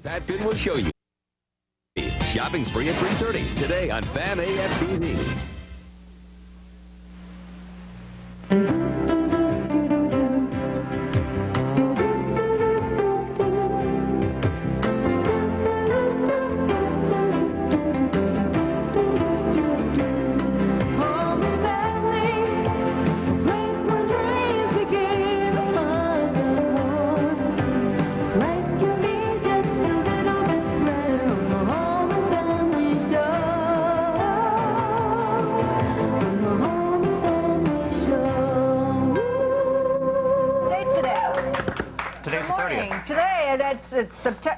Pat Good will show you. Shopping spree at 3:30 today on Fan AM TV.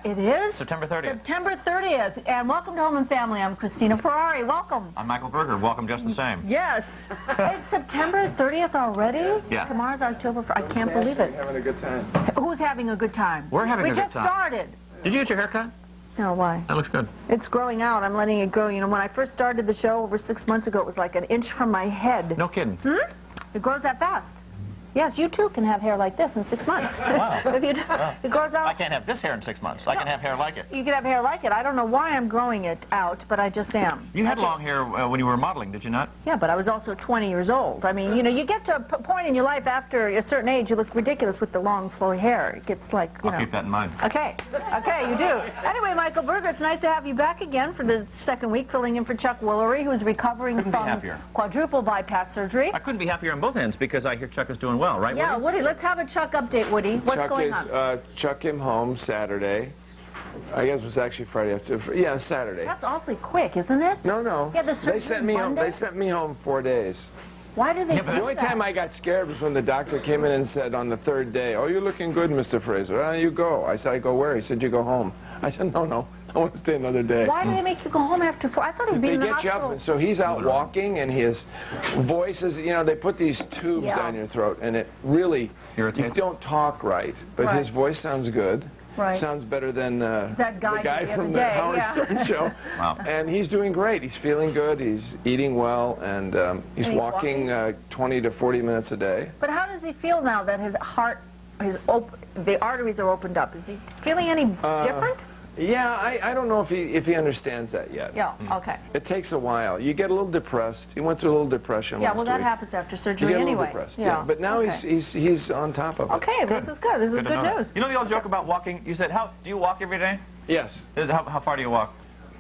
It is? September 30th. September 30th. And welcome to Home and Family. I'm Christina Ferrari. Welcome. I'm Michael Berger. Welcome just the same. Yes. It's September 30th already? Yeah. Tomorrow's October 1st. I can't believe it. Having a good time. Who's having a good time? We're having a good time. We just started. Did you get your hair cut? No, why? That looks good. It's growing out. I'm letting it grow. You know, when I first started the show over 6 months ago, it was like an inch from my head. No kidding. It grows that fast. Yes, you too can have hair like this in 6 months. Wow. If you, it grows out. I can't have this hair in 6 months. I can have hair like it. You can have hair like it. I don't know why I'm growing it out, but I just am. You had long hair when you were modeling, did you not? Yeah, but I was also 20 years old. I mean, you know, you get to a point in your life after a certain age, you look ridiculous with the long, flowy hair. It gets like, you know. I'll keep that in mind. Okay. Okay, you do. Anyway, Michael Berger, it's nice to have you back again for the second week, filling in for Chuck Woolery, who's recovering from quadruple bypass surgery. I couldn't be happier on both ends because I hear Chuck is doing well, right, Yeah, Woody? Let's have a Chuck update, Woody. What's going on? Chuck came home Saturday. I guess it was actually Friday after. Yeah, Saturday. That's awfully quick, isn't it? No. Yeah, they sent me home. They sent me home 4 days. Why do they do The only time I got scared was when the doctor came in and said on the third day, "Oh, you're looking good, Mr. Fraser. You go." I said, "I go where?" He said, "You go home." I said, No. I want to stay another day. Why do they make you go home after 4? I thought he'd be in the hospital. They get you up, and so he's out walking, and his voice is, you know, they put these tubes down your throat, and it really, you don't talk right, but his voice sounds good. Right. Sounds better than that guy the guy from the Howard Stern show. Wow. And he's doing great. He's feeling good. He's eating well, and he's walking 20 to 40 minutes a day. But how does he feel now that his heart, the arteries are opened up? Is he feeling any different? Yeah, I don't know if he understands that yet. Yeah, okay. It takes a while. You get a little depressed. He went through a little depression last well, that week. happens after surgery you get anyway. A little depressed, yeah. But now he's on top of it. Okay, this is good. This is good news. You know the old joke about walking? You said, do you walk every day? Yes. How far do you walk?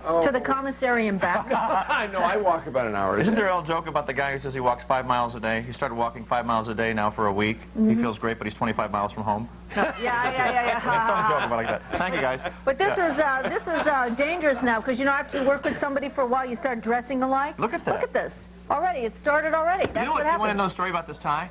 To the commissary and back. I know, I walk about an hour a day. Isn't there an old joke about the guy who says he walks 5 miles a day? He started walking 5 miles a day now for a week. He feels great, but he's 25 miles from home. Yeah. Some joke about like that. Thank you, guys. But this is dangerous now, because you know after you work with somebody for a while, you start dressing alike. Look at that. Look at this. Already, it started already. That's you know what? happens. You want to know a story about this tie?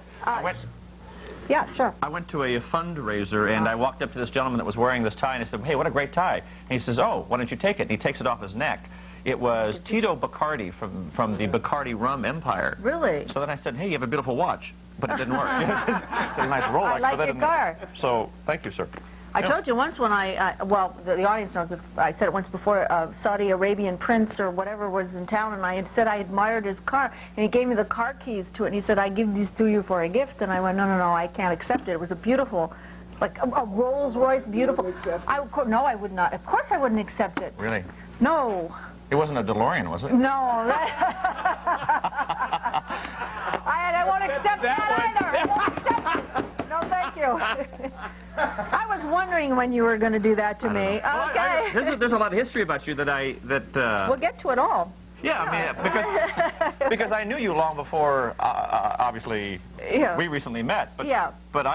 Yeah, sure. I went to a fundraiser, and I walked up to this gentleman that was wearing this tie, and I said, "Hey, what a great tie." And he says, "Oh, why don't you take it?" And he takes it off his neck. It was Tito Bacardi from the Bacardi rum empire. Really? So then I said, "Hey, you have a beautiful watch," but it didn't work. It's a nice Rolex. I like your car. So thank you, sir. I told you once when well, the audience knows, I said it once before, Saudi Arabian prince or whatever was in town, and I had said I admired his car, and he gave me the car keys to it, and he said, "I give these to you for a gift," and I went, no, I can't accept it. It was a beautiful, like a Rolls Royce, beautiful. No, I would not. Of course I wouldn't accept it. Really? No. It wasn't a DeLorean, was it? No. I won't accept that either. I won't accept it. No, thank you. I was wondering when you were going to do that to me. Okay. There's a lot of history about you that We'll get to it all. Yeah, I mean, because I knew you long before, obviously, we recently met. But,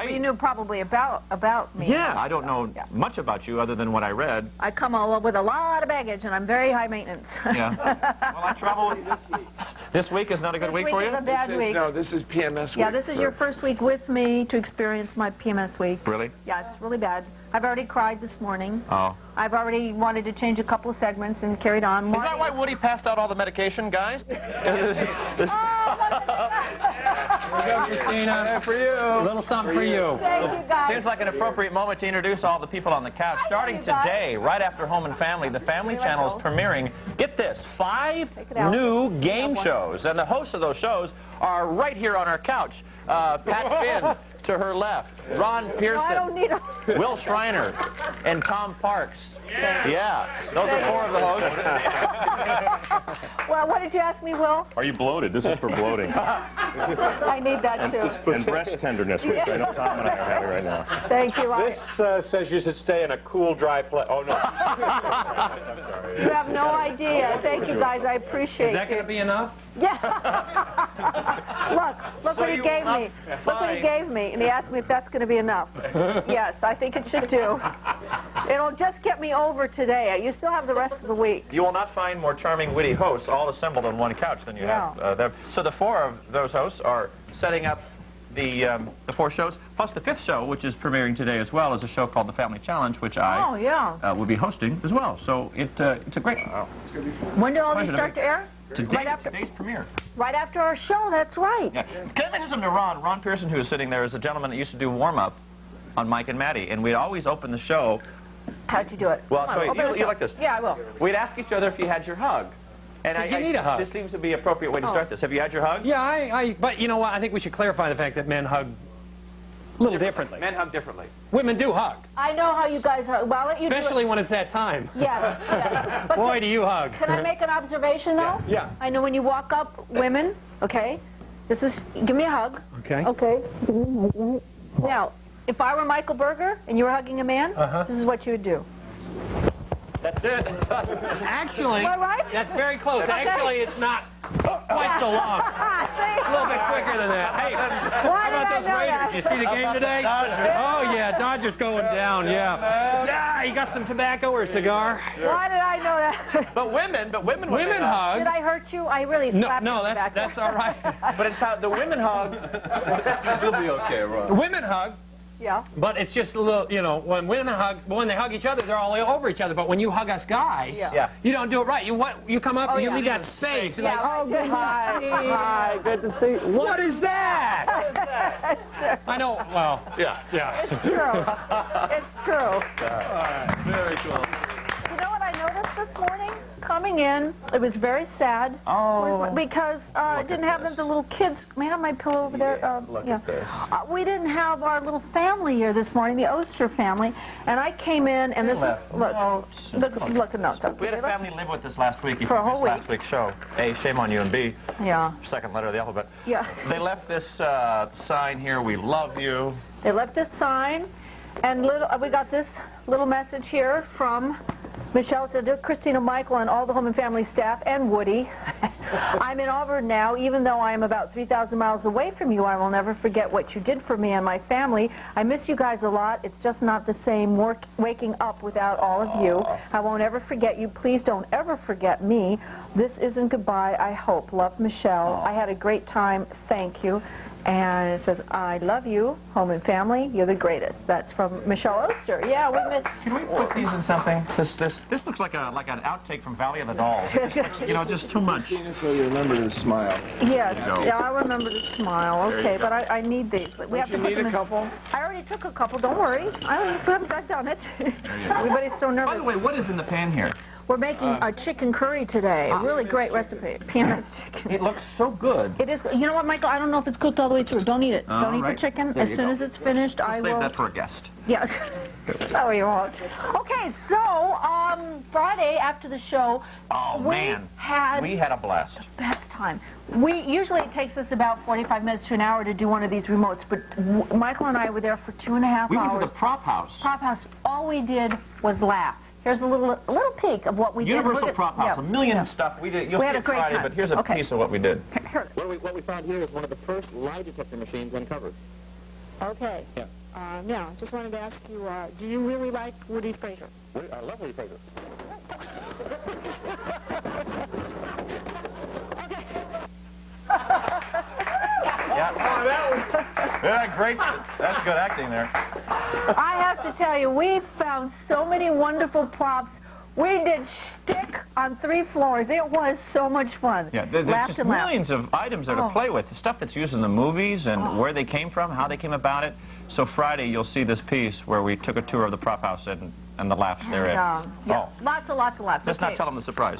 you knew probably about me. Yeah, I don't know much about you other than what I read. I come all with a lot of baggage, and I'm very high maintenance. Yeah. Well, I travel with you this week. This week is not a good week for you? This is a bad week. No, this is PMS week. Yeah, this is your first week with me to experience my PMS week. Really? Yeah, it's really bad. I've already cried this morning. Oh. I've already wanted to change a couple of segments and carried on. Is that why Woody passed out all the medication, guys? Christina, for you. A little something for you. Thank you, guys. Seems like an appropriate moment to introduce all the people on the couch. Starting today, right after Home and Family, the Family Channel is premiering, get this, 5 new game shows. And the hosts of those shows are right here on our couch. Pat Finn to her left, Ron Pearson, Will Shriner, and Tom Parks. Yeah, those are 4 of the hosts. Well, what did you ask me, Will? Are you bloated? This is for bloating. I need that, too. And breast tenderness, which I know Tom and I are having right now. Thank you. This says you should stay in a cool, dry place. Oh, no. You have no idea. Thank you, guys. I appreciate it. Is that going to be enough? Yeah. Look what he gave me. Look what he gave me. And he asked me if that's going to be enough. Yes, I think it should do. It'll just get me over today. You still have the rest of the week. You will not find more charming, witty hosts all assembled on one couch than you have there. So the 4 of those hosts are setting up the 4 shows, plus the 5th show, which is premiering today as well, is a show called The Family Challenge, which I will be hosting as well. So it's a great... When do all these start to air? Today's premiere. Right after our show, that's right. Yeah. Can I mention something to Ron? Ron Pearson, who is sitting there, is a gentleman that used to do warm-up on Mike and Maddie, and we'd always open the show. How'd you do it? Well, you like this. Yeah, I will. We'd ask each other if you had your hug. And you need a hug. This seems to be an appropriate way to start this. Have you had your hug? Yeah, but you know what? I think we should clarify the fact that men hug a little differently. Men hug differently. Women do hug. I know how you guys hug. Well, I'll let you Especially do it. when it's that time. Yes. But Boy, do you hug. Can I make an observation, though? Yeah. I know when you walk up, women, okay, give me a hug. Okay. Okay. Now, if I were Michael Berger and you were hugging a man, this is what you would do. That's it. Actually, Am I right? that's very close. Okay. Actually, it's not quite so long. A little bit quicker than that. Hey, how about those Raiders? You see the game today? Oh, yeah, Dodgers going down, yeah. You got some tobacco or a cigar? Why did I know that? But women Women hug. Did I hurt you? I really No, slapped you back that's there. all right. But it's how the women hug. You'll be okay, Ron. Women hug. Yeah. But it's just a little, you know, when they hug each other, they're all over each other. But when you hug us guys, you don't do it right. You come up and you leave that space. You're like, oh, good, hi, good to see you. What is that? I know, well, yeah. It's true. It's true. Very cool. You know what I noticed this morning? Coming in, it was very sad. Oh. Because it didn't have the little kids. May I have my pillow over there? Look at this. We didn't have our little family here this morning, the Oster family. And I came in, and this is, look at notes. We had a family live with us last week. For a whole week. Last week's show. A, shame on you, and B, second letter of the alphabet. Yeah. They left this sign here, we love you. They left this sign, and we got this little message here from Michelle. Said to Christina, Michael, and all the home and family staff, and Woody. I'm in Auburn now. Even though I am about 3,000 miles away from you, I will never forget what you did for me and my family. I miss you guys a lot. It's just not the same waking up without all of you. I won't ever forget you. Please don't ever forget me. This isn't goodbye, I hope. Love, Michelle. I had a great time. Thank you. And it says, I love you, home and family. You're the greatest. That's from Michelle Oster. Yeah, we met. Can we put these in something? This looks like an outtake from Valley of the Dolls. You know, just too much. So you remember to smile. Yes, yeah, I remember to smile. Okay, but I need these. We have to need a couple? I already took a couple. Don't worry. I haven't done it. Everybody's so nervous. By the way, what is in the pan here? We're making a chicken curry today. A really great recipe. Peanuts chicken. It looks so good. It is. You know what, Michael? I don't know if it's cooked all the way through. Don't eat it. Don't eat the right. chicken. There As you soon go. as it's finished, I will. Save that for a guest. Yeah. So you won't. Okay, so Friday after the show, we had a blast. Best time. Usually it takes us about 45 minutes to an hour to do one of these remotes, but Michael and I were there for 2.5 hours. We went to the Prop House. Prop House. All we did was laugh. Here's a little peek of what we did. Universal Prop House. A million stuff. We did. You'll see had a it great Friday, time. but here's a piece of what we did. Here. What we found here is one of the first lie detector machines uncovered. Okay. Yeah. Yeah, just wanted to ask you, do you really like Woody Fraser? I love Woody Fraser. Yeah, great. That's good acting there. I have to tell you, we found so many wonderful props. We did shtick on 3 floors. It was so much fun. Yeah, there's just millions of items there to play with. The stuff that's used in the movies and where they came from, how they came about it. So Friday, you'll see this piece where we took a tour of the Prop House and the laughs therein. Yeah, lots of laughs. Let's not tell them the surprise.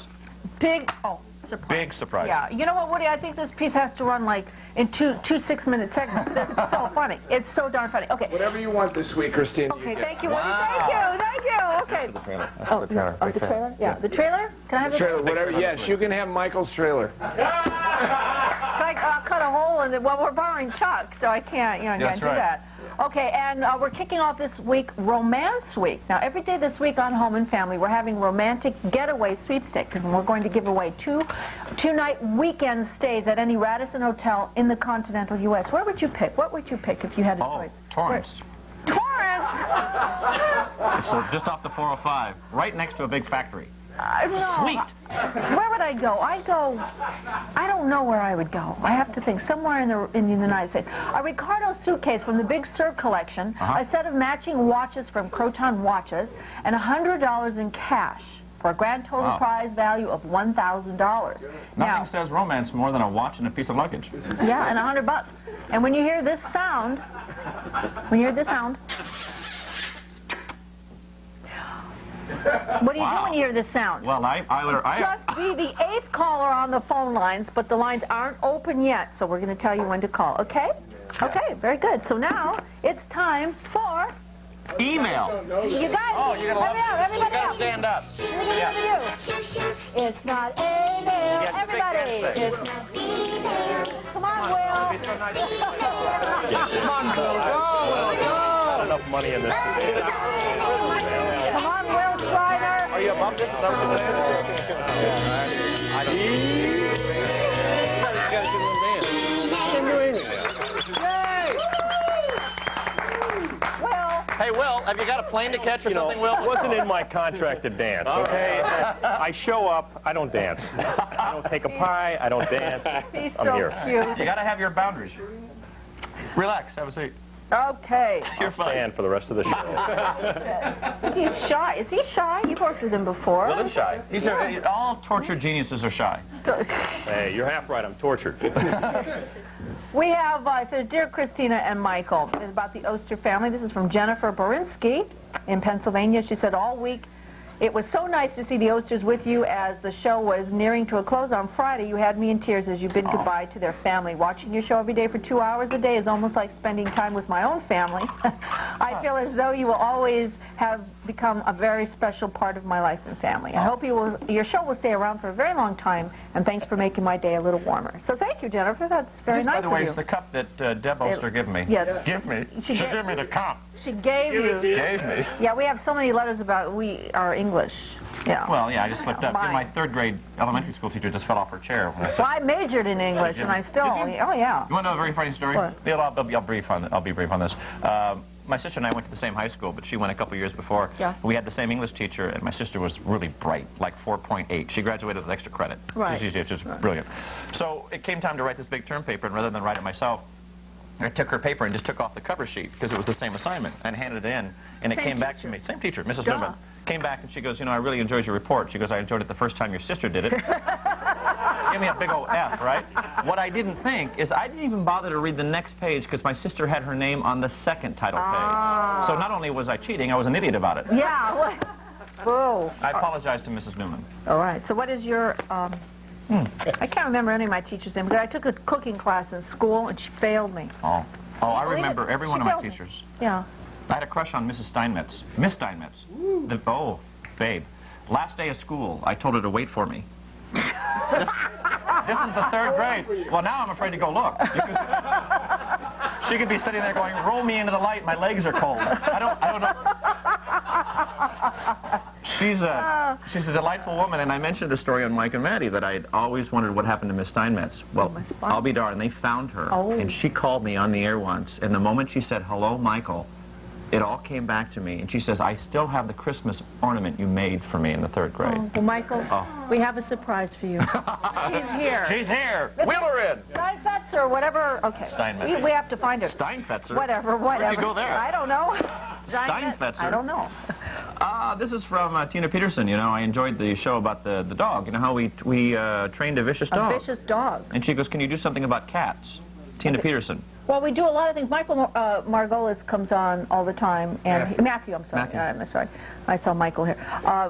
Surprise. Big surprise. Yeah, you know what, Woody? I think this piece has to run like in two 6-minute segments. It's so funny. It's so darn funny. Okay. Whatever you want this week, Christine. Okay, thank you, Woody. Thank you. Okay. The trailer. Oh, the trailer? Yeah, the trailer? Can I have the Trailer, whatever. Yes, you can have Michael's trailer. I'll cut a hole in it. Well, we're borrowing Chuck, so I can't, That's do right. that. Okay, and we're kicking off this week Romance Week. Now, every day this week on Home and Family, we're having romantic getaway sweepstakes, and we're going to give away two-night weekend stays at any Radisson hotel in the continental U.S. Where would you pick? What would you pick if you had a choice? Torrance. Torrance! It's just off the 405, right next to a big factory. No. Sweet. Where would I go? I don't know where I would go. I have to think. Somewhere in the United States. A Ricardo suitcase from the Big Sur collection, a set of matching watches from Croton Watches, and $100 in cash for a grand total prize value of $1,000. Nothing says romance more than a watch and a piece of luggage. Yeah, and $100. And when you hear this sound, what do you do when you hear this sound? Well, I Just be the 8th caller on the phone lines, but the lines aren't open yet, so we're going to tell you when to call, okay? Okay, very good. So now it's time for email. you guys. Oh, you're gonna love everybody out, this. You everybody gotta out. stand up. It's not email, Yeah, everybody. big dance It's not email. Come on, Will. Come on, Will. Not enough money in this today. Come on, Will Strider. Are you above this? Will. Hey, Will, have you got a plane to catch or something, Will? It wasn't in my contract to dance, okay? I show up, I don't dance. I don't take a pie, I don't dance. He's I'm so here. cute. You got to have your boundaries. Relax, have a seat. Okay. You're fine. Stand for the rest of the show. He's shy. Is he shy? You've worked with him before. Will is shy. All tortured geniuses are shy. Hey, you're half right, I'm tortured. We have, it says, Dear Christina and Michael, it's about the Oster family. This is from Jennifer Borinsky in Pennsylvania. She said, all week, it was so nice to see the Osters with you as the show was nearing to a close on Friday. You had me in tears as you bid goodbye to their family. Watching your show every day for 2 hours a day is almost like spending time with my own family. I feel as though you will always have become a very special part of my life and family. I hope your show will stay around for a very long time, and thanks for making my day a little warmer. So thank you, Jennifer. That's very nice of you. By the way, it's the cup that Deb Oster gave me. Yeah. Give me. She gave me the cup. She gave you. Gave me. Yeah, we have so many letters about our English. Yeah. Well, yeah, I just slipped up. My third grade elementary school teacher just fell off her chair when I said. Well, I majored in English, and I still. Oh, yeah. You want to know a very funny story? What? I'll be brief on this. My sister and I went to the same high school, but she went a couple years before. Yeah. We had the same English teacher, and my sister was really bright, like 4.8. She graduated with extra credit. Right. She's just brilliant. So it came time to write this big term paper, and rather than write it myself, I took her paper and just took off the cover sheet because it was the same assignment and handed it in, and it Same came back to teacher. me. Same teacher, Mrs. Duh. Newman. Came back and she goes, I really enjoyed your report. She goes, I enjoyed it the first time your sister did it. Give me a big old F, right? What I didn't think is I didn't even bother to read the next page because my sister had her name on the second title page. So not only was I cheating, I was an idiot about it. Yeah. Boo. I apologize to Mrs. Newman. All right. So what is your? I can't remember any of my teachers' names, but I took a cooking class in school, and she failed me. Oh, I believe remember it? every one She of my failed me. teachers. Yeah. I had a crush on Mrs. Steinmetz. Miss Steinmetz. Babe. Last day of school, I told her to wait for me. This is the third grade. Well, now I'm afraid to go look. She could be sitting there going, roll me into the light, my legs are cold. I don't know. She's a delightful woman, and I mentioned the story on Mike and Maddie that I had always wondered what happened to Miss Steinmetz. Well, I'll be darned, they found her, and she called me on the air once, and the moment she said, hello, Michael, it all came back to me, and she says, I still have the Christmas ornament you made for me in the third grade. Well, Michael, we have a surprise for you. She's here. She's here. Wheel her in. Steinmetz or whatever. Okay. Steinmetz. We have to find her. Steinfetzer. Whatever. Where'd you go there? I don't know. Steinfetzer. I don't know. This is from Tina Peterson. I enjoyed the show about the dog. You know how we trained a vicious dog. A vicious dog. And she goes, can you do something about cats? Tina Peterson. Well, we do a lot of things. Michael Margolis comes on all the time, and Matthew, I'm sorry. I'm sorry. I saw Michael here.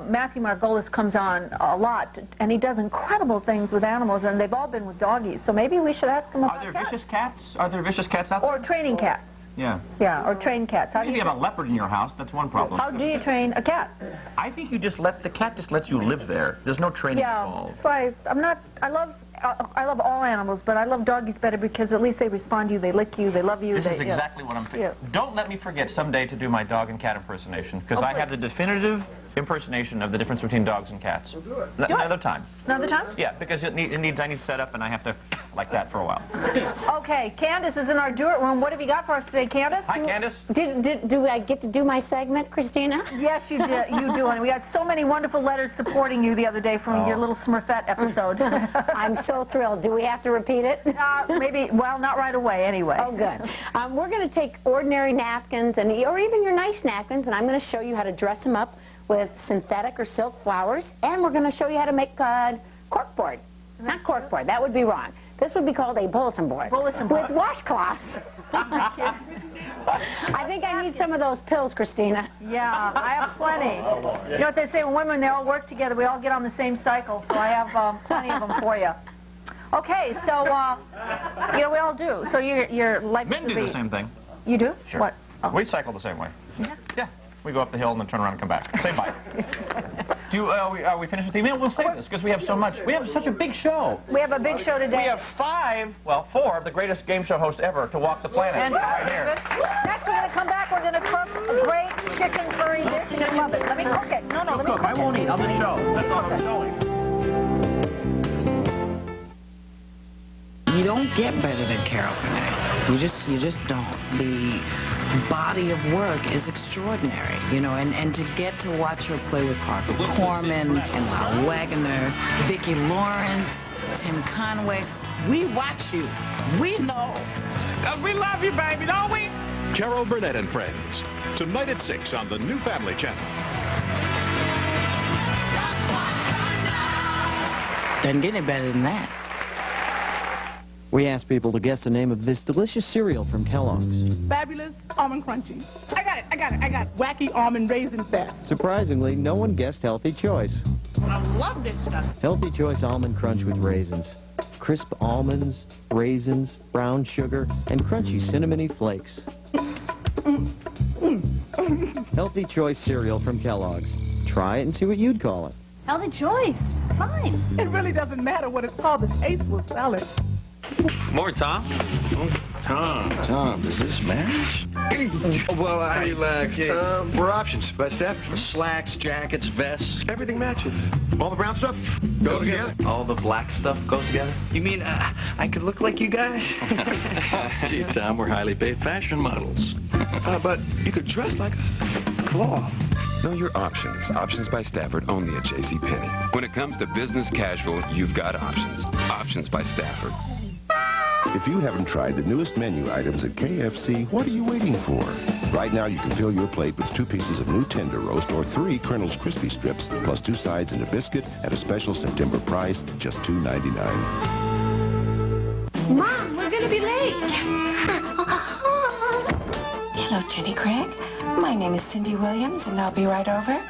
Matthew Margolis comes on a lot, and he does incredible things with animals, and they've all been with doggies. So maybe we should ask him about Are there vicious cats? Are there vicious cats out there? Or training cats. Yeah. Yeah, or train cats. How do If you you have a leopard in your house, that's one problem. How do you train a cat? I think you just let the cat just lets you live there. There's no training involved. Yeah, I'm not. I love all animals, but I love doggies better because at least they respond to you, they lick you, they love you. This is exactly what I'm thinking. Yeah. Don't let me forget someday to do my dog and cat impersonation, because I have the definitive impersonation of the difference between dogs and cats. We'll do it. Another time. Another time? Yeah, because I need setup, and I have to like that for a while. Okay, Candace is in our do-it room. What have you got for us today, Candace? Hi, Candace. Do I get to do my segment, Christina? Yes, you do. You do. And we got so many wonderful letters supporting you the other day from your little Smurfette episode. I'm so thrilled. Do we have to repeat it? Maybe. Well, not right away. Anyway. Oh, good. We're going to take ordinary napkins or even your nice napkins, and I'm going to show you how to dress them up with synthetic or silk flowers, and we're going to show you how to make corkboard. Not corkboard. That would be wrong. This would be called a bulletin board. Bulletin board. With washcloths. I think I need some of those pills, Christina. Yeah, I have plenty. You know what they say, when women, they all work together, we all get on the same cycle, so I have plenty of them for you. Okay, so, we all do. So you're like Men do the same thing. You do? Sure. What? Oh. We cycle the same way. Yeah. Yeah. We go up the hill and then turn around and come back. Say bye. Are we finished with the email? We'll save this because we have so much. We have such a big show. We have a big show today. We have four of the greatest game show hosts ever to walk the planet. And right here. next we're going to come back. We're going to cook a great chicken curry dish. You're going to love it. Let me cook it. No, let me cook I won't eat on the show. That's all I'm showing. You don't get better than Carol Burnett. You just don't. The body of work is extraordinary, and to get to watch her play with Harvey Korman and Lyle Wagner, Vicki Lawrence, Tim Conway, we watch you. We know. 'Cause we love you, baby, don't we? Carol Burnett and Friends, tonight at 6 on the new Family Channel. Doesn't get any better than that. We asked people to guess the name of this delicious cereal from Kellogg's. Fabulous Almond Crunchy. I got it. Wacky Almond Raisin Fest. Surprisingly, no one guessed Healthy Choice. I love this stuff. Healthy Choice Almond Crunch with raisins. Crisp almonds, raisins, brown sugar, and crunchy cinnamony flakes. Healthy Choice cereal from Kellogg's. Try it and see what you'd call it. Healthy choice. Fine. It really doesn't matter what it's called. The taste will sell it. More, Tom. Tom, does this match? Well, relax, Tom. We're options by Stafford. Slacks, jackets, vests. Everything matches. All the brown stuff goes together. All the black stuff goes together? You mean I could look like you guys? Gee, Tom, we're highly paid fashion models. But you could dress like us. Claw. Know your options. Options by Stafford, only at JCPenney. When it comes to business casual, you've got options. Options by Stafford. If you haven't tried the newest menu items at KFC, what are you waiting for? Right now, you can fill your plate with 2 pieces of new tender roast or 3 Colonel's Crispy Strips, plus 2 sides and a biscuit at a special September price, just $2.99. Mom, we're going to be late. Hello, Jenny Craig. My name is Cindy Williams, and I'll be right over.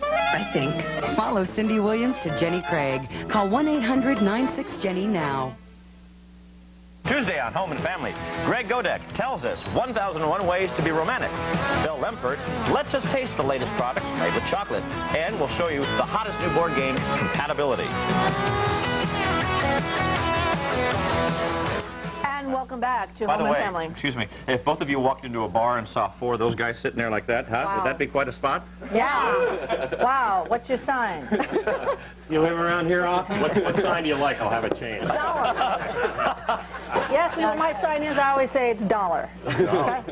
I think. Follow Cindy Williams to Jenny Craig. Call 1-800-96-JENNY now. Tuesday on Home and Family, Greg Godek tells us 1,001 ways to be romantic. Bill Lempert lets us taste the latest products made with chocolate. And we'll show you the hottest new board game, Compatibility. And welcome back to By Home the and way, Family. excuse me, if both of you walked into a bar and saw 4 of those guys sitting there like that, would that be quite a spot? Yeah. Wow. What's your sign? You live around here often? What sign do you like? I'll have it changed. Yes, you know what my sign is? I always say it's $1. Okay?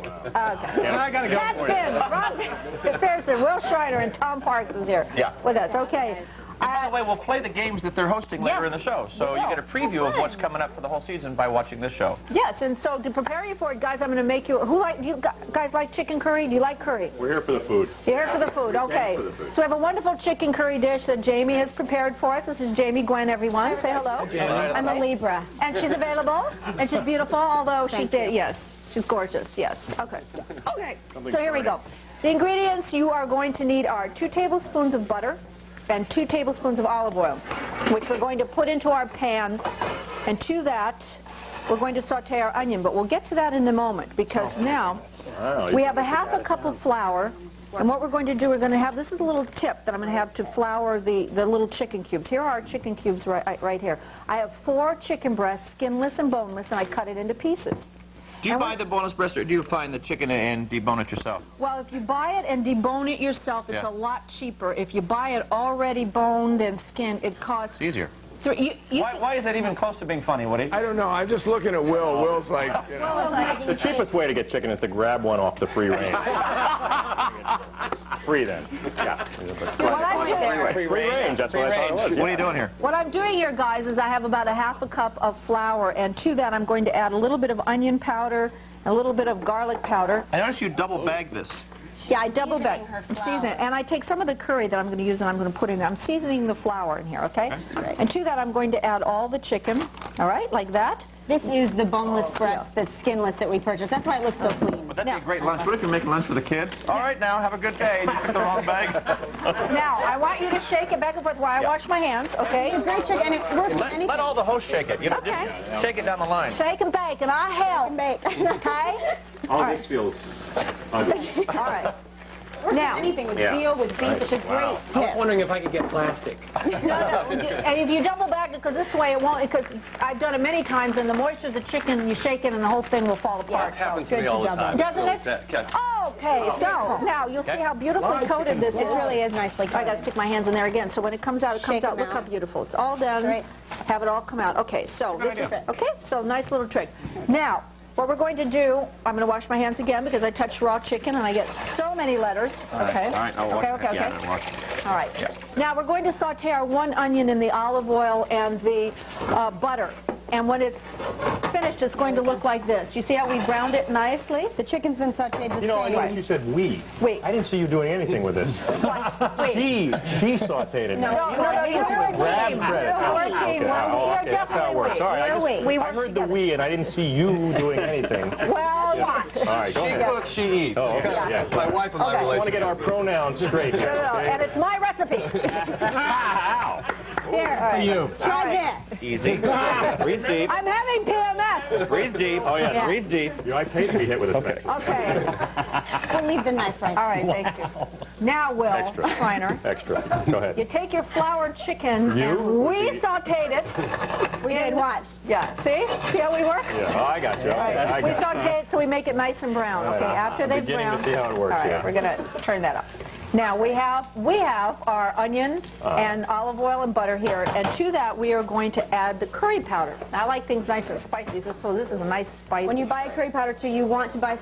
Yeah, I gotta go That's for you. Pin, Rob McPherson, Will Schreiner, and Tom Parks is here with us. Okay. And by the way, we'll play the games that they're hosting later in the show, so you get a preview of what's coming up for the whole season by watching this show. Yes, and so to prepare you for it, guys, I'm going to make you. Do you guys like chicken curry? Do you like curry? We're here for the food. You're here for the food, okay. So we have a wonderful chicken curry dish that Jamie has prepared for us. This is Jamie Gwen, everyone. Say hello. I'm a Libra. And she's available, and she's beautiful, although she's yes, she's gorgeous, yes. Okay. Okay. So here we go. The ingredients you are going to need are 2 tablespoons of butter and 2 tablespoons of olive oil, which we're going to put into our pan. And to that, we're going to saute our onion, but we'll get to that in a moment because now we have a half a cup of flour. And what we're going to do, we're going to have, this is a little tip that I'm going to have to flour the little chicken cubes. Here are our chicken cubes right here. I have 4 chicken breasts, skinless and boneless, and I cut it into pieces. Do you buy the boneless breast, or do you find the chicken and debone it yourself? Well, if you buy it and debone it yourself, it's a lot cheaper. If you buy it already boned and skinned, it costs... It's easier. Why is that even close to being funny, Woody? I don't know. I'm just looking at Will. Will's like, you know. The cheapest way to get chicken is to grab one off the free range. Free then. Yeah. Free range. That's what I thought it was. What are you doing here? What I'm doing here, guys, is I have about a half a cup of flour, and to that I'm going to add a little bit of onion powder, a little bit of garlic powder. I noticed you double bag this. Yeah, I double bag. Season it. And I take some of the curry that I'm going to use and I'm going to put in there. I'm seasoning the flour in here, okay? And to that I'm going to add all the chicken, all right, like that. This is the boneless breast that's skinless that we purchased. That's why it looks so clean. Would that be a great lunch? What if you're making lunch for the kids? All right, now, have a good day. You picked the wrong bag. Now, I want you to shake it back and forth while I wash my hands, okay? It's a great shake, and it works with anything. Let all the hosts shake it. You know, just shake it down the line.Ake and bake, and I help. Okay? This feels ugly. All right. Now, anything with veal, with beef, it's a great tip. I was wondering if I could get plastic. No, and if you double bag it, because this way it won't, because I've done it many times, and the moisture of the chicken, you shake it, and the whole thing will fall apart. It happens to me all the time. Doesn't it? Okay, so now you'll see how beautifully coated this is. It really is nicely coated. I got to stick my hands in there again, so when it comes out, it comes out. Look how beautiful. It's all done. Have it all come out. Okay, so this is it. Okay, so nice little trick. Now, what we're going to do, I'm going to wash my hands again because I touched raw chicken and I get so many letters. Okay. All right. Okay. All right. Now we're going to saute our 1 onion in the olive oil and the butter. And when it's finished, it's going to look like this. You see how we browned it nicely? The chicken's been sauteed the same way. You know, I noticed you said we. I didn't see you doing anything with this. She sauteed it. No, you're a team. We're a team. Okay, that's how it works. All right, I heard the we, and I didn't see you doing anything. Well, All right, go ahead. She cooks, she eats. Oh, okay. Yes. My wife and my relationship. I want to get our pronouns straight here. And it's my recipe. Here. For you. Try this. Easy. Breathe deep. I'm having PMS. Breathe deep. Oh, yes. Yeah. Breathe deep. You like hate to be hit with a stick. Okay. We'll leave the knife right. All right, thank you. Now, Will Reiner. Extra. Go ahead. You take your floured chicken and we sauteed it. We did watch. Yeah. See how we work? Yeah. Oh, I got you. Right. We saute it so we make it nice and brown. Okay. After they've browned. To see how it works. All right. We're gonna turn that up. Now we have our onion and olive oil and butter here, and to that we are going to add the curry powder. Now, I like things nice and spicy, so this is a nice spice. When you buy a curry powder, too, you want to buy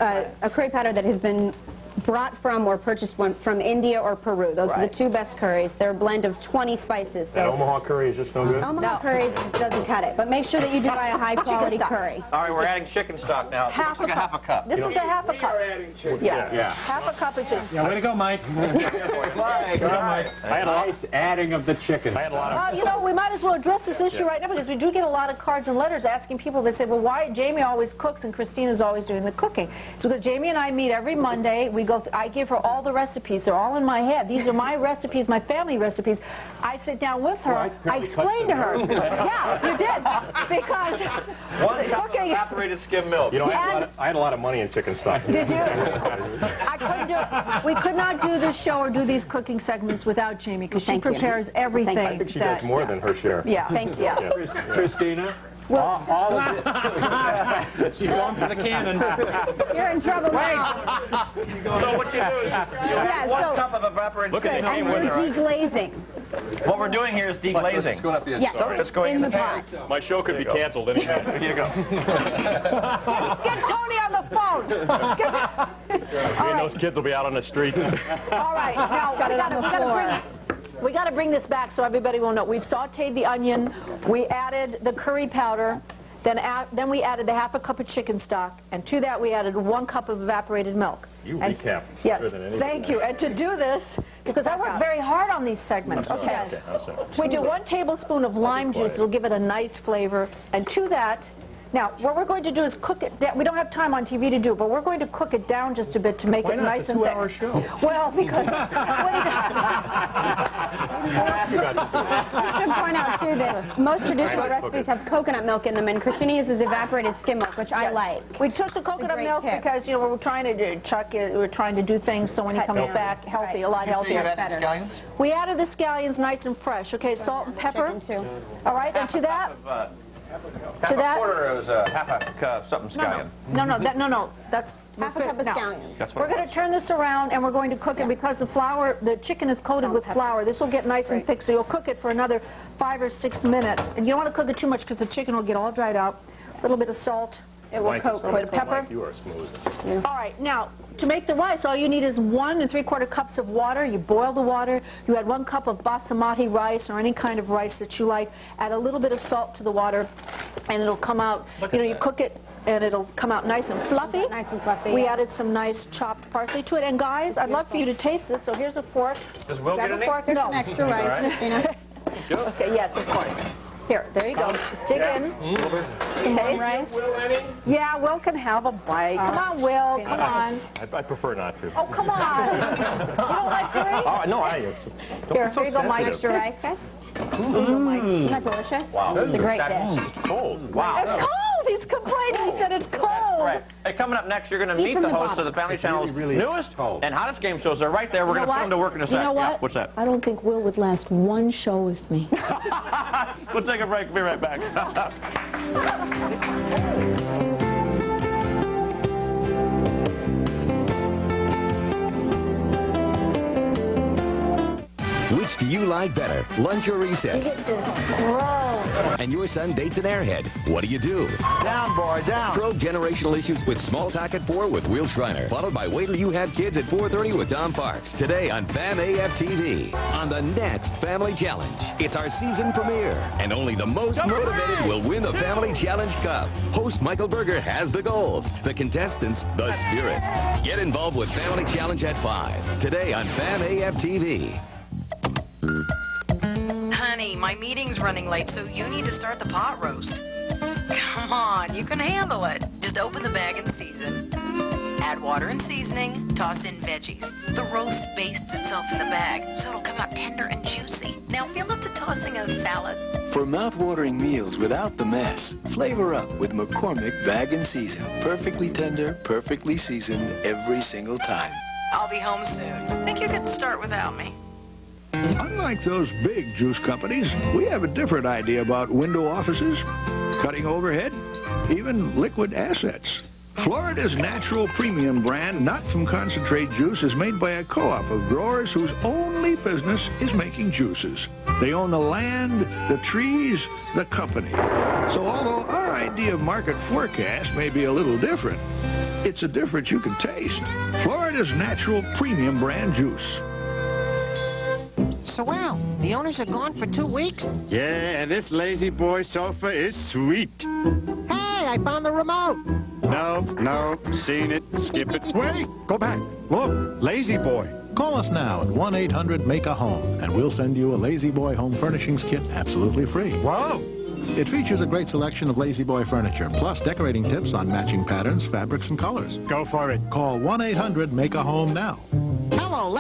a curry powder that has been brought from or purchased from India or Peru. Those are the 2 best curries. They're a blend of 20 spices. So and Omaha curry is just no good? Omaha curry doesn't cut it, but make sure that you do buy a high-quality curry. All right, we're adding chicken stock now. Half a cup. This is a half a cup. Yeah. Half a cup is just... Yeah, way to go, Mike. Mike. I had a nice adding of the chicken. I had a lot of... you know, we might as well address this issue right now because we do get a lot of cards and letters asking people that say, well, why Jamie always cooks and Christina's always doing the cooking. So because Jamie and I meet every Monday, I give her all the recipes. They're all in my head. These are my recipes, my family recipes. I sit down with her. I explain to her. Yeah, you did. Because one cup of evaporated skim milk. You know, I had a lot of money in chicken stock. Did you? I couldn't do it. We could not do this show or do these cooking segments without Jamie because she prepares everything. I think she does more than her share. Yeah, thank you. Christina? Well, all of it. She's going for the cannon. You're in trouble now. So what you do is you have 1 cup of evaporated skim milk. And we're deglazing. What we're doing here is deglazing. Yes, so it's going in the pot. My show could be canceled any minute. Here you go. Get Tony on the phone. Me and those kids will be out on the street. All right, now we got to bring this back so everybody will know. We've sauteed the onion. We added the curry powder. Then we added the half a cup of chicken stock. And to that, we added 1 cup of evaporated milk. You recap better than anything. Thank you. And to do this, because I work very hard on these segments. Okay. We do 1 tablespoon of lime juice. It'll give it a nice flavor. And to that, now, what we're going to do is cook it down. We don't have time on TV to do it, but we're going to cook it down just a bit to make it nice and thick. It's a 2-hour show. Well, because... forgot to do it. I should point out, too, that most traditional recipes have coconut milk in them, and Christina uses evaporated skim milk, which I like. We took the coconut milk because, you know, we're trying to do, Chuck, we're trying to do things so when he comes back, healthy, a lot healthier. Scallions? We added the scallions nice and fresh. Okay, salt and pepper. All right, and to that... Half a quarter is half a cup, something scallion. No, that's half a cup of scallions. We're going to turn this around and we're going to cook it because the chicken is coated with flour. This will get nice and thick, so you'll cook it for another 5 or 6 minutes. And you don't want to cook it too much because the chicken will get all dried out. A little bit of salt. It will coat with pepper. You are smooth. All right, now, to make the rice, all you need is 1 3/4 cups of water. You boil the water. You add 1 cup of basmati rice or any kind of rice that you like. Add a little bit of salt to the water, and it'll come out, you cook it, and it'll come out nice and fluffy. Nice and fluffy. We added some nice chopped parsley to it. And guys, I'd love for you to taste this, so here's a fork. Does Will get any? Here's some extra rice, Christina. Okay, yes, of course. Here, there you go. Dig in. Taste rice. Yeah, Will can have a bite. Come on, Will. Come on. I prefer not to. Oh, come on. You don't like doing? Oh, no, Here you go, Mike. Extra rice, guys. Isn't that delicious? Wow. It's a great dish. It's cold. Wow. It's cold. He's complaining. He said it's cold. Right. Hey, coming up next, you're going to meet the hosts of the Family Channel's newest and hottest game shows. They're right there. We're going to put them to work in a second. You know what? Yeah, what's that? I don't think Will would last one show with me. We'll take a break. Be right back. Which do you like better, lunch or recess? And your son dates an airhead. What do you do? Down, boy, down. Probe generational issues with Small Talk at 4 with Will Schreiner. Followed by Wait Till You Have Kids at 4:30 with Tom Parks. Today on FAM AF TV. On the next Family Challenge. It's our season premiere. And only the most motivated will win the Family Challenge Cup. Host Michael Berger has the goals. The contestants, the spirit. Get involved with Family Challenge at 5. Today on FAM AF TV. Honey, my meeting's running late, so you need to start the pot roast. Come on, you can handle it. Just open the bag and season. Add water and seasoning, toss in veggies. The roast bastes itself in the bag, so it'll come out tender and juicy. Now feel up to tossing a salad. For mouth-watering meals without the mess, flavor up with McCormick Bag and Season. Perfectly tender, perfectly seasoned every single time. I'll be home soon. Think you could start without me? Unlike those big juice companies, we have a different idea about window offices, cutting overhead, even liquid assets. Florida's natural premium brand, not from concentrate juice, is made by a co-op of growers whose only business is making juices. They own the land, the trees, the company. So although our idea of market forecast may be a little different, it's a difference you can taste. Florida's natural premium brand juice. So, Al, the owners are gone for 2 weeks? Yeah, and this lazy boy sofa is sweet. Hey, I found the remote. No, seen it. Skip it. Wait, go back. Look, Lazy Boy. Call us now at 1-800-MAKE-A-HOME, and we'll send you a Lazy Boy home furnishings kit absolutely free. Whoa! It features a great selection of Lazy Boy furniture, plus decorating tips on matching patterns, fabrics, and colors. Go for it. Call 1-800-MAKE-A-HOME now. Hello,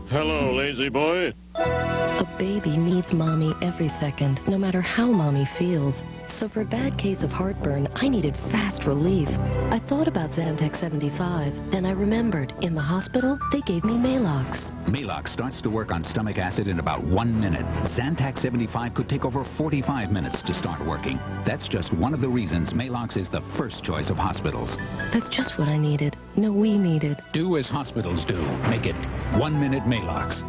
Hello, Lazy Boy. A baby needs Mommy every second, no matter how Mommy feels. So for a bad case of heartburn, I needed fast relief. I thought about Zantac 75. Then I remembered, in the hospital, they gave me Maalox. Maalox starts to work on stomach acid in about 1 minute. Zantac 75 could take over 45 minutes to start working. That's just one of the reasons Maalox is the first choice of hospitals. That's just what I needed. No, we needed. Do as hospitals do. Make it 1 minute Maalox.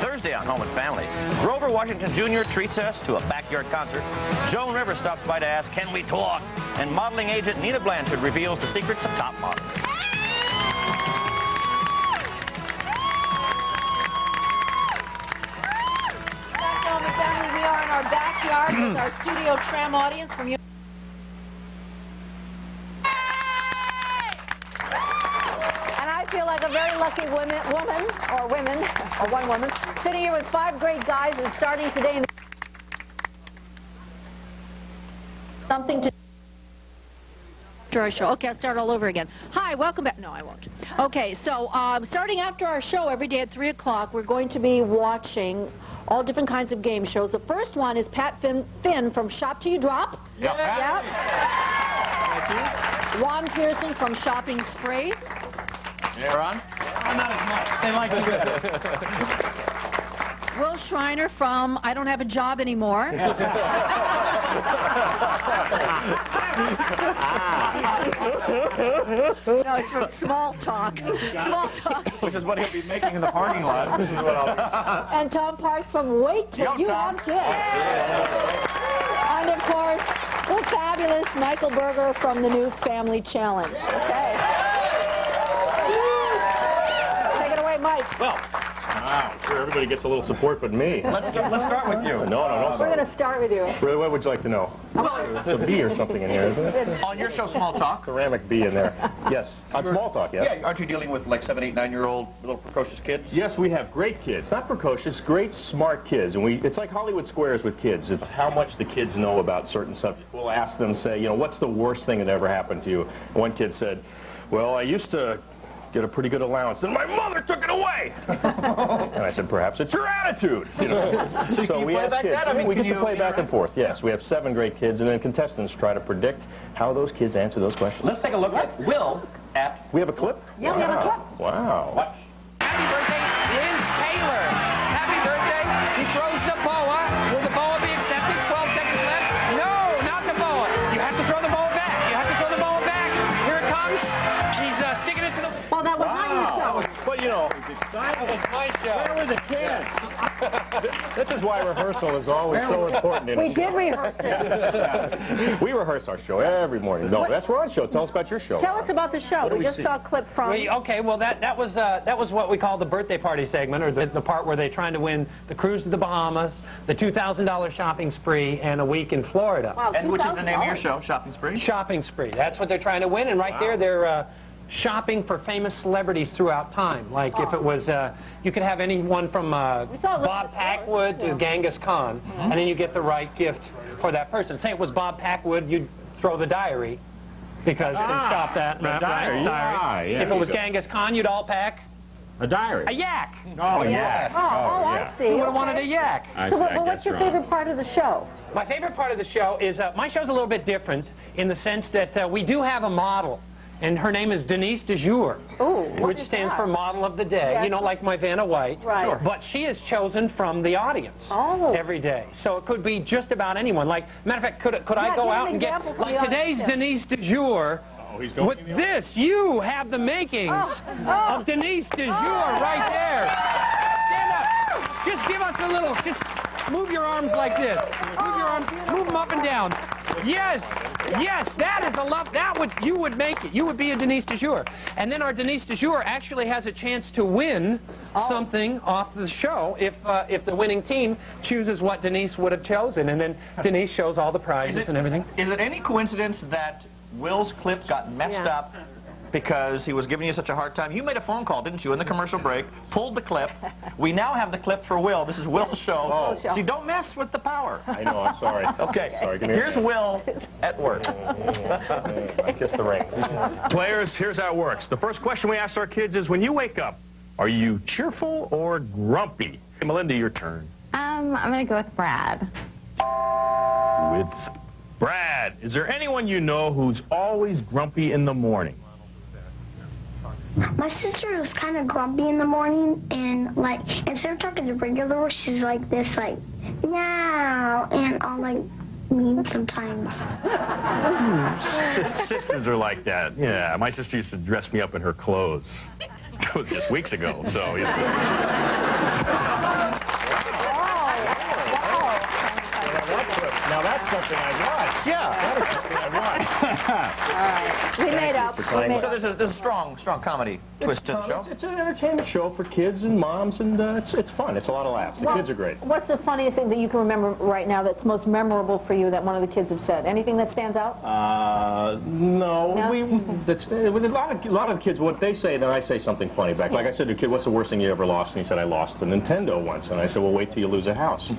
Thursday on Home and Family, Grover Washington Jr. treats us to a backyard concert. Joan Rivers stops by to ask, can we talk? And modeling agent Nina Blanchard reveals the secrets of top modeling. Back Home and Family, we are in our backyard with our Studio Tram audience from you. I feel like a very lucky woman, or one woman, sitting here with 5 great guys and starting today in something to after our show. Okay, I'll start all over again. Hi, welcome back. No, I won't. Okay, so starting after our show every day at 3 o'clock, we're going to be watching all different kinds of game shows. The first one is Pat Finn from Shop Till You Drop. Yep. Thank you. Ron Pearson from Shopping Spree. Yeah, Ron? I'm not as much. They like you better. Will Schreiner from I Don't Have a Job Anymore. No, it's from Small Talk. Small Talk. Which is what he'll be making in the parking lot. This is what I'll be. And Tom Parks from Wait Till You Have Kids. And of course, the fabulous Michael Berger from the new Family Challenge. Okay. Take it away, Mike. Well, wow, sure everybody gets a little support but me. Let's start with you. No. We're going to start with you. Really, what would you like to know? There's a bee or something in here, isn't it? On your show, Small Talk. Ceramic bee in there. Yes. On Small Talk, yes. Yeah, aren't you dealing with like 7, 8, 9-year-old little precocious kids? Yes, we have great kids. Not precocious, great smart kids. And it's like Hollywood Squares with kids. It's how much the kids know about certain subjects. We'll ask them, say, what's the worst thing that ever happened to you? And one kid said, well, I used to get a pretty good allowance, and my mother took it away. And I said, perhaps it's your attitude. So we ask kids. We get to play back and forth. Yes, we have 7 great kids, and then contestants try to predict how those kids answer those questions. Let's take a look at Will at... We have a clip? Yeah, we have a clip. Wow. Watch. Happy birthday, Liz Taylor. Happy birthday. He throws the boa. Will the boa be accepted? 12 seconds left. No, not the boa. You have to throw the boa back. You have to throw the boa back. Here it comes. He's sticking it to the... Well, that was not your show. But, That was my show. Where were the kids? This is why rehearsal is always so important. We did rehearse it. We rehearse our show every morning. No, that's Ron's show. Tell us about your show. Tell us about the show. We just saw a clip from... Okay, well, that was what we call the birthday party segment, or the part where they're trying to win the cruise to the Bahamas, the $2,000 shopping spree, and a week in Florida. Wow, and which is the name of your show, Shopping Spree? Shopping Spree. That's what they're trying to win, and right there they're shopping for famous celebrities throughout time. Like if it was, you could have anyone from Bob Packwood to Genghis Khan, and then you get the right gift for that person. Say it was Bob Packwood, you'd throw the diary, because they shop that. The diary. Diary. Yeah, If it was Genghis Khan, you'd all pack a diary. a yak. Oh, yeah. I see. Who would have wanted a yak? So what's your favorite part of the show? My favorite part of the show is, my show's a little bit different in the sense that we do have a model. And her name is Denise de Jour, which stands for Model of the Day. Yes. You know, like my Vanna White. Right. Sure. But she is chosen from the audience every day. So it could be just about anyone. Like, matter of fact, could I go out and get, like today's Denise de Jour, with this, you have the makings of Denise de Jour right there. Stand up. Just give us a little, just move your arms like this. Move your arms, move them up and down. Yes, that is a love. You would make it. You would be a Denise de Jour. And then our Denise de Jour actually has a chance to win something off the show if the winning team chooses what Denise would have chosen. And then Denise shows all the prizes and everything. Is it any coincidence that Will's clip got messed up because he was giving you such a hard time? You made a phone call, didn't you, in the commercial break, pulled the clip. We now have the clip for Will. This is Will's show. See, don't mess with the power. I know, I'm sorry. Okay, sorry, here's Will at work. I kissed the ring. Players, here's how it works. The first question we ask our kids is, when you wake up, are you cheerful or grumpy? Hey, Melinda, your turn. I'm going to go with Brad. With Brad. Is there anyone you know who's always grumpy in the morning? My sister was kind of grumpy in the morning, and like instead of talking to regular, she's like this, like meow, and I'll like mean sometimes. Sisters are like that. Yeah, my sister used to dress me up in her clothes. It was just weeks ago, so yeah. Now that's something I watch. Yeah. That is something I watch. All right. We made up. So there's a strong comedy twist to the show. It's an entertainment show for kids and moms, and it's fun. It's a lot of laughs. The kids are great. What's the funniest thing that you can remember right now that's most memorable for you that one of the kids have said? Anything that stands out? No. With a lot of kids, what they say, then I say something funny back. Like I said to a kid, what's the worst thing you ever lost? And he said, I lost a Nintendo once. And I said, well, wait till you lose a house.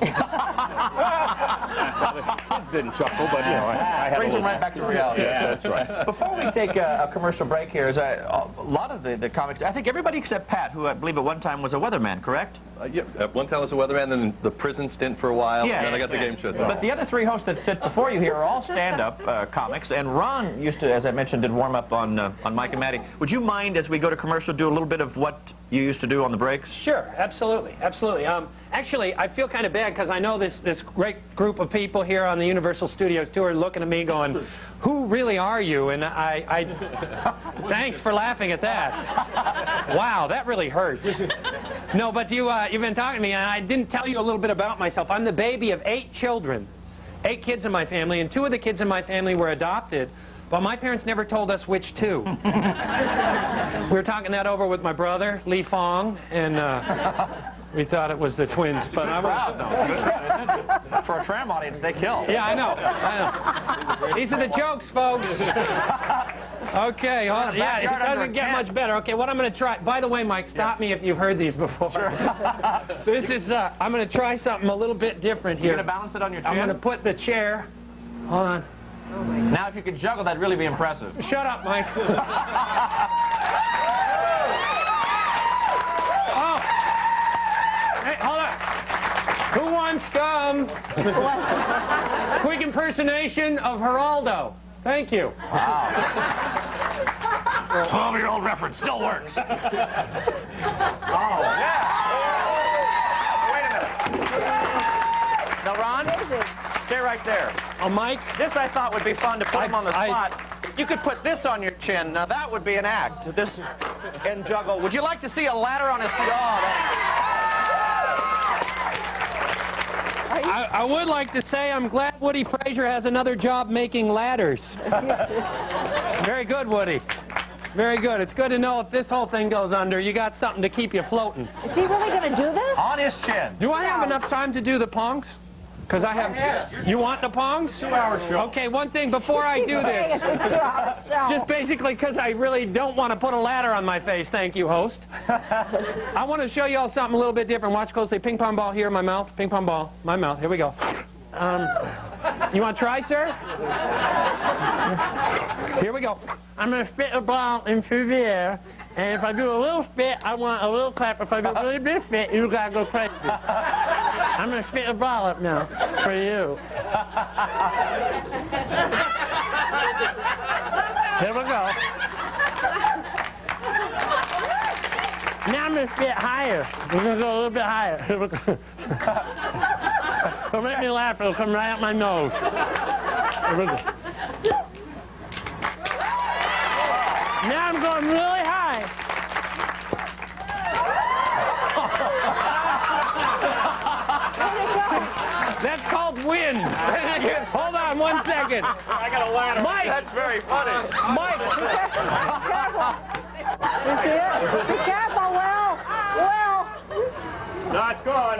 Kids didn't chuckle, but you know, I had brings a them little... right back to reality. Yeah, that's right. Before we take a commercial break here, a lot of the comics, I think everybody except Pat, who I believe at one time was a weatherman, correct? Yeah, at one time I was a weatherman, then the prison stint for a while, and then I got the game show. But the other three hosts that sit before you here are all stand-up comics, and Ron used to, as I mentioned, did warm-up on Mike and Maddie. Would you mind, as we go to commercial, do a little bit of what you used to do on the breaks? Sure, absolutely, absolutely. Actually, I feel kind of bad because I know this great group of people here on the Universal Studios tour looking at me going, who really are you? And I thanks for laughing at that. Wow, that really hurts. No, but you've been talking to me, and I didn't tell you a little bit about myself. I'm the baby of 8 children, 8 kids in my family, and 2 of the kids in my family were adopted. But my parents never told us which 2. We were talking that over with my brother, Lee Fong, and we thought it was the twins. But I'm proud, though. It's a good crowd, isn't it? For a tram audience, they kill. Yeah, I know. These are the jokes, folks. Okay, well, yeah, it doesn't get much better. Okay, what I'm going to try... By the way, Mike, stop me if you've heard these before. Sure. This is... I'm going to try something a little bit different here. You're going to balance it on your chin? I'm going to put the chair... Hold on. Oh my God. Now, if you could juggle, that'd really be impressive. Shut up, Mike. Oh. Hey, hold on. Who wants some quick impersonation of Geraldo? Thank you. Wow. 12-year-old reference still works. Oh, yeah. Wait a minute. Now, Ron, stay right there. Oh, Mike? This I thought would be fun to put him on the spot. You could put this on your chin. Now, that would be an act. This and juggle. Would you like to see a ladder on his jaw? I would like to say I'm glad Woody Frazier has another job making ladders. Very good, Woody. Very good. It's good to know if this whole thing goes under, you got something to keep you floating. Is he really going to do this? On his chin. Do I have enough time to do the pongs? Because I have... Yes. You want the pongs? 2-hour show. Okay, one thing before I do this. Just basically because I really don't want to put a ladder on my face. Thank you, host. I want to show you all something a little bit different. Watch closely. Ping pong ball here in my mouth. Ping pong ball. My mouth. Here we go. You want to try, sir? Here we go. I'm going to spit a ball into the air. And if I do a little spit, I want a little clap. If I do a really big spit, you gotta go crazy. I'm gonna spit a ball up now for you. Here we go. Now I'm gonna spit higher. We're gonna go a little bit higher. Here we go. Don't make me laugh. It'll come right out my nose. Here we go. Now I'm going really high. That's called wind. Hold on 1 second. I got a ladder. Mike! That's very funny. Mike! Be careful. You see it? Be careful, Will. Will. No, it's gone.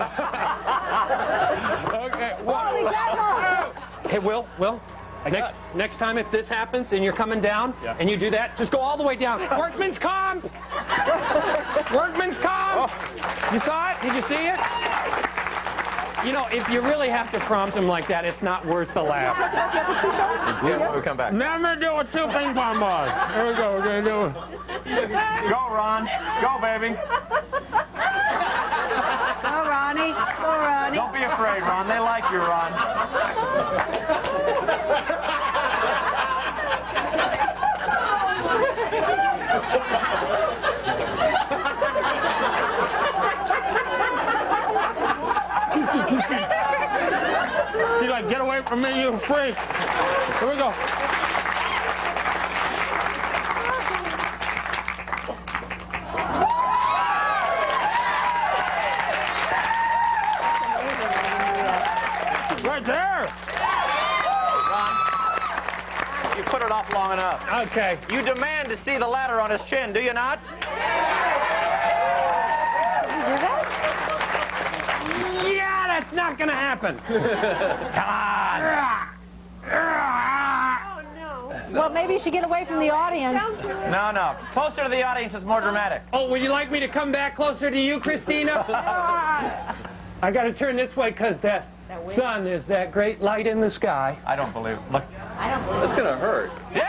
Okay. Will, be careful. Hey, Will. Next time if this happens and you're coming down and you do that, just go all the way down. Workman's comp! Workman's comp! You saw it? Did you see it? You know, if you really have to prompt them like that, it's not worth the laugh. Yeah, when we come back. Now I'm going to do it with 2 ping pong balls. Here we go. We're going to do it. Go, Ron. Go, baby. Go, Ronnie. Go, Ronnie. Don't be afraid, Ron. They like you, Ron. She's like, get away from me, you freak. Here we go. Right there. Ron, you put it off long enough. Okay. You demand to see the ladder on his chin, do you not? Yeah, that's not going to happen. Come on. Oh, no. Well, maybe you should get away from the audience. No. Closer to the audience is more dramatic. Oh, would you like me to come back closer to you, Christina? I got to turn this way because that sun is that great light in the sky. I don't believe it. Look. I don't believe That's going to hurt. Yeah!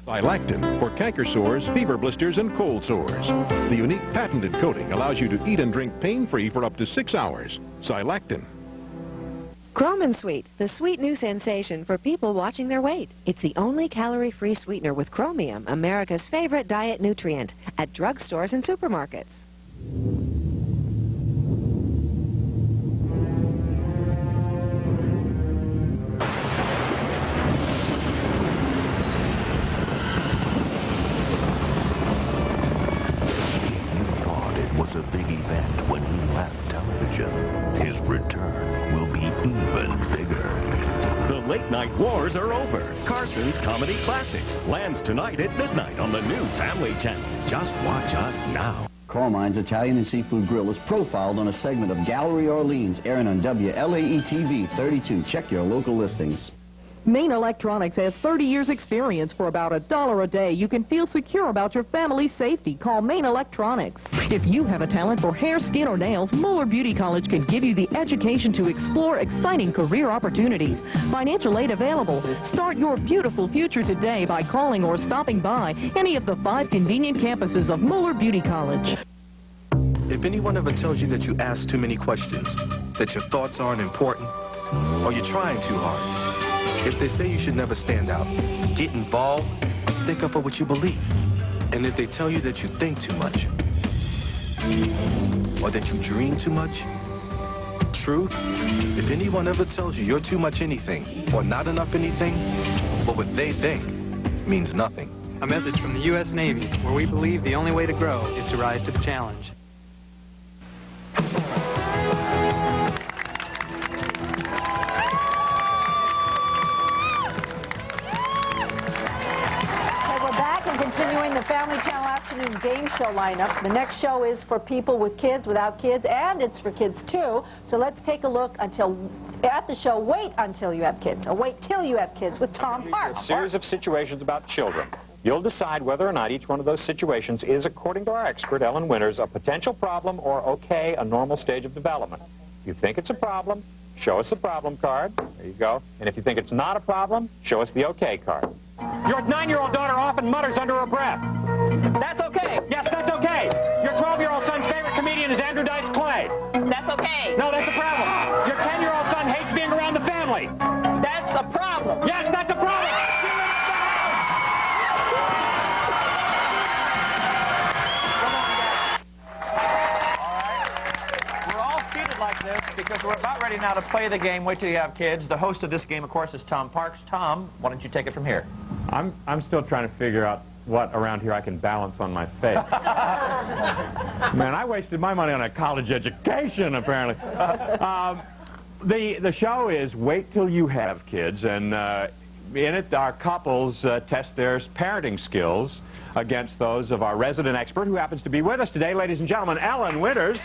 Silactin for canker sores, fever blisters, and cold sores. The unique patented coating allows you to eat and drink pain-free for up to 6 hours. Silactin. Chromin Sweet, the sweet new sensation for people watching their weight. It's the only calorie-free sweetener with chromium, America's favorite diet nutrient, at drugstores and supermarkets. A big event when he left television. His return will be even bigger. The late night wars are over. Carson's Comedy Classics lands tonight at midnight on the new Family Channel. Just watch us now. Coal Mines Italian and Seafood Grill is profiled on a segment of Gallery Orleans, airing on WLAE-TV 32. Check your local listings. Maine Electronics has 30 years experience. For about $1 a day, you can feel secure about your family's safety. Call Maine Electronics. If you have a talent for hair, skin, or nails, Mueller Beauty College can give you the education to explore exciting career opportunities. Financial aid available. Start your beautiful future today by calling or stopping by any of the 5 convenient campuses of Mueller Beauty College. If anyone ever tells you that you ask too many questions, that your thoughts aren't important, or you're trying too hard, if they say you should never stand out, get involved, stick up for what you believe. And if they tell you that you think too much, or that you dream too much, truth, if anyone ever tells you you're too much anything, or not enough anything, well, what they think means nothing. A message from the U.S. Navy, where we believe the only way to grow is to rise to the challenge. Continuing the Family Channel afternoon game show lineup. The next show is for people with kids, without kids, and it's for kids too. So let's take a look at the show, Wait Until You Have Kids, or Wait Till You Have Kids with Tom Parks. A series of situations about children. You'll decide whether or not each one of those situations is, according to our expert, Ellen Winters, a potential problem or, okay, a normal stage of development. If you think it's a problem, show us the problem card. There you go. And if you think it's not a problem, show us the okay card. Your 9-year-old daughter often mutters under her breath. That's okay. Yes, that's okay. Your 12-year-old son's favorite comedian is Andrew Dice Clay. That's okay. No, that's a problem. Your 10-year-old son hates being around the family. That's a problem. Yes, that's a problem. Like this because we're about ready now to play the game Wait Till You Have Kids. The host of this game, of course, is Tom Parks. Tom, why don't you take it from here? I'm still trying to figure out what around here I can balance on my face. Man, I wasted my money on a college education, apparently. The show is Wait Till You Have Kids, and in it our couples test their parenting skills against those of our resident expert who happens to be with us today, ladies and gentlemen, Ellen Winters.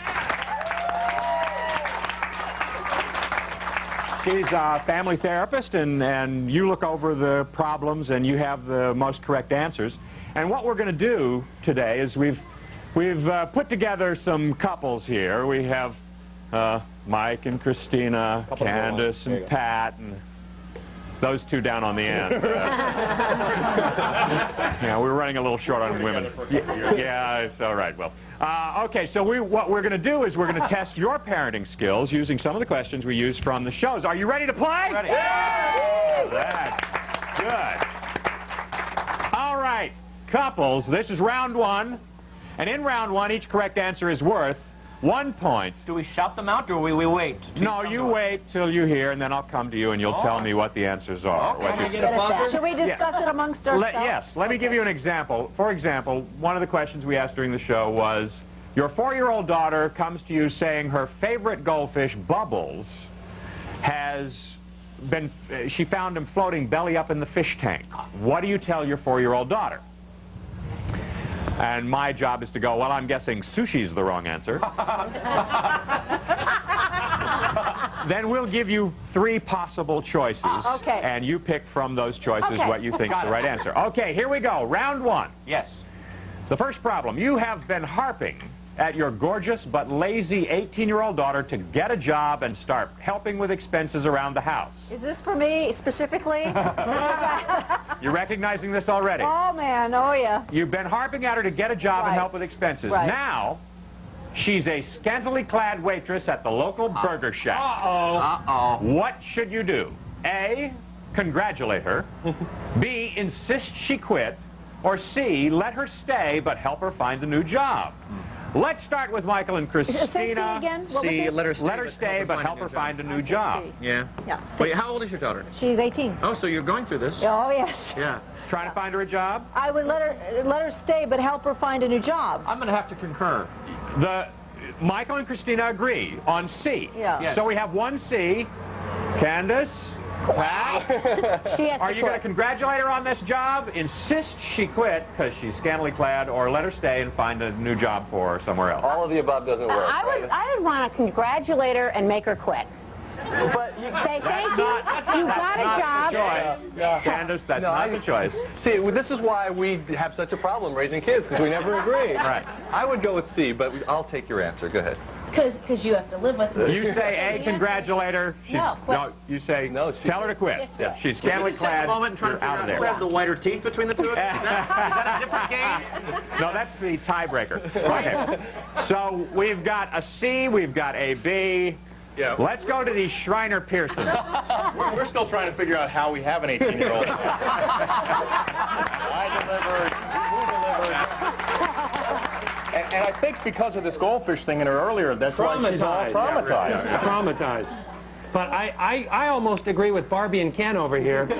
She's a family therapist, and you look over the problems and you have the most correct answers. And what we're going to do today is we've put together some couples here. We have Mike and Christina, Candace and Pat, and those two down on the end. Yeah, we're running a little short on women. Yeah, it's all right. Well, okay, so what we're going to do is we're going to test your parenting skills using some of the questions we use from the shows. Are you ready to play? Ready. That's good. All right, couples, this is round one. And in round one, each correct answer is worth 1 point. Do we shout them out, or will we wait? No, you wait till you hear, and then I'll come to you, and you'll tell me what the answers are. Okay. Should we discuss it amongst ourselves? Yes. Let me give you an example. For example, one of the questions we asked during the show was, your 4-year-old daughter comes to you saying her favorite goldfish, Bubbles, has she found him floating belly up in the fish tank. What do you tell your 4-year-old daughter? And my job is to go, well, I'm guessing sushi's the wrong answer. Then we'll give you 3 possible choices. Okay. And you pick from those choices Okay. what you think is the right answer. Okay, here we go. Round 1. Yes. The first problem. You have been harping at your gorgeous but lazy 18-year-old daughter to get a job and start helping with expenses around the house. Is this for me specifically? You're recognizing this already. Oh, man. Oh, yeah. You've been harping at her to get a job and help with expenses. Right. Now, she's a scantily clad waitress at the local burger shack. Uh-oh. Uh-oh. What should you do? A, congratulate her. B, insist she quit. Or C, let her stay but help her find a new job. Let's start with Michael and Christina. Say C again. What was C, it? let her stay but help her find a new job. Yeah. Yeah. Wait, how old is your daughter? She's 18. Oh, so you're going through this? Oh, yes. Yeah. Trying to find her a job? I would let her stay, but help her find a new job. I'm going to have to concur. Michael and Christina agree on C. Yeah. Yes. So we have 1 C. Candace? Pat? She has Are to you going to quit. congratulate her on this job, insist she quit because she's scantily clad, or let her stay and find a new job for her somewhere else? All of the above doesn't work. I would want to congratulate her and make her quit. But you Say thank you. You got a job. Candace, that's not the choice. See, this is why we have such a problem raising kids, because we never agree. Right. I would go with C, but I'll take your answer. Go ahead. Because you have to live with it. You say A, congratulate her. No, quit. No, you say tell her to quit. Yeah. She's scantily clad. Take a moment and try to You're figure out of out there. who has the whiter teeth between the two of them. Is that a different game? No, that's the tiebreaker. Okay. So we've got a C, we've got a B. Yeah. Let's go to the Shriner Pearson. We're still trying to figure out how we have an 18-year-old. I delivered. Who delivered? And I think because of this goldfish thing in her earlier, that's why she's all traumatized. Traumatized. But I almost agree with Barbie and Ken over here. They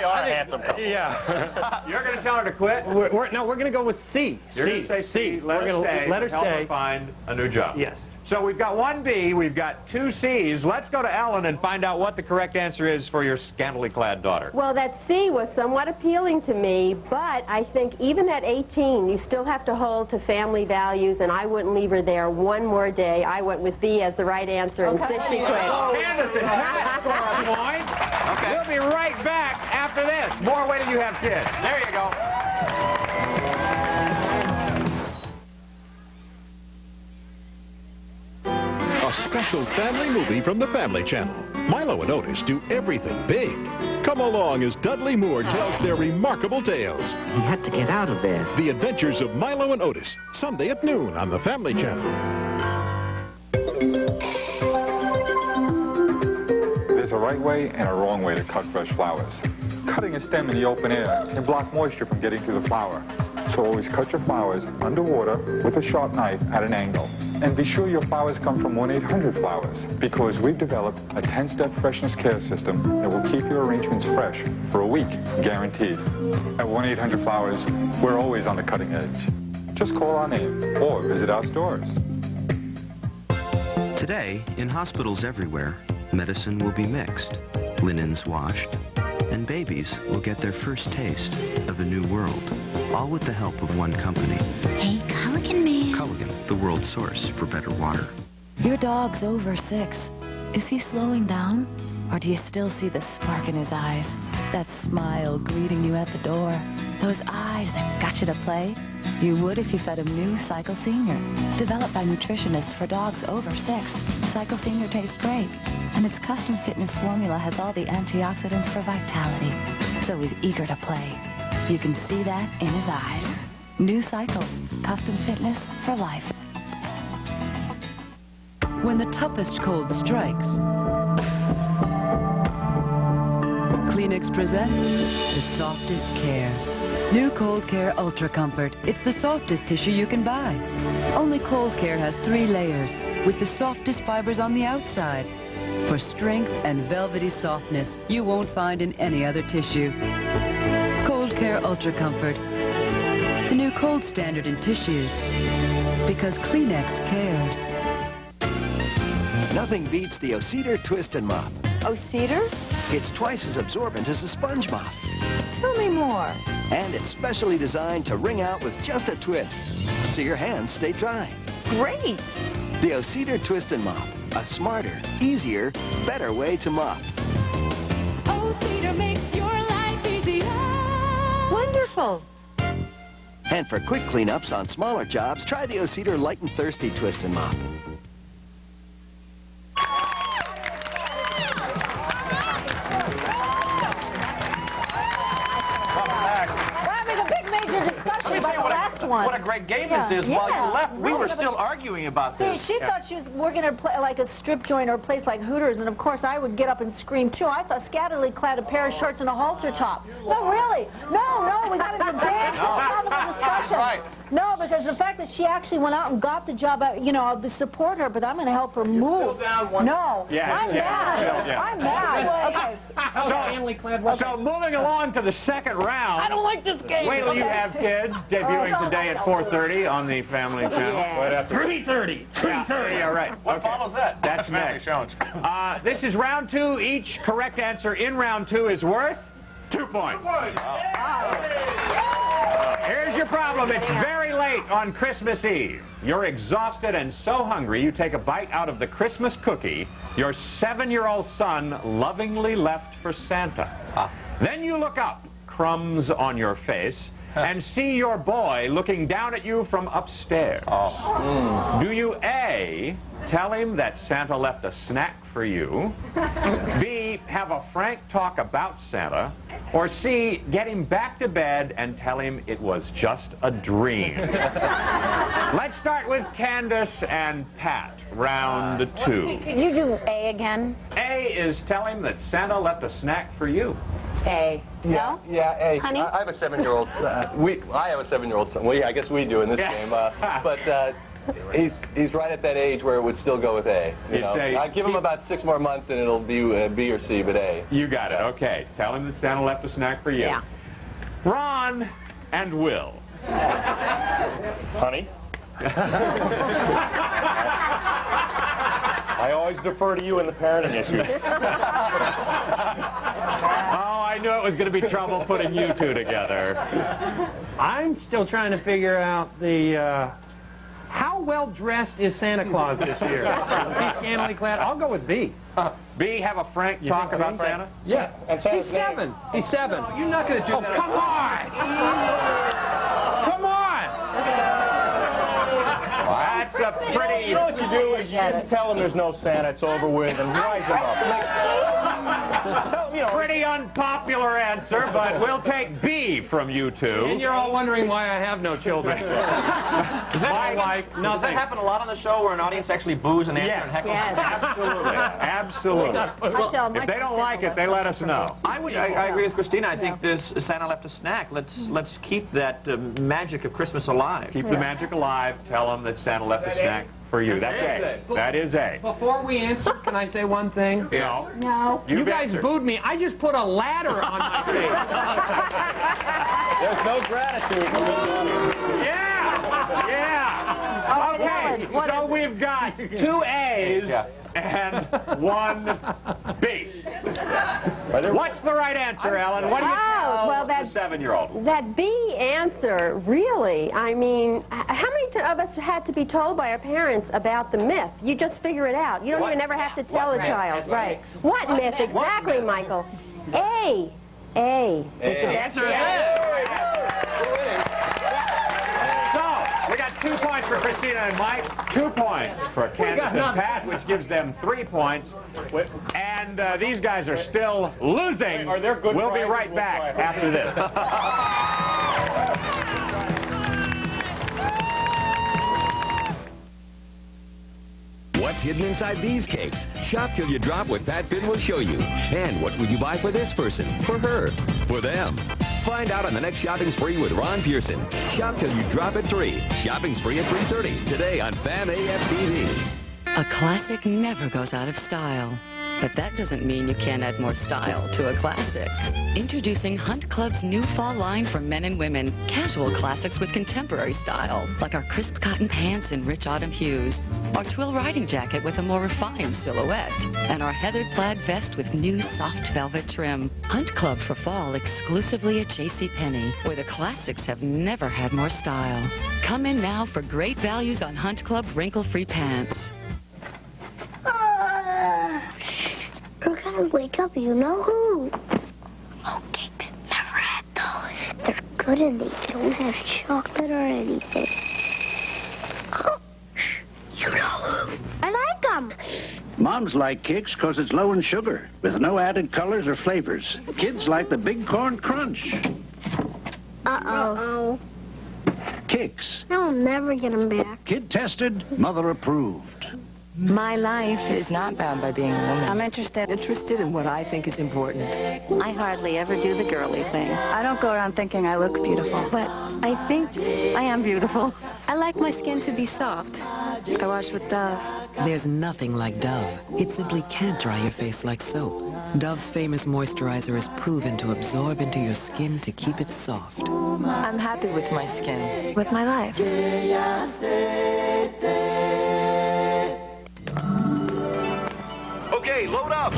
are a handsome couple. Yeah. You're going to tell her to quit? We're going to go with C. You're going to say C. Let her stay. Let her help stay. her find a new job. Yes. So we've got 1 B, we've got 2 C's. Let's go to Ellen and find out what the correct answer is for your scantily clad daughter. Well, that C was somewhat appealing to me, but I think even at 18, you still have to hold to family values, and I wouldn't leave her there one more day. I went with B as the right answer, and since she quit. Candace and Pat score a point. Okay. We'll be right back after this. More Wait Till You Have Kids. There you go. A special family movie from the Family Channel. Milo and Otis do everything big. Come along as Dudley Moore tells their remarkable tales. He had to get out of there. The Adventures of Milo and Otis, Sunday at noon on the Family Channel. There's a right way and a wrong way to cut fresh flowers. Cutting a stem in the open air can block moisture from getting to the flower. So always cut your flowers underwater with a sharp knife at an angle. And be sure your flowers come from 1-800-Flowers, because we've developed a 10-step freshness care system that will keep your arrangements fresh for a week, guaranteed. At 1-800-Flowers, we're always on the cutting edge. Just call our name or visit our stores. Today, in hospitals everywhere, medicine will be mixed, linens washed, and babies will get their first taste of a new world, all with the help of one company. Hey, Culligan man. Culligan, the world's source for better water. Your dog's over 6. Is he slowing down? Or do you still see the spark in his eyes? That smile greeting you at the door? Those eyes that got you to play? You would if you fed him new Cycle Senior. Developed by nutritionists for dogs over 6. Cycle Senior tastes great. And its custom fitness formula has all the antioxidants for vitality. So he's eager to play. You can see that in his eyes. New Cycle. Custom fitness for life. When the toughest cold strikes, Kleenex presents the softest care. New Cold Care Ultra Comfort. It's the softest tissue you can buy. Only Cold Care has 3 layers with the softest fibers on the outside for strength and velvety softness you won't find in any other tissue. Cold Care Ultra Comfort. The new cold standard in tissues. Because Kleenex cares. Nothing beats the O-Cedar Twist and Mop. O-Cedar? It's twice as absorbent as a sponge mop. Tell me more. And it's specially designed to wring out with just a twist, so your hands stay dry. Great. The O-Cedar Twist and Mop. A smarter, easier, better way to mop. O-Cedar makes your life easier. Wonderful. And for quick cleanups on smaller jobs, try the O-Cedar Light and Thirsty Twist and Mop. What a great game this is. While you left, we were still arguing about this. See, she thought we're going to play like a strip joint or a place like Hooters, and of course I would get up and scream too. I thought scantily clad a pair of shorts and a halter top. No, really. No, we got to debate. Have a discussion. Right. No, because the fact that she actually went out and got the job, you know, I'll support her, but I'm going to help her move. No, I'm mad. I'm mad. Okay. So moving along to the second round. I don't like this game. Wait till you have kids debuting today at 4:30 on the Family Channel. Yeah. 3:30. 3:30. Yeah, right. What follows that? That's next. This is round 2. Each correct answer in round 2 is worth 2 points. Here's your problem. It's very late on Christmas Eve. You're exhausted and so hungry you take a bite out of the Christmas cookie your 7-year-old son lovingly left for Santa. Then you look up, crumbs on your face, and see your boy looking down at you from upstairs. Do you A, tell him that Santa left a snack for you, B, have a frank talk about Santa, or C, get him back to bed and tell him it was just a dream? Let's start with Candace and Pat, round 2. Could you do A again? A is tell him that Santa left a snack for you. A. No? Yeah, A. Honey? I have a 7-year-old son. I have a 7-year-old son. Well, yeah, I guess we do in this game. But he's right at that age where it would still go with A. You know? I give him about 6 more months and it'll be B or C, but A. You got it. Okay. Tell him that Santa left a snack for you. Yeah. Ron and Will. Honey? I always defer to you in the parenting issue. I knew it was going to be trouble putting you two together. I'm still trying to figure out the, how well dressed is Santa Claus this year? Is he scantily clad? I'll go with B. B, have a frank talk about Santa? Yeah. And He's 7. He's 7. You're not going to do that. Come on! Come on! That's a pretty... You know what you do is you just tell him there's no Santa, it's over with, and rise him up. Pretty unpopular answer, but we'll take B from you two. And you're all wondering why I have no children. Does that happen a lot on the show where an audience actually boos an answer and heckles? Yes. Absolutely. If they don't like it, they let us know. I agree with Christina. I think this Santa left a snack. Let's keep that magic of Christmas alive. Keep the magic alive. Tell them that Santa left a snack for you. That's A. That is A. Before we answer, can I say one thing? No. No. You guys booed me. I just put a ladder on my face. There's no gratitude. Yeah. Okay. So we've got 2 A's and 1 B. What's the right answer, Ellen? What do you tell the 7-year-old? That B answer, really, I mean, how many of us had to be told by our parents about the myth? You just figure it out. You don't even ever have to tell a child. Right. What myth? Exactly, Michael. A. A. The answer is A. So, we got 2 points for Christina and Mike, 2 points for Candace and Pat, which gives them 3 points. And these guys are still losing. We'll be right back after this. What's hidden inside these cakes? Shop till you drop what Pat Finn will show you. And what would you buy for this person? For her? For them? Find out on the next Shopping Spree with Ron Pearson. Shop till you drop at 3. Shopping Spree at 3:30. Today on Fan AF TV. A classic never goes out of style. But that doesn't mean you can't add more style to a classic. Introducing Hunt Club's new fall line for men and women. Casual classics with contemporary style, like our crisp cotton pants in rich autumn hues, our twill riding jacket with a more refined silhouette, and our heathered plaid vest with new soft velvet trim. Hunt Club for fall exclusively at JCPenney, where the classics have never had more style. Come in now for great values on Hunt Club wrinkle-free pants. We're gonna wake up, you know who? Oh, cakes. Never had those. They're good and they don't have chocolate or anything. Oh, you know who? I like them. Moms like Kix because it's low in sugar, with no added colors or flavors. Kids like the Big Corn Crunch. Uh-oh. Kix. I'll never get them back. Kid tested, mother approved. My life is not bound by being a woman. I'm interested in what I think is important. I hardly ever do the girly thing. I don't go around thinking I look beautiful, but I think I am beautiful. I like my skin to be soft. I wash with Dove. There's nothing like Dove. It simply can't dry your face like soap. Dove's famous moisturizer is proven to absorb into your skin to keep it soft. I'm happy with my skin, with my life. Okay, load up.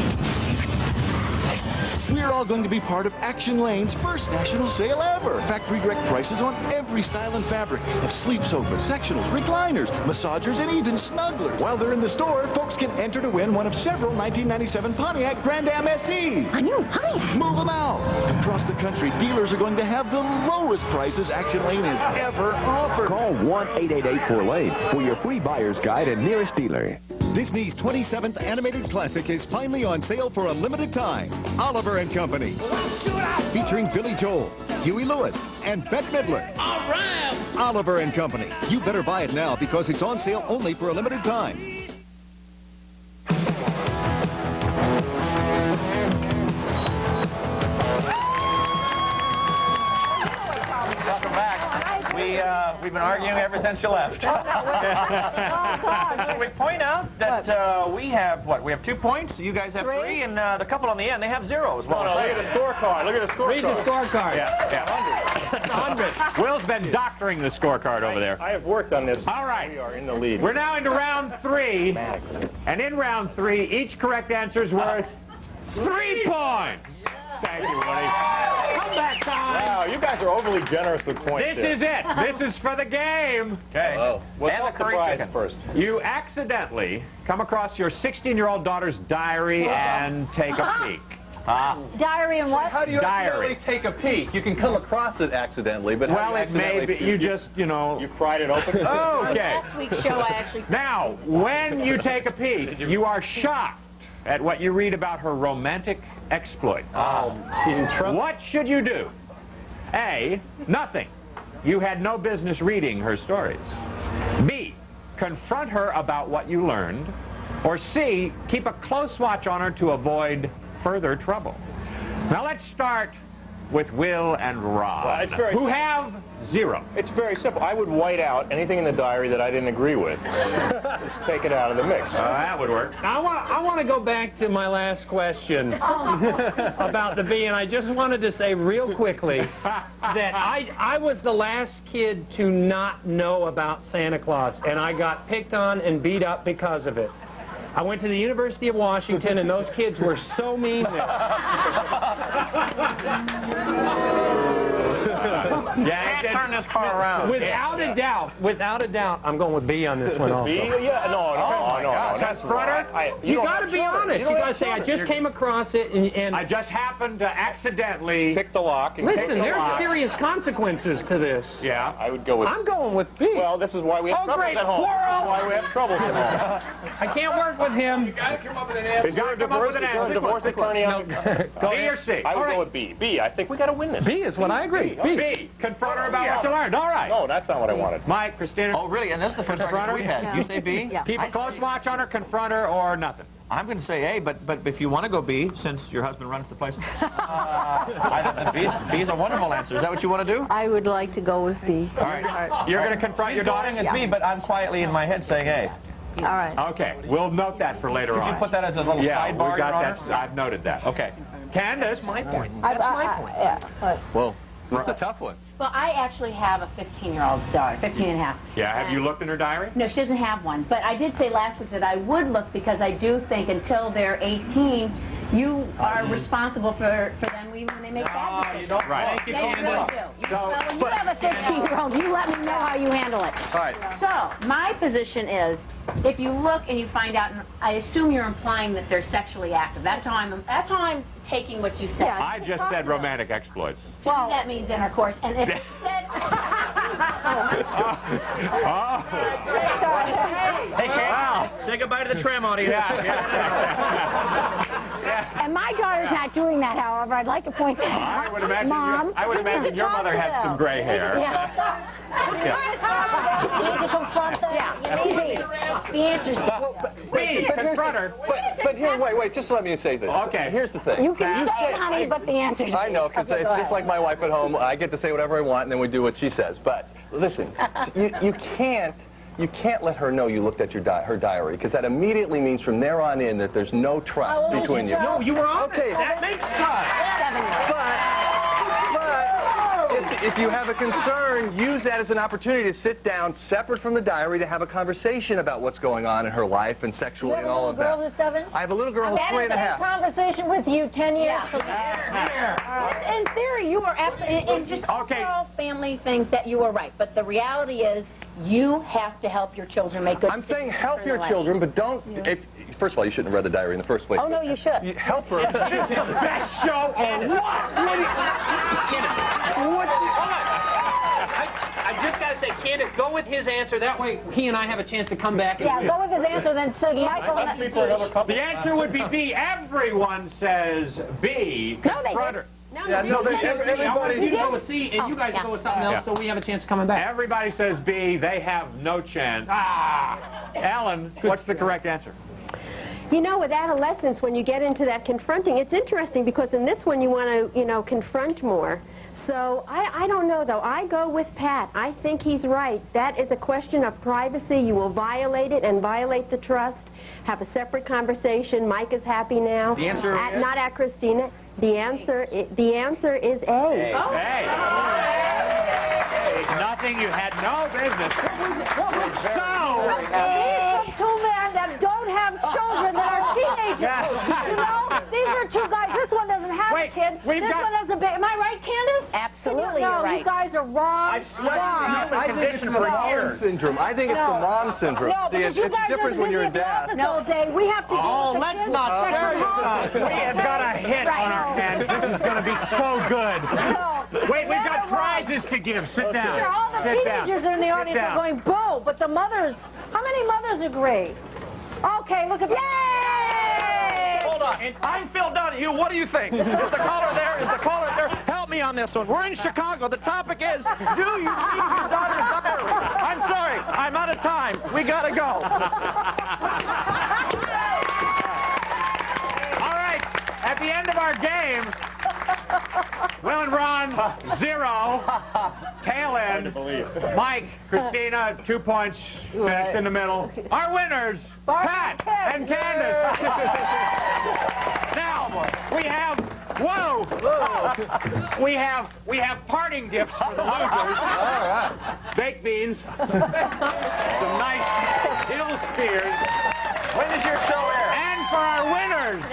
We're all going to be part of Action Lane's first national sale ever. Factory direct prices on every style and fabric of sleep sofas, sectionals, recliners, massagers, and even snugglers. While they're in the store, folks can enter to win one of several 1997 Pontiac Grand Am SEs. A new Pontiac? Move them out. Across the country, dealers are going to have the lowest prices Action Lane has ever offered. Call 1-888-4-LANE for your free buyer's guide and nearest dealer. Disney's 27th animated classic is finally on sale for a limited time. Oliver and Company. Featuring Billy Joel, Huey Lewis, and Bette Midler. All right! Oliver and Company. You better buy it now because it's on sale only for a limited time. Welcome back. We've been arguing ever since you left. Should we point out that we have, what, we have 2 points, you guys have 3, and the couple on the end, they have 0 as well. No, look at the scorecard. Look at the scorecard. Read the scorecard. Yeah. 100. Will's been doctoring the scorecard over there. I have worked on this. All right. We are in the lead. We're now into round 3. And in round 3, each correct answer is worth 3 points. Thank you, Woody. Comeback time. Wow, you guys are overly generous with points. This is it. This is for the game. Okay. What's the prize first? You accidentally come across your 16-year-old daughter's diary and take a peek. Diary and what? How do you accidentally take a peek? You can come across it accidentally, but well, it may be. You just, you know. You pried it open? Okay. Last week's show, I actually. Now, when you take a peek, you are shocked at what you read about her romantic exploit. She's in trouble. What should you do? A, nothing. You had no business reading her stories. B, confront her about what you learned. Or C, keep a close watch on her to avoid further trouble. Now let's start with Will and Ron, who have 0. It's very simple. I would white out anything in the diary that I didn't agree with. Just take it out of the mix. That would work. I want to go back to my last question about the bee, and I just wanted to say real quickly that I was the last kid to not know about Santa Claus, and I got picked on and beat up because of it. I went to the University of Washington, and those kids were so mean. Yeah, turn this car around. Without a doubt, I'm going with B on this one also. B? Yeah, no. That's Brother. You got to be honest. You got to say, I just came across it, and I just happened to accidentally pick the lock. Listen, there's serious consequences to this. Yeah, I would go with. I'm going with B. Well, this is why we have troubles at home. This is why we have troubles at home. I can't work with him. Is there a divorce attorney on? B or C? I would go with B. B. I think we got to win this. B is what I agree. B. Confront her about what you learned. All right. No, that's not what I wanted. Mike, Christina. Oh, really? And this is the first argument we've had. You say B? Yeah. Keep a close watch on her, confront her, or nothing. I'm going to say A, but if you want to go B, since your husband runs the place, B is a wonderful answer. Is that what you want to do? I would like to go with B. All right. You're going to confront your daughter? She's B, but I'm quietly in my head saying A. All right. Okay, we'll note that for later on. Could you put that as a little yeah, sidebar, we got Your that. I've noted that. Okay. Candace? That's my point. That's my point. Yeah. Well, that's a tough one. Well, I actually have a 15-year-old daughter, 15 and a half. Yeah, have you looked in her diary? No, she doesn't have one. But I did say last week that I would look because I do think until they're 18, you are responsible for them even when they make bad decisions. You don't. Right. Yeah, you really do. Well, when you have a 15-year-old, you let me know how you handle it. All right. So, my position is, if you look and you find out, and I assume you're implying that they're sexually active. That's how I'm taking what you said. I just said romantic exploits. So that means intercourse. And if you said... Hey, Kate, say goodbye to the tram audience. And my daughter's not doing that, however. I'd like to point that out. I would imagine your mother had some gray hair. Yeah. You need to confront them. Yeah. The answer's B, confront her. But here, wait, just let me say this. Okay. Here's the thing. You can say, honey, but the answer's I know, because it's just like my wife at home. I get to say whatever I want, and then we do what she says. But listen, you can't let her know you looked at her diary, because that immediately means from there on in that there's no trust between you. No, you were honest. Okay. That makes trust. If you have a concern, use that as an opportunity to sit down, separate from the diary, to have a conversation about what's going on in her life and sexually and all of that. You have a little girl who's 7? I have a little girl who's 3 and a half. I've had a conversation with you 10 years ago. In theory, you are absolutely, in just overall family things that you are right. But the reality is, you have to help your children make good I'm decisions. saying help your children, but don't... First of all, you shouldn't have read the diary in the first place. Oh, no, you should. Help her. Best show on what? I just got to say, Candace, go with his answer. That way, he and I have a chance to come back. Yeah, go with his answer, then so Michael... The answer would be B. Everyone says B. No, they didn't. Everybody, you go with C, and you guys go with something else, so we have a chance of coming back. Everybody says B. They have no chance. Alan, what's the correct answer? You know, with adolescents, when you get into that confronting, it's interesting because in this one you want to, confront more. So I don't know, though. I go with Pat. I think he's right. That is a question of privacy. You will violate it and violate the trust. Have a separate conversation. Mike is happy now. The answer is? Not at Christina. The answer is A. Nothing. You had no business. What was so? Two men that don't have children that are teenagers. You know, these are two guys. This one doesn't have a kid. This one doesn't. Am I right, Candace? Absolutely, you're right. No, you guys are wrong. I think it's the mom syndrome. I think it's the mom syndrome. No, See, it's different when you're a dad. No, day. We have to. Oh, let's not start. We have got a hit on our hands. This is going to be so good. Wait, we've got prizes to give. Sit down. Sure, all the teenagers in the audience are going boo, but the mothers. How many mothers agree? Okay, look at that. Yay! Hold on. I'm Phil Donahue. What do you think? Is the caller there? Is the caller there? Help me on this one. We're in Chicago. The topic is, do you leave your daughters up early? I'm sorry. I'm out of time. We got to go. All right. At the end of our game, Will and Ron, 0. Tail end. Mike, Christina, 2 points. Finished in the middle. Our winners, Pat and Candace. Now, we have... Whoa! We have parting gifts for the losers. All right. Baked beans. Some nice dill spears. When does your show air? And for our winners,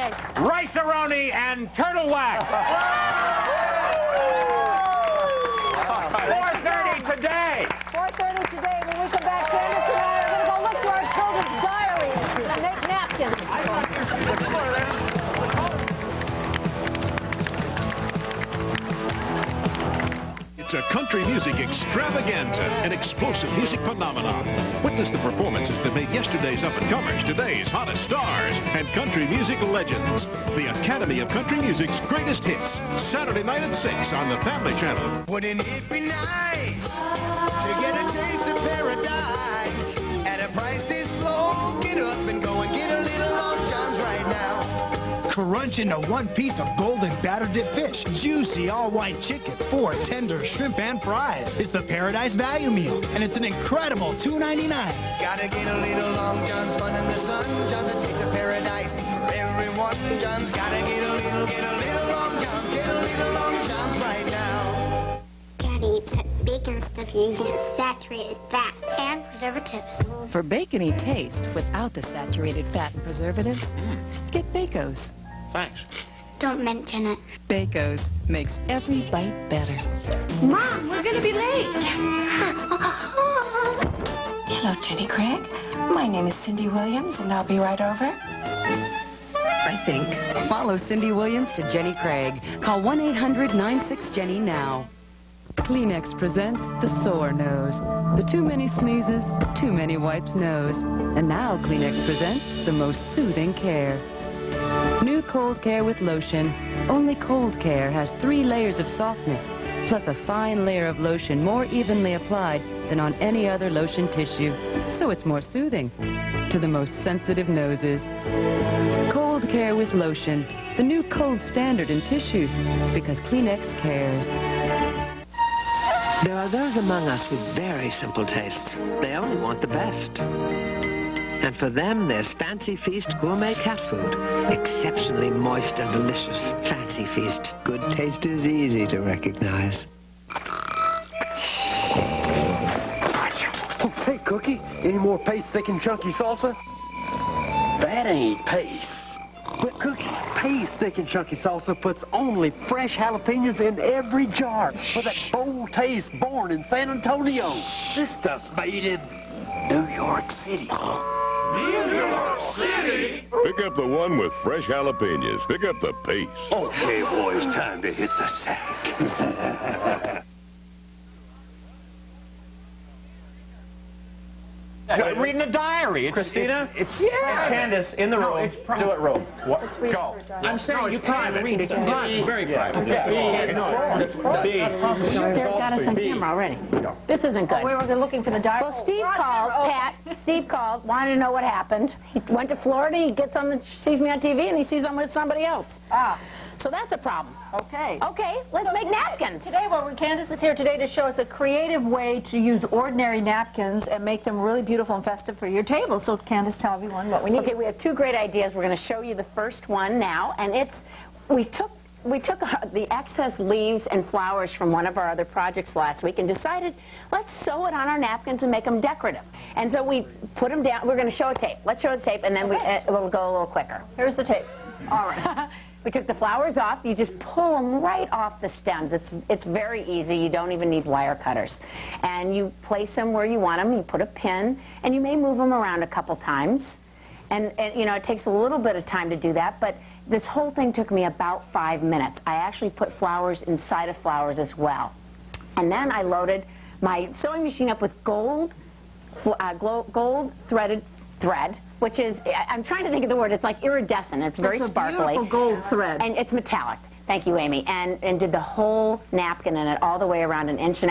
Rice-A-Roni and Turtle Wax. 4:30 today. 4:30 today. When we come back, Candace and I are going to go look through our children's diaries and make napkins. It's a country music extravaganza, an explosive music phenomenon. Witness the performances that made yesterday's up-and-comers today's hottest stars and country music legends. The Academy of Country Music's greatest hits, Saturday night at 6 on the Family Channel. Wouldn't it be nice to get a taste of paradise at a price this low? Get up and go and get a little Long John's right now. crunch into one piece of golden batter-dipped fish, juicy all-white chicken, 4 tender shrimp and fries. It's the Paradise Value Meal, and it's an incredible $2.99. Gotta get a little Long John's fun in the sun. John's a taste of paradise for everyone. John's gotta get a little Long John's. Get a little Long John's right now. Daddy, that bacon stuff you're using has saturated fat and preservatives. For bacony taste without the saturated fat and preservatives, get Bacos. Thanks. Don't mention it. Bacos makes every bite better. Mom, we're gonna be late. Hello, Jenny Craig. My name is Cindy Williams, and I'll be right over. I think. Follow Cindy Williams to Jenny Craig. Call 1-800-96-JENNY now. Kleenex presents the sore nose. The too many sneezes, too many wipes nose. And now Kleenex presents the most soothing care. New Cold Care with lotion. Only Cold Care has 3 layers of softness, plus a fine layer of lotion more evenly applied than on any other lotion tissue. So it's more soothing to the most sensitive noses. Cold Care with lotion. The new cold standard in tissues, because Kleenex cares. There are those among us with very simple tastes. They only want the best. And for them, there's Fancy Feast Gourmet Cat Food. Exceptionally moist and delicious. Fancy Feast. Good taste is easy to recognize. Oh, hey, Cookie. Any more Pace Thick and Chunky salsa? That ain't Pace. But, Cookie, Pace Thick and Chunky salsa puts only fresh jalapenos in every jar with that bold taste born in San Antonio. This stuff's made in New York City. New York City? Pick up the one with fresh jalapenos. Pick up the Pace. Okay, boys, time to hit the sack. Reading a diary. Christina? It's Candace, in the room. No, it's private. Do it room. What? Go. I'm saying you can't read it. It's private. Very private. They've got us on camera already. This isn't good. We were looking for the diary. Well, Steve called, Pat. Steve called, wanted to know what happened. He went to Florida, he gets on sees me on TV, and he sees I'm with somebody else. So that's a problem. Okay. Okay, let's make napkins. Today, Candace is here today to show us a creative way to use ordinary napkins and make them really beautiful and festive for your table. So, Candace, tell everyone what we need. Okay, we have 2 great ideas. We're going to show you the first one now, and we took the excess leaves and flowers from one of our other projects last week and decided, let's sew it on our napkins and make them decorative. And so we put them down. We're going to show a tape. Let's show the tape, and then we'll go a little quicker. Here's the tape. All right. We took the flowers off. You just pull them right off the stems. It's very easy. You don't even need wire cutters. And you place them where you want them. You put a pin, and you may move them around a couple times. And you know, it takes a little bit of time to do that, but this whole thing took me about 5 minutes. I actually put flowers inside of flowers as well. And then I loaded my sewing machine up with gold threaded thread, which is, I'm trying to think of the word, it's like iridescent. It's very sparkly. Beautiful gold thread. And it's metallic. Thank you, Amy. And did the whole napkin in it all the way around 1.5 inches.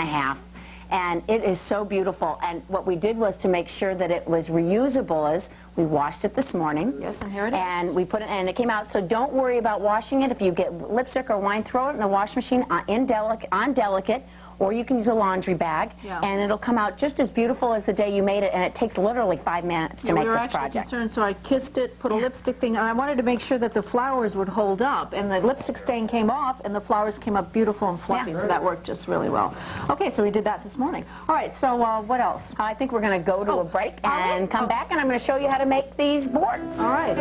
And it is so beautiful. And what we did was to make sure that it was reusable is we washed it this morning. Yes, and here it is. And we put it, and it came out. So don't worry about washing it. If you get lipstick or wine, throw it in the wash machine on delicate, or you can use a laundry bag, and it'll come out just as beautiful as the day you made it, and it takes literally 5 minutes to make this project. We were actually concerned, so I kissed it, put a lipstick thing, and I wanted to make sure that the flowers would hold up, and the lipstick stain came off, and the flowers came up beautiful and fluffy, so that worked just really well. Okay, so we did that this morning. All right, so what else? I think we're going to go to a break and come back, and I'm going to show you how to make these boards. All right.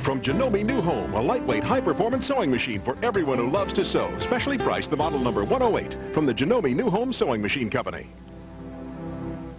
From Janome New Home, a lightweight, high-performance sewing machine for everyone who loves to sew. Specially priced, the model number 108 from the Janome New Home Sewing Machine Company.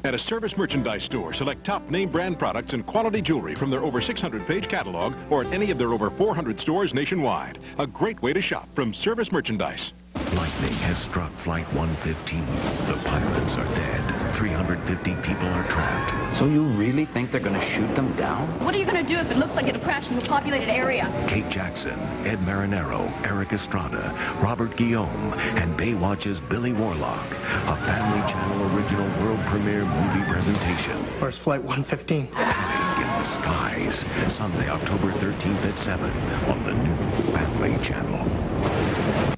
At a service merchandise store, select top name brand products and quality jewelry from their over 600-page catalog or at any of their over 400 stores nationwide. A great way to shop from Service Merchandise. Lightning has struck Flight 115. The pilots are dead. 350 people are trapped. So you really think they're going to shoot them down? What are you going to do if it looks like it'll crash into a populated area? Kate Jackson, Ed Marinero, Eric Estrada, Robert Guillaume, and Baywatch's Billy Warlock. A Family Channel original world premiere movie presentation. Where's Flight 115? Panic in the Skies. Sunday, October 13th at 7 on the new Family Channel.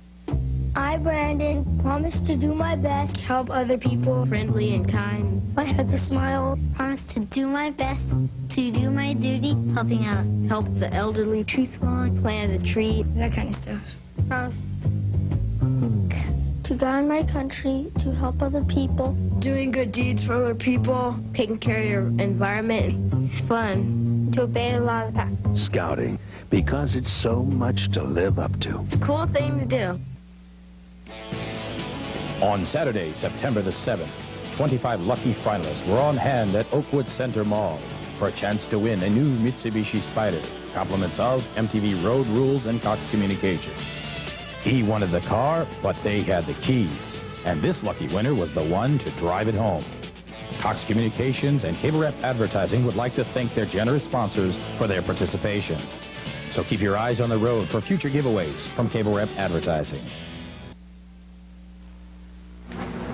I, Brandon, promise to do my best, help other people, friendly and kind. I had to smile. Promise to do my best, to do my duty, helping out, help the elderly, tree lawn, plant a tree, that kind of stuff. Promise to guide my country, to help other people, doing good deeds for other people, taking care of your environment, fun, to obey the law of the pack. Scouting, because it's so much to live up to. It's a cool thing to do. On Saturday, September the 7th, 25 lucky finalists were on hand at Oakwood Center Mall for a chance to win a new Mitsubishi Spider, compliments of MTV Road Rules and Cox Communications. He wanted the car, but they had the keys, and this lucky winner was the one to drive it home. Cox Communications and Cable Rep Advertising would like to thank their generous sponsors for their participation. So keep your eyes on the road for future giveaways from Cable Rep Advertising.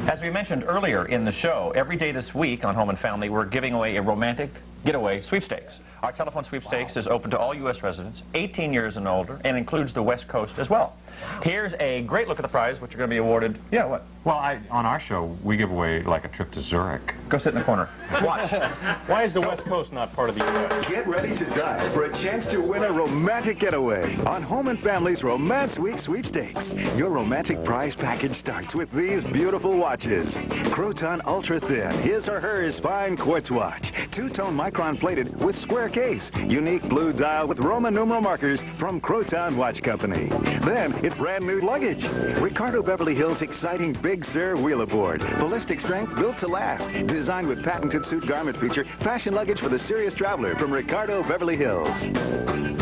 As we mentioned earlier in the show, every day this week on Home and Family, we're giving away a romantic getaway sweepstakes. Our telephone sweepstakes is open to all U.S. residents, 18 years and older, and includes the West Coast as well. Here's a great look at the prize, which you're going to be awarded. Yeah, what? Well, on our show, we give away like a trip to Zurich. Go sit in the corner. Watch. Why is the West Coast not part of the U.S.? Get ready to dive for a chance to win a romantic getaway on Home and Family's Romance Week Sweepstakes. Your romantic prize package starts with these beautiful watches. Croton Ultra Thin, his or hers fine quartz watch. Two-tone micron plated with square case. Unique blue dial with Roman numeral markers from Croton Watch Company. Then it's brand new luggage. Ricardo Beverly Hills exciting Big Sur Wheelaboard. Ballistic strength built to last. Designed with patented suit garment feature. Fashion luggage for the serious traveler from Ricardo Beverly Hills.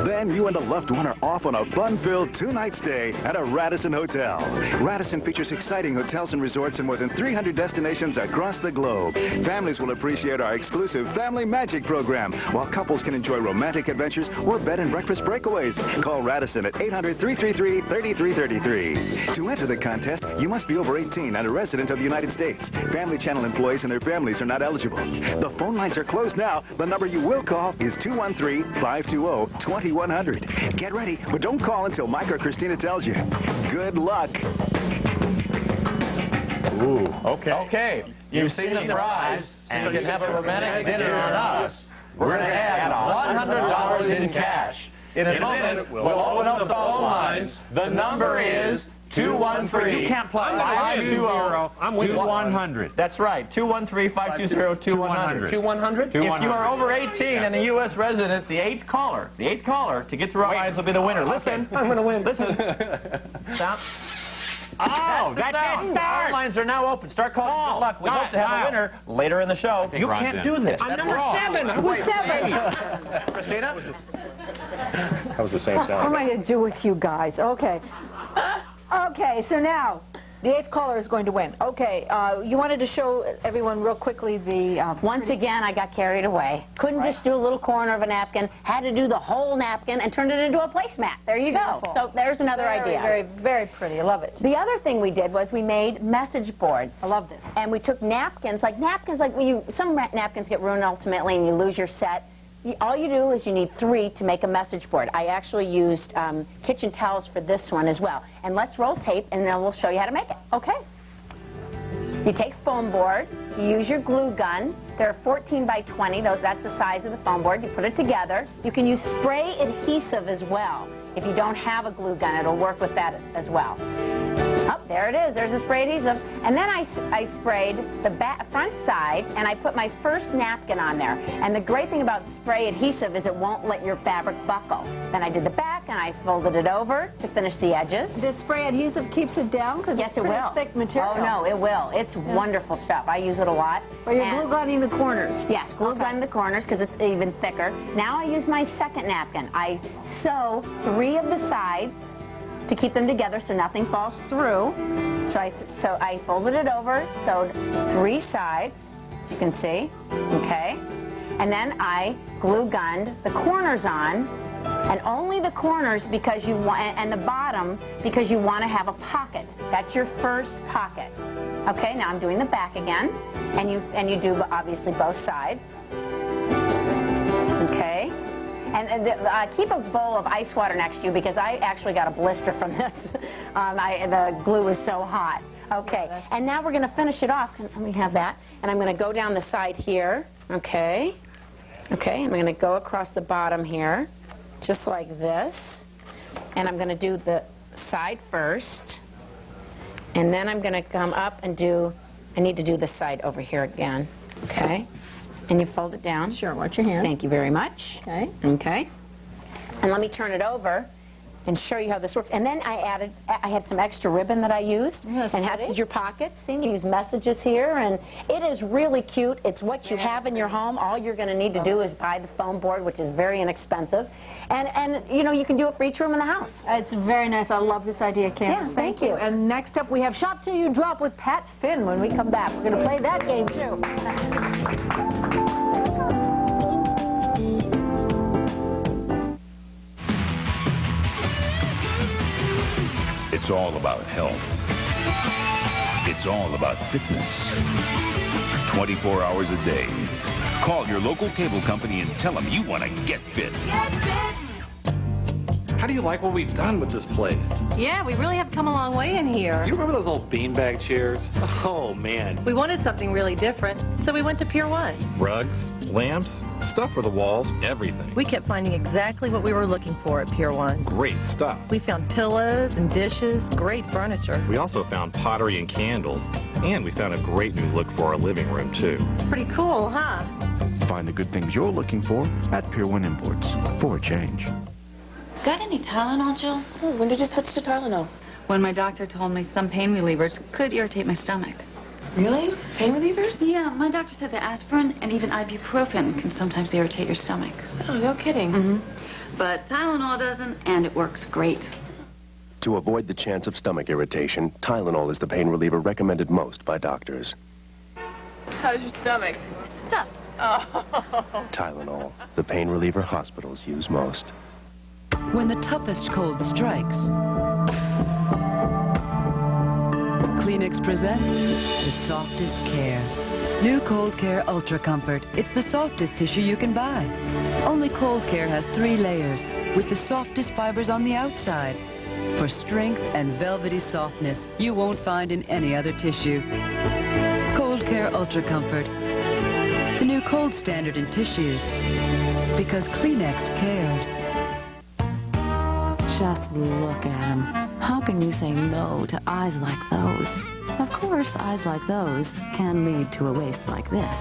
Then you and a loved one are off on a fun-filled two-night stay at a Radisson hotel. Radisson features exciting hotels and resorts in more than 300 destinations across the globe. Families will appreciate our exclusive Family Magic program, while couples can enjoy romantic adventures or bed and breakfast breakaways. Call Radisson at 800-333-3333. To enter the contest, you must be over 18 and a resident of the United States. Family Channel employees and their families are not eligible. The phone lines are closed now. The number you will call is 213-520-2100. Get ready, but don't call until Mike or Christina tells you. Good luck. Ooh, okay. Okay, you've seen the prize, and you can have a romantic dinner on us. We're going to add $100 in cash. In a moment, we'll open up the phone lines. The number is 213. You can't play. 520. I'm with 100. That's right. 213-520-2100. 200? If you are over 18 and a U.S. resident, the eighth caller to get through our lines will be the winner. Listen. I'm going to win. Listen. Stop. Oh, that didn't start. Our lines are now open. Start calling. Good luck. We hope to have a winner later in the show. You can't do this. I'm number 7. Who's 7? Christina? That was the same sound. What am I going to do with you guys? Okay. Okay, so now, the eighth caller is going to win. Okay, you wanted to show everyone real quickly the... Once again, I got carried away. Couldn't just do a little corner of a napkin. Had to do the whole napkin and turned it into a placemat. There you go. Beautiful. So there's another idea. Very, very pretty. I love it. The other thing we did was we made message boards. I love this. And we took napkins, some napkins get ruined ultimately and you lose your set. All you do is you need 3 to make a message board. I actually used kitchen towels for this one as well. And let's roll tape, and then we'll show you how to make it. Okay. You take foam board. You use your glue gun. They're 14 by 20. That's the size of the foam board. You put it together. You can use spray adhesive as well. If you don't have a glue gun, it'll work with that as well. Oh, there it is. There's a spray adhesive. And then I sprayed the front side, and I put my first napkin on there. And the great thing about spray adhesive is it won't let your fabric buckle. Then I did the back, and I folded it over to finish the edges. The spray adhesive keeps it down? Yes, it will. Thick material. Oh, no, it will. It's wonderful stuff. I use it a lot. Or you're glue gunning the corners? Yes, glue gun the corners because it's even thicker. Now I use my second napkin. I sew 3 of the sides to keep them together so nothing falls through. So I folded it over, sewed 3 sides, you can see, okay? And then I glue gunned the corners on, and only the corners because you want, and the bottom because you want to have a pocket. That's your first pocket. Okay, now I'm doing the back again, and you do obviously both sides. Okay, and keep a bowl of ice water next to you because I actually got a blister from this. The glue was so hot. Okay, and now we're going to finish it off. Let me have that, and I'm going to go down the side here. Okay, okay, I'm going to go across the bottom here, just like this, and I'm going to do the side first. And then I'm going to come up and I need to do the side over here again, okay? And you fold it down. Sure, watch your hand. Thank you very much. Okay. Okay. And let me turn it over and show you how this works. And then I had some extra ribbon that I used. That's and pretty. that's your pockets. See, you use messages here, and it is really cute. It's what you have in your home. All you're going to need to do is buy the foam board, which is very inexpensive. And you know, you can do it for each room in the house. It's very nice. I love this idea, Candace. Yeah, thank you. And next up, we have Shop Till You Drop with Pat Finn. When we come back, we're going to play that game, too. It's all about health. It's all about fitness. 24 hours a day. Call your local cable company and tell them you want to get fit. Get fit! How do you like what we've done with this place? Yeah, we really have come a long way in here. You remember those old beanbag chairs? Oh, man. We wanted something really different, so we went to Pier 1. Rugs, lamps, stuff for the walls, everything. We kept finding exactly what we were looking for at Pier 1. Great stuff. We found pillows and dishes, great furniture. We also found pottery and candles, and we found a great new look for our living room, too. Pretty cool, huh? Find the good things you're looking for at Pier 1 Imports for a change. Got any Tylenol, Jill? Oh, when did you switch to Tylenol? When my doctor told me some pain relievers could irritate my stomach. Really? Pain relievers? Yeah, my doctor said that aspirin and even ibuprofen can sometimes irritate your stomach. Oh, no kidding. Mm-hmm. But Tylenol doesn't, and it works great. To avoid the chance of stomach irritation, Tylenol is the pain reliever recommended most by doctors. How's your stomach? Stuffed. Oh. Tylenol, the pain reliever hospitals use most. When the toughest cold strikes, Kleenex presents the softest care. New Cold Care Ultra Comfort. It's the softest tissue you can buy. Only Cold Care has 3 layers with the softest fibers on the outside for strength and velvety softness you won't find in any other tissue. Cold Care Ultra Comfort. The new cold standard in tissues. Because Kleenex cares. Just look at them. How can you say no to eyes like those? Of course, eyes like those can lead to a waist like this.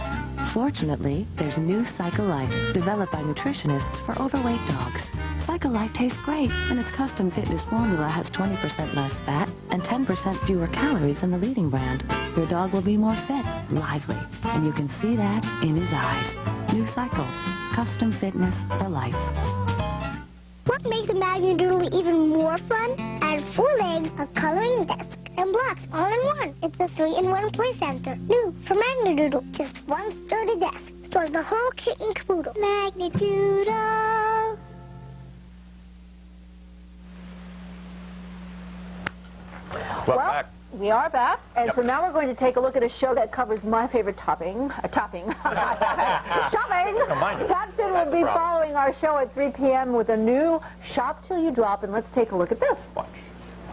Fortunately, there's new Psycho-Life, developed by nutritionists for overweight dogs. Psycho-Life tastes great, and its custom fitness formula has 20% less fat and 10% fewer calories than the leading brand. Your dog will be more fit, lively, and you can see that in his eyes. New Psycho, custom fitness for life. What makes a Magnadoodle even more fun? Add 4 legs, a coloring desk, and blocks all in one. It's a 3-in-1 play center. New for Magnadoodle. Just one sturdy desk. Stores the whole kit and caboodle. Magnadoodle. Well, we are back, and so now we're going to take a look at a show that covers my favorite topping. Shopping. Pat Finn will be following our show at 3 p.m. with a new Shop Till You Drop, and let's take a look at this.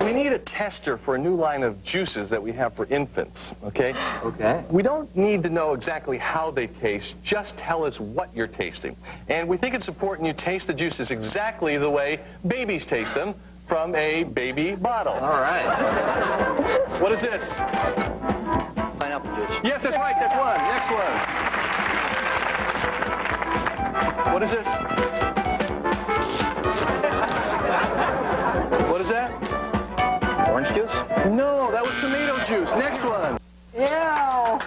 We need a tester for a new line of juices that we have for infants, okay? Okay. We don't need to know exactly how they taste, just tell us what you're tasting. And we think it's important you taste the juices exactly the way babies taste them, from a baby bottle. All right. What is this? Pineapple juice. Yes, that's right, that's one. Next one. What is this? What is that? Orange juice? No, that was tomato juice. Next one. Ew. Wow.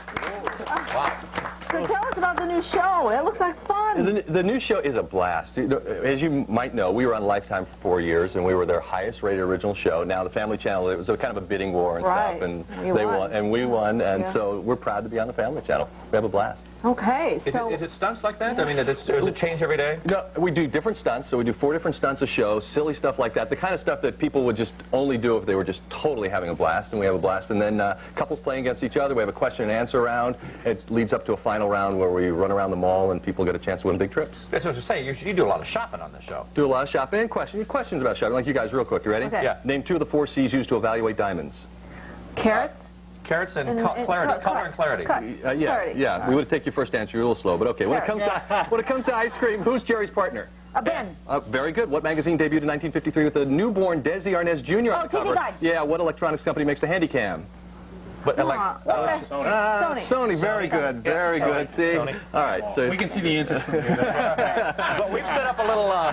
So tell us about the new show. That looks like fun. The new show is a blast. As you might know, we were on Lifetime for 4 years, and we were their highest-rated original show. Now, the Family Channel, it was a kind of a bidding war and stuff, and they won, and we won, and so we're proud to be on the Family Channel. We have a blast. Okay, so... Is it stunts like that? I mean, does it change every day? No, we do different stunts. So we do 4 different stunts a show, silly stuff like that. The kind of stuff that people would just only do if they were just totally having a blast, and we have a blast. And then couples playing against each other. We have a question and answer round. It leads up to a final round where we run around the mall and people get a chance to win big trips. That's what I was saying. You do a lot of shopping on this show. Do a lot of shopping and questions about shopping. Like you guys, real quick. You ready? Okay. Yeah. Name 2 of the 4 C's used to evaluate diamonds. Carrots? Carrots and clarity. Color and clarity. Yeah. We would take your first answer. You're a little slow, but okay. When it comes to ice cream, who's Jerry's partner? Ben. Very good. What magazine debuted in 1953 with a newborn Desi Arnaz Jr. on the cover? TV Guide. Yeah. What electronics company makes the Handycam? Sony. Very good. Very good. See? Sony. All right. So We can see the answers from here. But we've set up a little... Where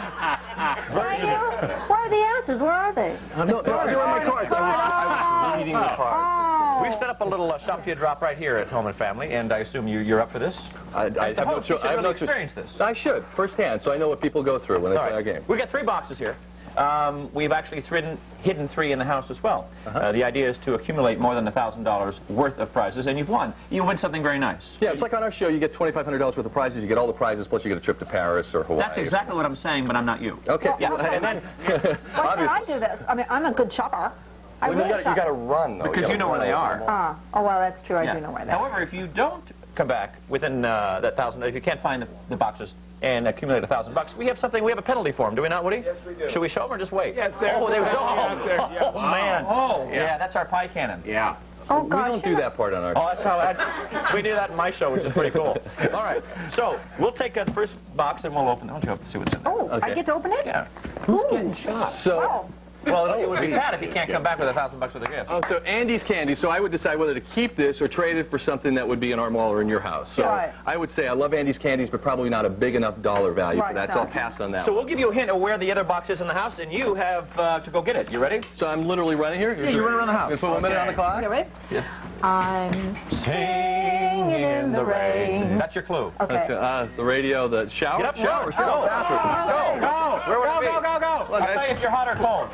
are the answers? Where are they? no, they're on my cards. I was reading the cards. We've set up a little shop for you to drop right here at Home and Family, and I assume you're up for this? I have no choice. I have no experience this. I should firsthand, so I know what people go through when they play our game. We've got 3 boxes here. We've actually hidden 3 in the house as well. The idea is to accumulate more than $1,000 worth of prizes, and you've won. You win something very nice. Yeah, it's like on our show, you get $2,500 worth of prizes. You get all the prizes, plus you get a trip to Paris or Hawaii. That's exactly what I'm saying, but I'm not you. Okay. Well, And then, why can't I do this? I mean, I'm a good shopper. you got to run, though. Because you know where they are. Oh, well, that's true. I do know where they are. However, if you don't come back within that $1,000, if you can't find the boxes and accumulate $1,000, we have a penalty for them, do we not, Woody? Yes, we do. Should we show them or just wait? Yes, there. Oh, they go. Oh, man. Oh, yeah, that's our pie cannon. Yeah. Oh, We gosh. don't do that part on our Oh, we do that in my show, which is pretty cool. All right, so we'll take the first box and we'll open it. Why don't you open see what's in there? Oh, Okay. I get to open it? Yeah. Who's getting shot? So, Well, it would be bad if you can't come back with $1,000 worth of gift. oh, so Andy's candy. So I would decide whether to keep this or trade it for something that would be in our mall or in your house. So Right. I would say I love Andy's candies, but probably not a big enough dollar value for Right, that. So I'll exactly. pass on that. So we'll give you a hint of where the other box is in the house, and you have to go get it. You ready? So I'm literally running here? Yeah, you run around the house. You put 1 minute on the clock? Okay, ready? Yeah. I'm Singing in the rain. That's your clue. Okay. That's, the radio, the shower. Get up, shower. go. Bathroom. Go. Where would it be? Go. I'll tell you if you're hot or cold.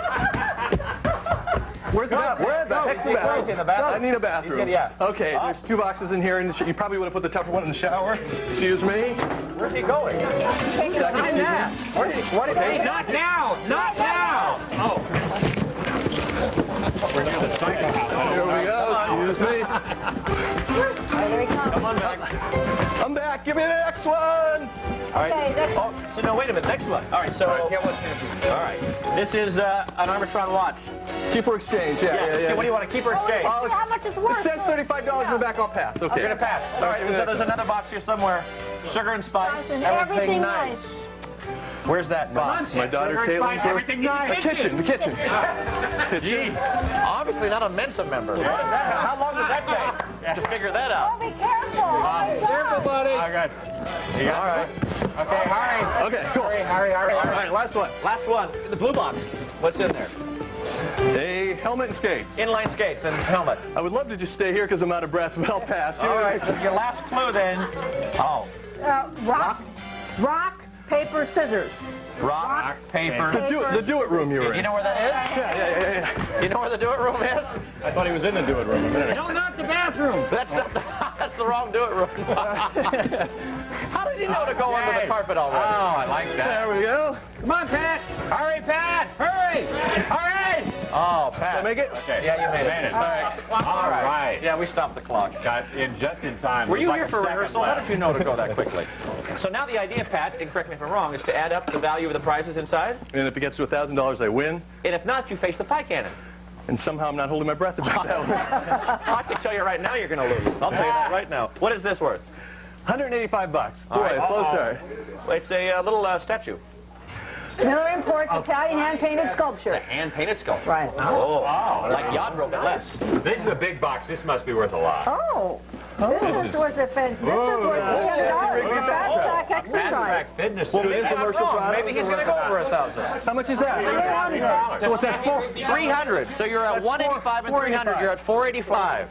Where's the bathroom? Where the heck's the bathroom? Where's the bathroom? I need a bathroom. Yeah. Okay, there's 2 boxes in here, and you probably would have put the tougher one in the shower. Excuse me. Where's he going? Second, Hey, not now! Not now! Oh. We're near the cycle house. Here we go. Excuse me. Here he comes. Come on back. I'm back. Give me the next one. All right. Okay, that's... Oh, so no, wait a minute. Next one. All right, so... All right. This is an Armstrong watch. Keep or exchange. Yeah. What do you want to keep or exchange? How much is it worth? It says $35 in the back. I'll pass. Okay. You're going to pass. All right, so there's another box here somewhere. Sugar and spice. Everything nice. Where's that box? My daughter Caitlin's everything nice. The kitchen. Jeez. Obviously not a Mensa member. What is that? How long does that take to figure that out? Oh, be careful. Careful, buddy. All right. All right. Okay, hurry. Okay, cool. Hurry. All right, last one. Last one. The blue box. What's in there? A helmet and skates. Inline skates and helmet. I would love to just stay here because I'm out of breath, but I'll pass. All right, so your last clue then. Oh. Rock, paper, scissors. Rock, paper. The do-it room you were in. You know where that is? Yeah. You know where the do-it room is? I thought he was in the do-it room a minute ago. No, not the bathroom. That's the wrong do-it room. How did you know to go under the carpet already? Oh, I like that. There we go. Come on, Pat. Hurry, Pat. Hurry. Hurry. Oh, Pat. Did I make it? Okay. Yeah, you made it. All right. Yeah, we stopped the clock. Got in just in time. Were It was you like here a for second rehearsal? How left. did you know to go that quickly? So now the idea, Pat, and correct me if I'm wrong, is to add up the value of the prizes inside. And if it gets to $1,000, I win. And if not, you face the pie cannon. And somehow I'm not holding my breath about that one. I can tell you right now you're going to lose. I'll tell you that right now. What is this worth? $185. Boy, All right. slow start. It's a little statue. Miller Imports Italian hand-painted sculpture. It's a hand-painted sculpture. Right. Oh, like Yadro, but less. This is a big box. This must be worth a lot. Oh. This is worth $300. Fast-track exercise. Fast-track fitness. Well, infomercial products. Maybe he's going to go over $1,000. How much is that? So what's that for? 300. So you're at 185 and 300. You're at 485.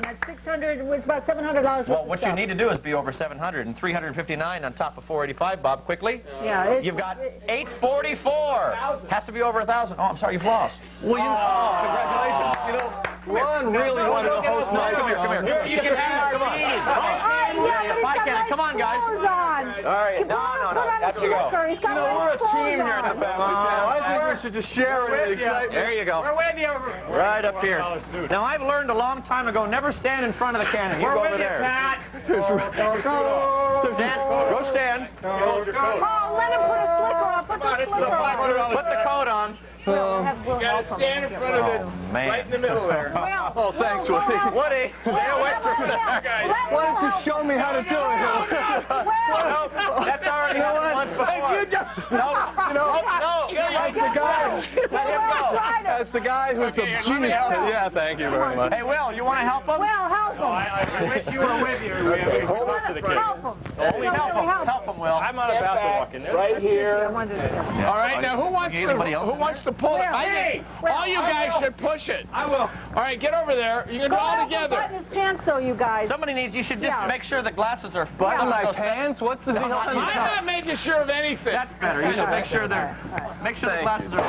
That's 600. It's about $700 Well, what you need to do is be over 700 and 359 on top of 485, Bob, quickly. Yeah. You've got 844. Has to be over 1,000. Oh, I'm sorry, you've lost. Well, congratulations. You know, One really wanted to host my show. Come here. You can have it. Come on. Come on, guys. All right. No. That's you go. You know, we're a team here at the Family Channel. I think we should just share it in the excitement. There you go. We're with you. Right up here. Now, I've learned a long time ago, never stand in front of the cannon. You go over there. Pat. Go stand. Oh, let him put a slicker on. Put the slicker on. Put the coat on. You got to stand in front of it, right in the middle there. Oh, thanks, Woody. Woody, stay away from that guy. Why don't you show me how to do it? That's already one before. That's the guy who's the genius. Yeah, thank you very much. Hey, Will, you want to help him? Well, help him. I wish you were with you. Help him. Only help him. Help him, Will. I'm not about to walk in there. Right here. All right, now who wants to pull it? I think all you guys should push it. I will. All right, get over there. You can do it all together. Button his pants, though, you guys. Somebody needs, you should just make sure the glasses are Button my pants? What's the deal? I'm not making sure of anything. That's better. You should make sure the glasses are.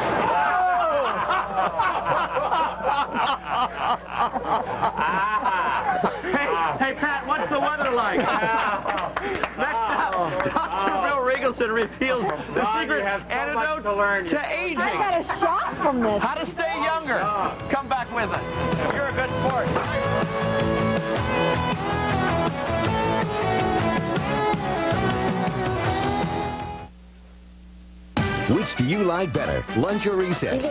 Hey, Pat, what's the weather like? Next up, Dr. Bill Regelson reveals the secret antidote to aging. I got a shock from this. How to stay younger. Come back with us. You're a good sport. Which do you like better, lunch or recess?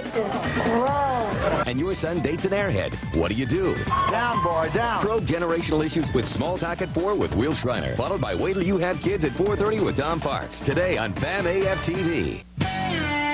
And your son dates an airhead. What do you do? Down, boy, down. Probe generational issues with Small Talk at 4 with Will Schreiner. Followed by Wait Till You Have Kids at 4:30 with Tom Parks. Today on FAM AF-TV.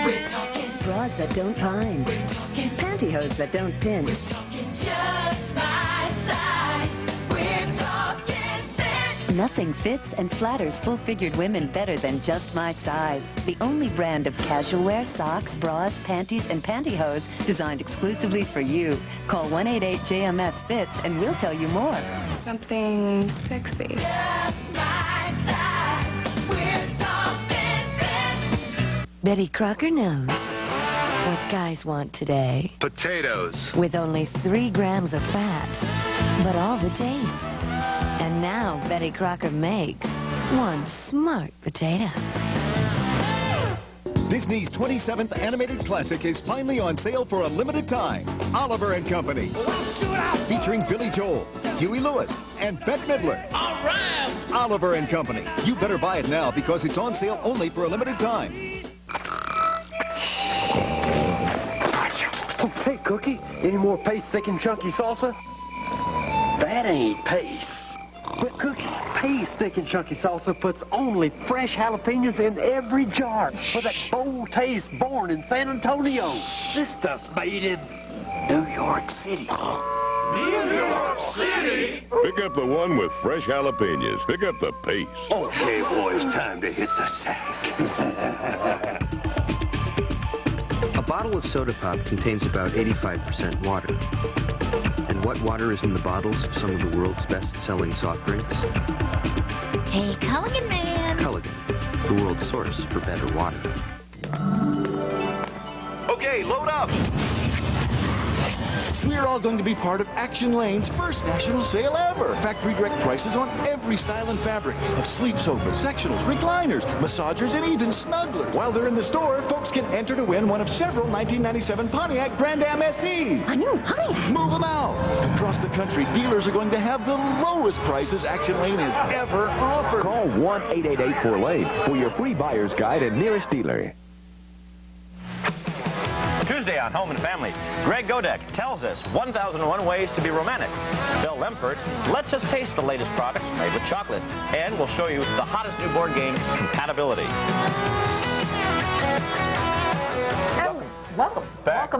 We're talking bras that don't pine. We're talking pantyhose that don't pinch. We're talking just my size. We're talking fit. Nothing fits and flatters full-figured women better than Just My Size. The only brand of casual wear, socks, bras, panties, and pantyhose designed exclusively for you. Call 188-JMS-FITS and we'll tell you more. Something sexy. Just my size. We're talking fit. Betty Crocker knows what guys want today. Potatoes. With only 3 grams of fat, but all the taste. And now Betty Crocker makes one smart potato. Disney's 27th animated classic is finally on sale for a limited time. Oliver and Company. Featuring Billy Joel, Huey Lewis, and Bette Midler. All right. Oliver and Company. You better buy it now because it's on sale only for a limited time. Oh, hey, Cookie, any more paste thick and chunky salsa? That ain't paste. But Cookie, paste thick and chunky salsa puts only fresh jalapenos in every jar for that bold taste born in San Antonio. This stuff's made in New York City. New York City? Pick up the one with fresh jalapenos. Pick up the paste. Okay, boys, time to hit the sack. A bottle of soda pop contains about 85% water. And what water is in the bottles of some of the world's best-selling soft drinks? Hey, Culligan man. Culligan, the world's source for better water. Okay, load up. We're all going to be part of Action Lane's first national sale ever. Factory direct prices on every style and fabric of sleep sofas, sectionals, recliners, massagers, and even snugglers. While they're in the store, folks can enter to win one of several 1997 Pontiac Grand Am SEs. A new Pontiac. Move them out. Across the country, dealers are going to have the lowest prices Action Lane has ever offered. Call 1-888-4LANE for your free buyer's guide at nearest dealer. Tuesday on Home and Family, Greg Godek tells us 1,001 ways to be romantic. Bill Lempert lets us taste the latest products made with chocolate, and we'll show you the hottest new board game, Compatibility. Welcome.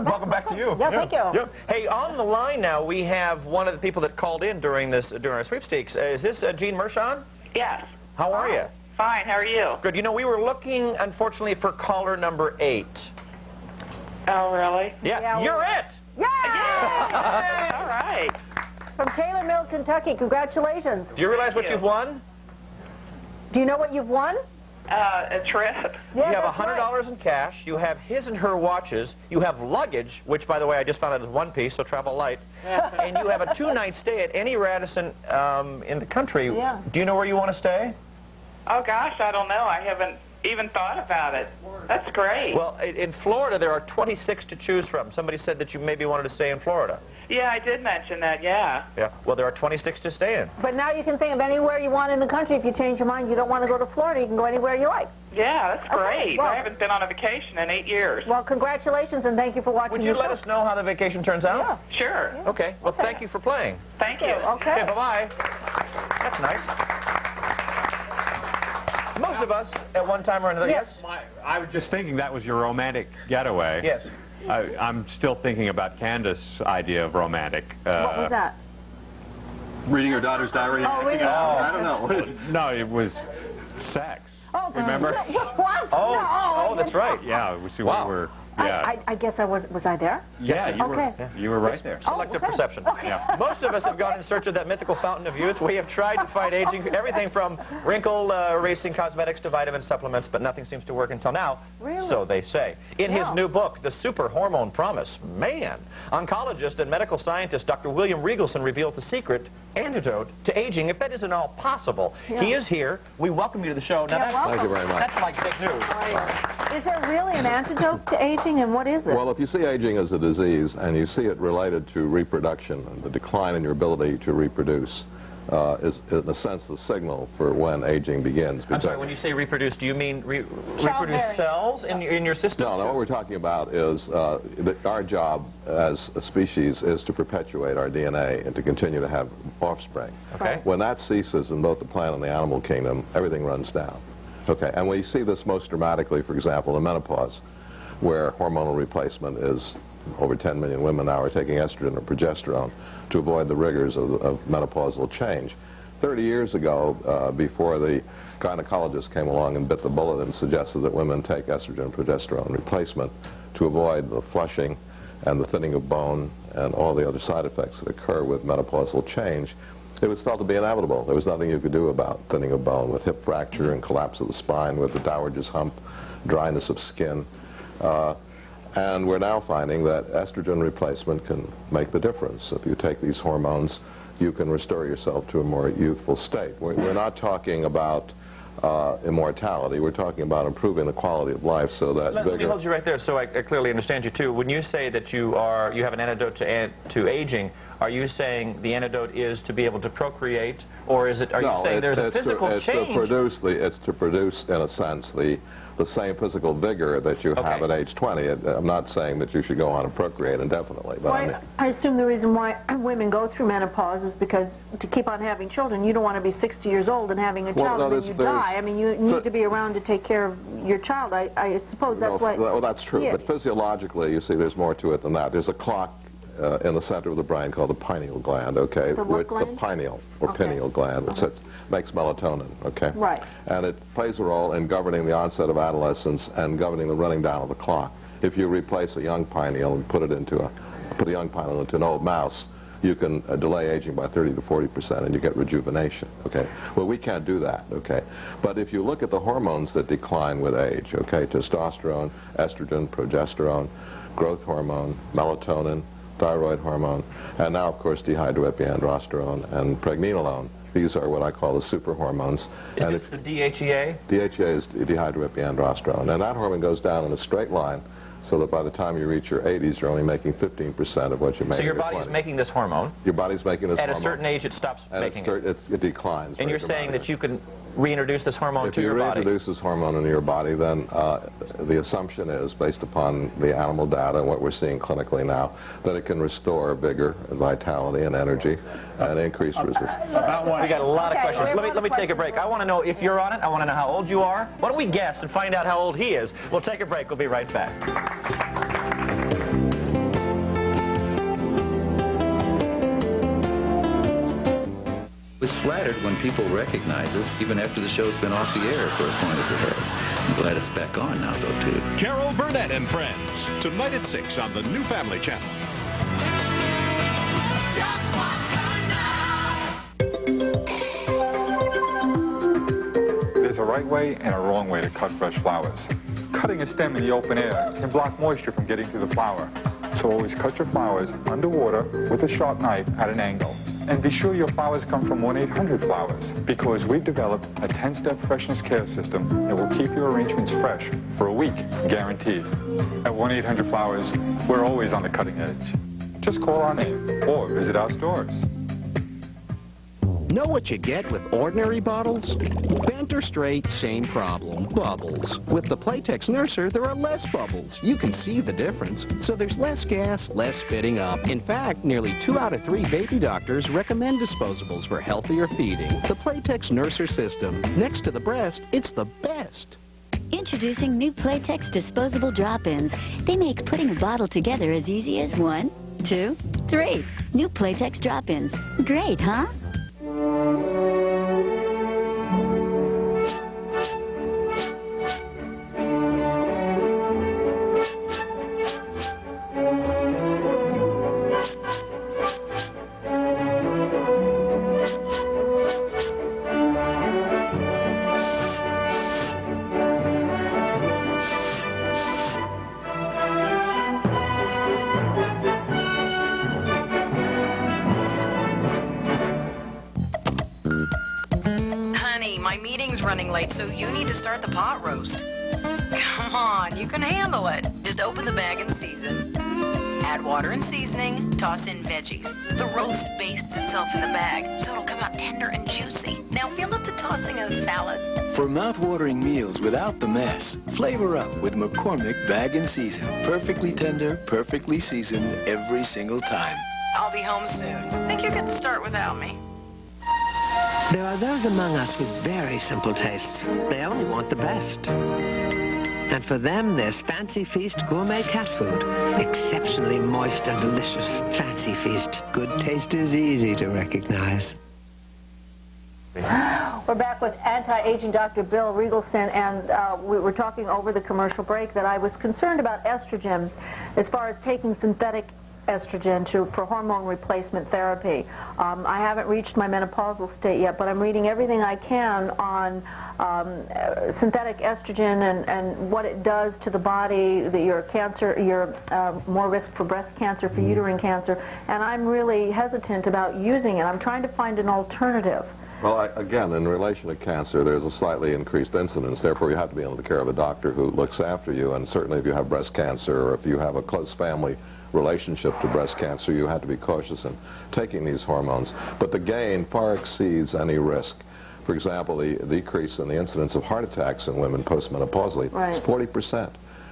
Welcome back to you. Yeah, thank you. Yeah. Hey, on the line now, we have one of the people that called in during our sweepstakes. Is this Jean Mershon? Yes. How are you? Fine, how are you? Good. You know, we were looking, unfortunately, for caller number 8. Oh, really? Yeah, you're it! Yeah! All right. From Taylor Mill, Kentucky. Congratulations. Do you realize what you've won? Do you know what you've won? A trip. you have $100 in cash. You have his and her watches. You have luggage, which, by the way, I just found out is one piece, so travel light. And you have a 2-night stay at any Radisson in the country. Yeah. Do you know where you want to stay? Oh, gosh, I don't know. I haven't even thought about it. That's great. Well, in Florida, there are 26 to choose from. Somebody said that you maybe wanted to stay in Florida. Yeah, I did mention that, yeah. Yeah, well, there are 26 to stay in. But now you can think of anywhere you want in the country. If you change your mind, you don't want to go to Florida, you can go anywhere you like. Yeah, that's great. Okay, well, I haven't been on a vacation in 8 years. Well, congratulations, and thank you for watching. Would you let us know how the vacation turns out? Yeah. Sure. Yeah. Okay, well, thank you for playing. Thank you. Okay, bye-bye. That's nice. Most of us, at one time or another, yes? I was just thinking that was your romantic getaway. Yes. I'm still thinking about Candace's idea of romantic. What was that? Reading her daughter's diary. Oh, reading. I don't know. What is it? No, it was sex. Oh, remember? What? Oh, that's right. Yeah, we see Wow. we were. Yeah. I guess I was I there? Yeah, you were right there. Selective okay. perception. Okay. Yeah. Most of us have gone in search of that mythical fountain of youth. We have tried to fight aging, everything from wrinkle erasing cosmetics to vitamin supplements, but nothing seems to work until now. Really? So they say. In his new book, The Super Hormone Promise, man, oncologist and medical scientist Dr. William Riegelson reveals the secret antidote to aging, if that isn't all possible. Yeah. He is here. We welcome you to the show. Now, Thank you very much. That's like big news. Is there really an antidote to aging, and what is it? Well, if you see aging as a disease and you see it related to reproduction and the decline in your ability to reproduce, is in a sense the signal for when aging begins. I'm sorry, when you say reproduce, do you mean reproduce cells in your system? No, what we're talking about is that our job as a species is to perpetuate our DNA and to continue to have offspring. Okay. When that ceases in both the plant and the animal kingdom, everything runs down. Okay, and we see this most dramatically, for example, in menopause, where hormonal replacement is over 10 million women now are taking estrogen or progesterone to avoid the rigors of menopausal change. 30 years ago, before the gynecologist came along and bit the bullet and suggested that women take estrogen and progesterone replacement to avoid the flushing and the thinning of bone and all the other side effects that occur with menopausal change, it was felt to be inevitable. There was nothing you could do about thinning of bone with hip fracture and collapse of the spine, with the dowager's hump, dryness of skin. And we're now finding that estrogen replacement can make the difference. If you take these hormones, you can restore yourself to a more youthful state. We're not talking about immortality. We're talking about improving the quality of life so that Let me hold you right there so I clearly understand you, too. When you say that you have an antidote to aging, are you saying the antidote is to be able to procreate, or is it, are you saying there's a physical change? It's to produce, in a sense, the same physical vigor that you have at age 20. I'm not saying that you should go on and procreate indefinitely, but I mean, I assume the reason why women go through menopause is because to keep on having children, you don't want to be 60 years old and having a child and then you die. I mean, you need to be around to take care of your child. I suppose that's why... Well, that's true, Yeah. but physiologically, you see, there's more to it than that. There's a clock in the center of the brain called the pineal gland, okay? The what gland? The pineal, or pineal gland, which makes melatonin, okay? Right. And it plays a role in governing the onset of adolescence and governing the running down of the clock. If you replace a young pineal and put a young pineal into an old mouse, you can delay aging by 30 to 40% and you get rejuvenation, okay? Well, we can't do that, okay? But if you look at the hormones that decline with age, okay, testosterone, estrogen, progesterone, growth hormone, melatonin, thyroid hormone, and now, of course, dehydroepiandrosterone and pregnenolone. These are what I call the super hormones. Is this the DHEA? DHEA is dehydroepiandrosterone, and that hormone goes down in a straight line so that by the time you reach your 80s, you're only making 15% of what you made. So your body is making this hormone? Your body's making this hormone. At a certain age, it stops making it? It declines. And you're saying that you can reintroduce this hormone to your body? If you reintroduce this hormone into your body, then the assumption is, based upon the animal data and what we're seeing clinically now, that it can restore vigor and vitality and energy and increase resistance. We got a lot of questions. Let me take a break. I want to know if you're on it. I want to know how old you are. Why don't we guess and find out how old he is? We'll take a break. We'll be right back. I was flattered when people recognize us, even after the show's been off the air for as long as it has. I'm glad it's back on now, though, too. Carol Burnett and Friends, tonight at 6 on the new Family Channel. There's a right way and a wrong way to cut fresh flowers. Cutting a stem in the open air can block moisture from getting to the flower. So always cut your flowers underwater with a sharp knife at an angle. And be sure your flowers come from 1-800-Flowers, because we've developed a 10-step freshness care system that will keep your arrangements fresh for a week, guaranteed. At 1-800-Flowers, we're always on the cutting edge. Just call our name or visit our stores. Know what you get with ordinary bottles? Bent or straight, same problem. Bubbles. With the Playtex Nurser, there are less bubbles. You can see the difference. So there's less gas, less spitting up. In fact, nearly 2 out of 3 baby doctors recommend disposables for healthier feeding. The Playtex Nurser system. Next to the breast, it's the best. Introducing new Playtex disposable drop-ins. They make putting a bottle together as easy as 1, 2, 3. New Playtex drop-ins. Great, huh? My meeting's running late, so you need to start the pot roast. Come on, you can handle it. Just open the bag and season. Add water and seasoning, toss in veggies. The roast bastes itself in the bag, so it'll come out tender and juicy. Now feel up to tossing a salad. For mouth-watering meals without the mess, flavor up with McCormick Bag and Season. Perfectly tender, perfectly seasoned every single time. I'll be home soon. Think you could start without me? There are those among us with very simple tastes. They only want the best. And for them, there's Fancy Feast Gourmet Cat Food. Exceptionally moist and delicious. Fancy Feast. Good taste is easy to recognize. We're back with anti-aging Dr. Bill Riegelson, and we were talking over the commercial break that I was concerned about estrogen as far as taking synthetic estrogen for hormone replacement therapy. I haven't reached my menopausal state yet, but I'm reading everything I can on synthetic estrogen and what it does to the body, your cancer, your more risk for breast cancer, for uterine cancer, and I'm really hesitant about using it. I'm trying to find an alternative. Well, again, in relation to cancer, there's a slightly increased incidence. Therefore, you have to be under the care of a doctor who looks after you, and certainly if you have breast cancer or if you have a close family relationship to breast cancer, you have to be cautious in taking these hormones. But the gain far exceeds any risk. For example, the decrease in the incidence of heart attacks in women postmenopausally is 40%.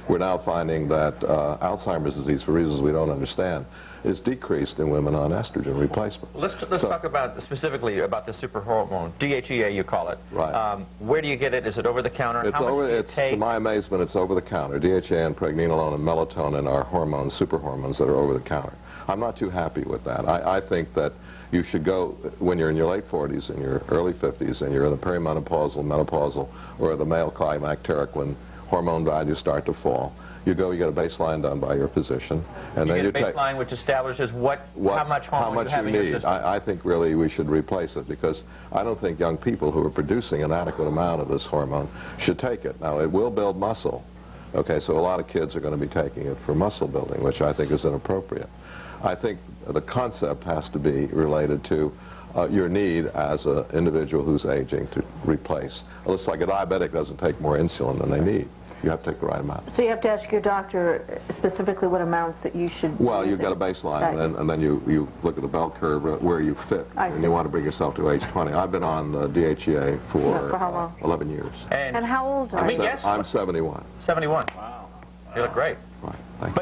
We're now finding that Alzheimer's disease, for reasons we don't understand, is decreased in women on estrogen replacement. Let's talk about specifically about the super hormone, DHEA you call it. Right. Where do you get it? Is it over the counter? It's How much do you take? To my amazement, it's over the counter. DHEA and pregnenolone and melatonin are hormones, super hormones that are over the counter. I'm not too happy with that. I think that you should go, when you're in your late 40s and your early 50s and you're in the perimenopausal, menopausal, or the male climacteric when hormone values start to fall, you get a baseline done by your physician, and then you take a baseline which establishes how much hormone you have in your system. I think really we should replace it, because I don't think young people who are producing an adequate amount of this hormone should take it. Now, it will build muscle. Okay, so a lot of kids are going to be taking it for muscle building, which I think is inappropriate. I think the concept has to be related to your need as an individual who's aging to replace. It's like a diabetic doesn't take more insulin than they need. You have to take the right amount. So you have to ask your doctor specifically what amounts that you should Well, you've got a baseline, and then you look at the bell curve where you fit, and you want to bring yourself to age 20. I've been on DHEA for how long? 11 years. And how old are you? I'm 71. 71. Wow. You look great. Right.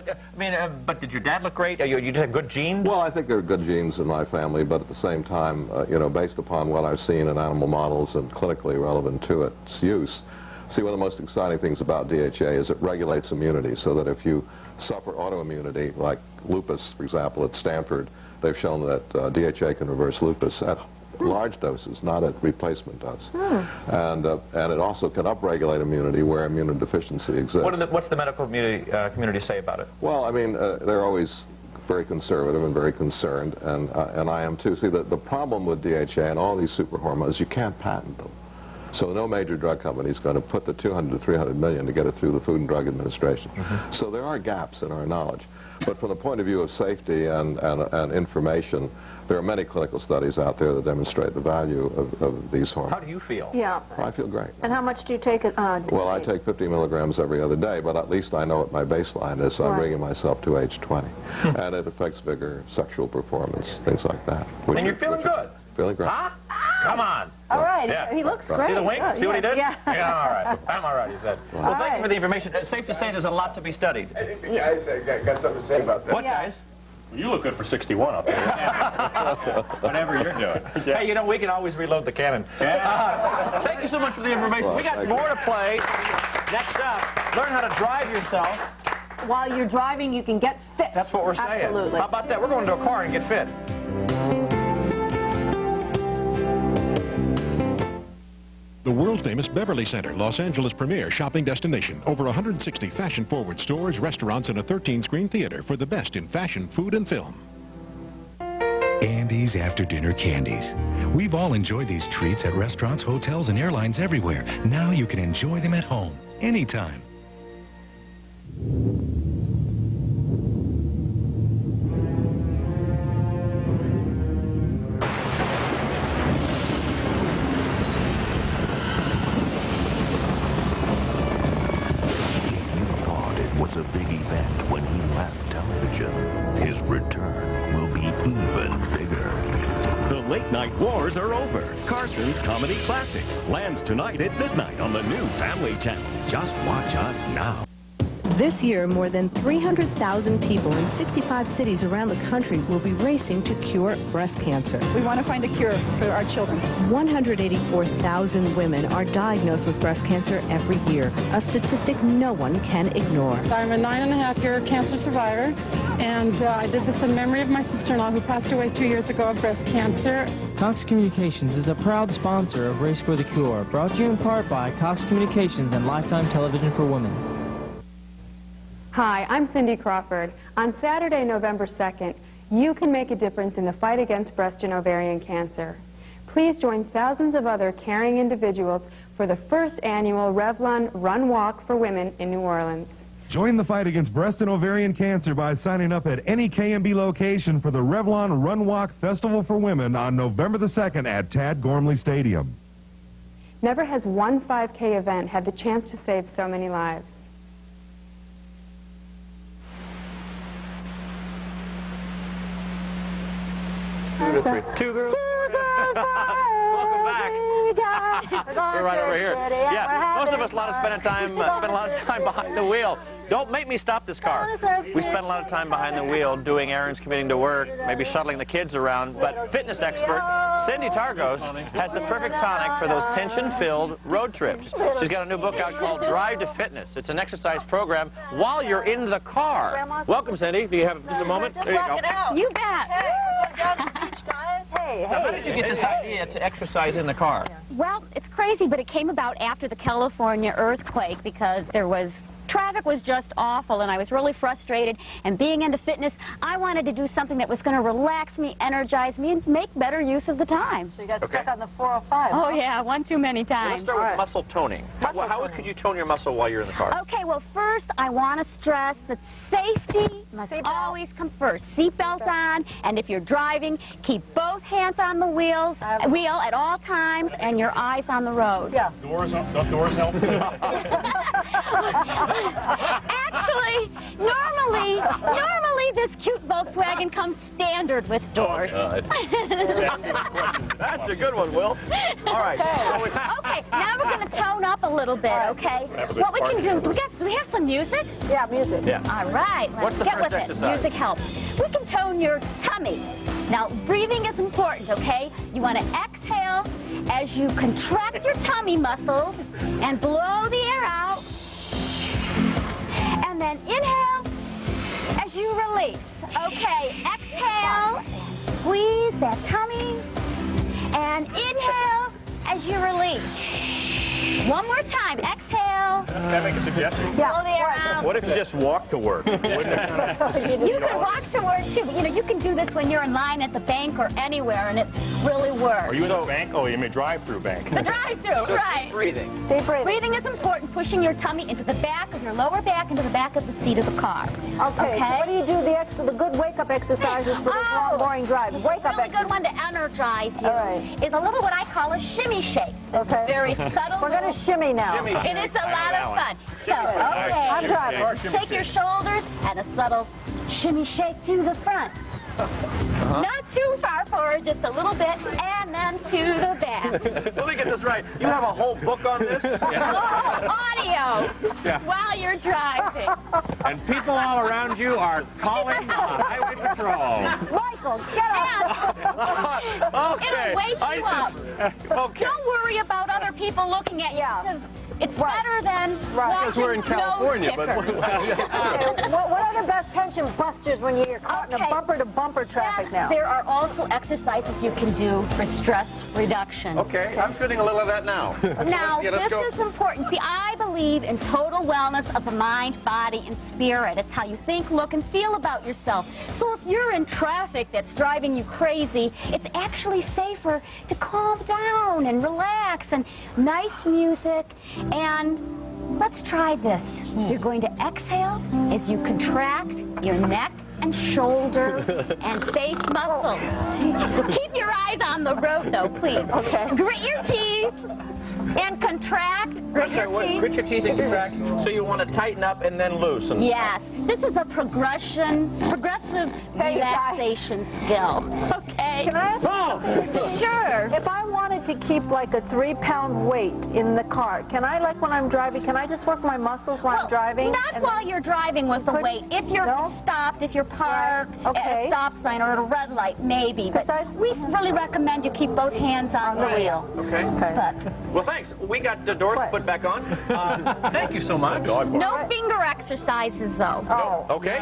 But did your dad look great? You had good genes? Well, I think there are good genes in my family, but at the same time, based upon what I've seen in animal models and clinically relevant to its use, see, one of the most exciting things about DHA is it regulates immunity, so that if you suffer autoimmunity, like lupus, for example, at Stanford, they've shown that DHA can reverse lupus at large doses, not at replacement dose. And it also can upregulate immunity where immunodeficiency exists. What's the medical community say about it? Well, I mean, they're always very conservative and very concerned, and I am too. See, the problem with DHA and all these super hormones, you can't patent them. So no major drug company is going to put the 200 to 300 million to get it through the Food and Drug Administration. So there are gaps in our knowledge. But from the point of view of safety and information, there are many clinical studies out there that demonstrate the value of these hormones. How do you feel? Yeah. I feel great. And how much do you take it? Well, I take 50 milligrams every other day, but at least I know what my baseline is, so I'm bringing myself to age 20. And it affects vigor, sexual performance, things like that. And you're feeling good? Feeling great. Huh? Come on. All right. Yeah. He looks great. See the wink? See what he did? Yeah. All right. I'm all right, he said. Well, thank you for the information. It's safe to say there's a lot to be studied. I think the guys got something to say about that. What, guys? You look good for 61 up there. Whatever you're doing. Hey, you know, we can always reload the cannon. Thank you so much for the information. We got more to play. Next up, learn how to drive yourself. While you're driving, you can get fit. That's what we're saying. Absolutely. How about that? We're going to a car and get fit. The world-famous Beverly Center, Los Angeles' premier shopping destination. Over 160 fashion-forward stores, restaurants, and a 13-screen theater for the best in fashion, food, and film. Andy's after-dinner candies. We've all enjoyed these treats at restaurants, hotels, and airlines everywhere. Now you can enjoy them at home, anytime. Was a big event when he left television. His return will be even bigger. The late night wars are over. Carson's Comedy Classics lands tonight at midnight on the new Family Channel. Just watch us now. This year, more than 300,000 people in 65 cities around the country will be racing to cure breast cancer. We want to find a cure for our children. 184,000 women are diagnosed with breast cancer every year, a statistic no one can ignore. I'm a 9.5-year cancer survivor, and I did this in memory of my sister-in-law who passed away 2 years ago of breast cancer. Cox Communications is a proud sponsor of Race for the Cure, brought to you in part by Cox Communications and Lifetime Television for Women. Hi, I'm Cindy Crawford. On Saturday, November 2nd, you can make a difference in the fight against breast and ovarian cancer. Please join thousands of other caring individuals for the first annual Revlon Run Walk for Women in New Orleans. Join the fight against breast and ovarian cancer by signing up at any KMB location for the Revlon Run Walk Festival for Women on November the 2nd at Tad Gormley Stadium. Never has one 5K event had the chance to save so many lives. Two girls. Welcome back. We're right over here. Yeah, most of us spend a lot of time behind the wheel. Don't make me stop this car. We spend a lot of time behind the wheel doing errands, commuting to work, maybe shuttling the kids around. But fitness expert Cindy Targos has the perfect tonic for those tension-filled road trips. She's got a new book out called Drive to Fitness. It's an exercise program while you're in the car. Welcome, Cindy. Do you have just a moment? There you go. You bet. Now, how did you get this idea to exercise in the car? Well, it's crazy, but it came about after the California earthquake because traffic was just awful, and I was really frustrated. And being into fitness, I wanted to do something that was going to relax me, energize me, and make better use of the time. So you got stuck on the 405. Oh, yeah, one too many times. Let's start with muscle toning. How could you tone your muscle while you're in the car? Okay, well, first, I want to stress that safety must always come first. Seatbelts on, and if you're driving, keep both hands on the wheel at all times, and your eyes on the road. Yeah. Doors help. Actually, normally this cute Volkswagen comes standard with doors. That's a good one, Will. All right. Okay, now we're going to tone up a little bit, okay? What we can do, do we have some music? Yeah, music. Yeah. All right, What's let's the get first with it. exercise? Music helps. We can tone your tummy. Now, breathing is important, okay? You want to exhale as you contract your tummy muscles and blow the air out. And then inhale as you release. Okay, exhale, squeeze that tummy, and inhale as you release. One more time. Exhale. Can I make a suggestion? Blow the air out. What if you just walk to work? Wouldn't it kind of, You can walk to work too, but you can do this when you're in line at the bank or anywhere, and it really works. Are you in the bank? Oh, you mean drive-through bank. The drive-through, right. Breathing. Deep breathing. Breathing is important, pushing your tummy into the back of your lower back, into the back of the seat of the car. Okay. So what do you do the good wake-up exercises for this long, boring drive? Wake-up really good one to energize you is a little what I call a shimmy shake. Okay. Very subtle. We're going to shimmy now. Shimmy. It is a lot of fun. So, okay. I'm driving. Shake your shoulders and a subtle shimmy shake to the front. Not too far forward, just a little bit, and then to the back. Let me get this right. You have a whole book on this? Audio while you're driving. And people all around you are calling the Highway Patrol. Michael, get up. It'll wake you up. Don't worry about other people looking at you. It's better than watching we're in California, nose but What are the best tension busters when you're caught in a bumper-to-bumper traffic now? There are also exercises you can do for stress reduction. Okay, I'm feeling a little of that now. Now, let's this go. is important. See, I believe in total wellness of the mind, body, and spirit. It's how you think, look, and feel about yourself. So if you're in traffic that's driving you crazy, it's actually safer to calm down and relax and nice music. And let's try this. You're going to exhale as you contract your neck and shoulder and face muscles. Keep your eyes on the road, though, please. Okay. Grit your teeth and contract. Grit your teeth. Grit your teeth and contract. So you want to tighten up and then loosen. Yes. This is a progressive relaxation skill. Okay. Can I ask you? Sure. If I wanted to keep like a 3-pound weight in the car, can I, like when I'm driving, can I just work my muscles while I'm driving? Not while you're driving with the weight. If you're stopped, if you're parked at a stop sign or at a red light, maybe. But we really recommend you keep both hands on the wheel. Okay. Well, thanks. We got the doors put back on. Thank you so much. No finger exercises, though. Okay.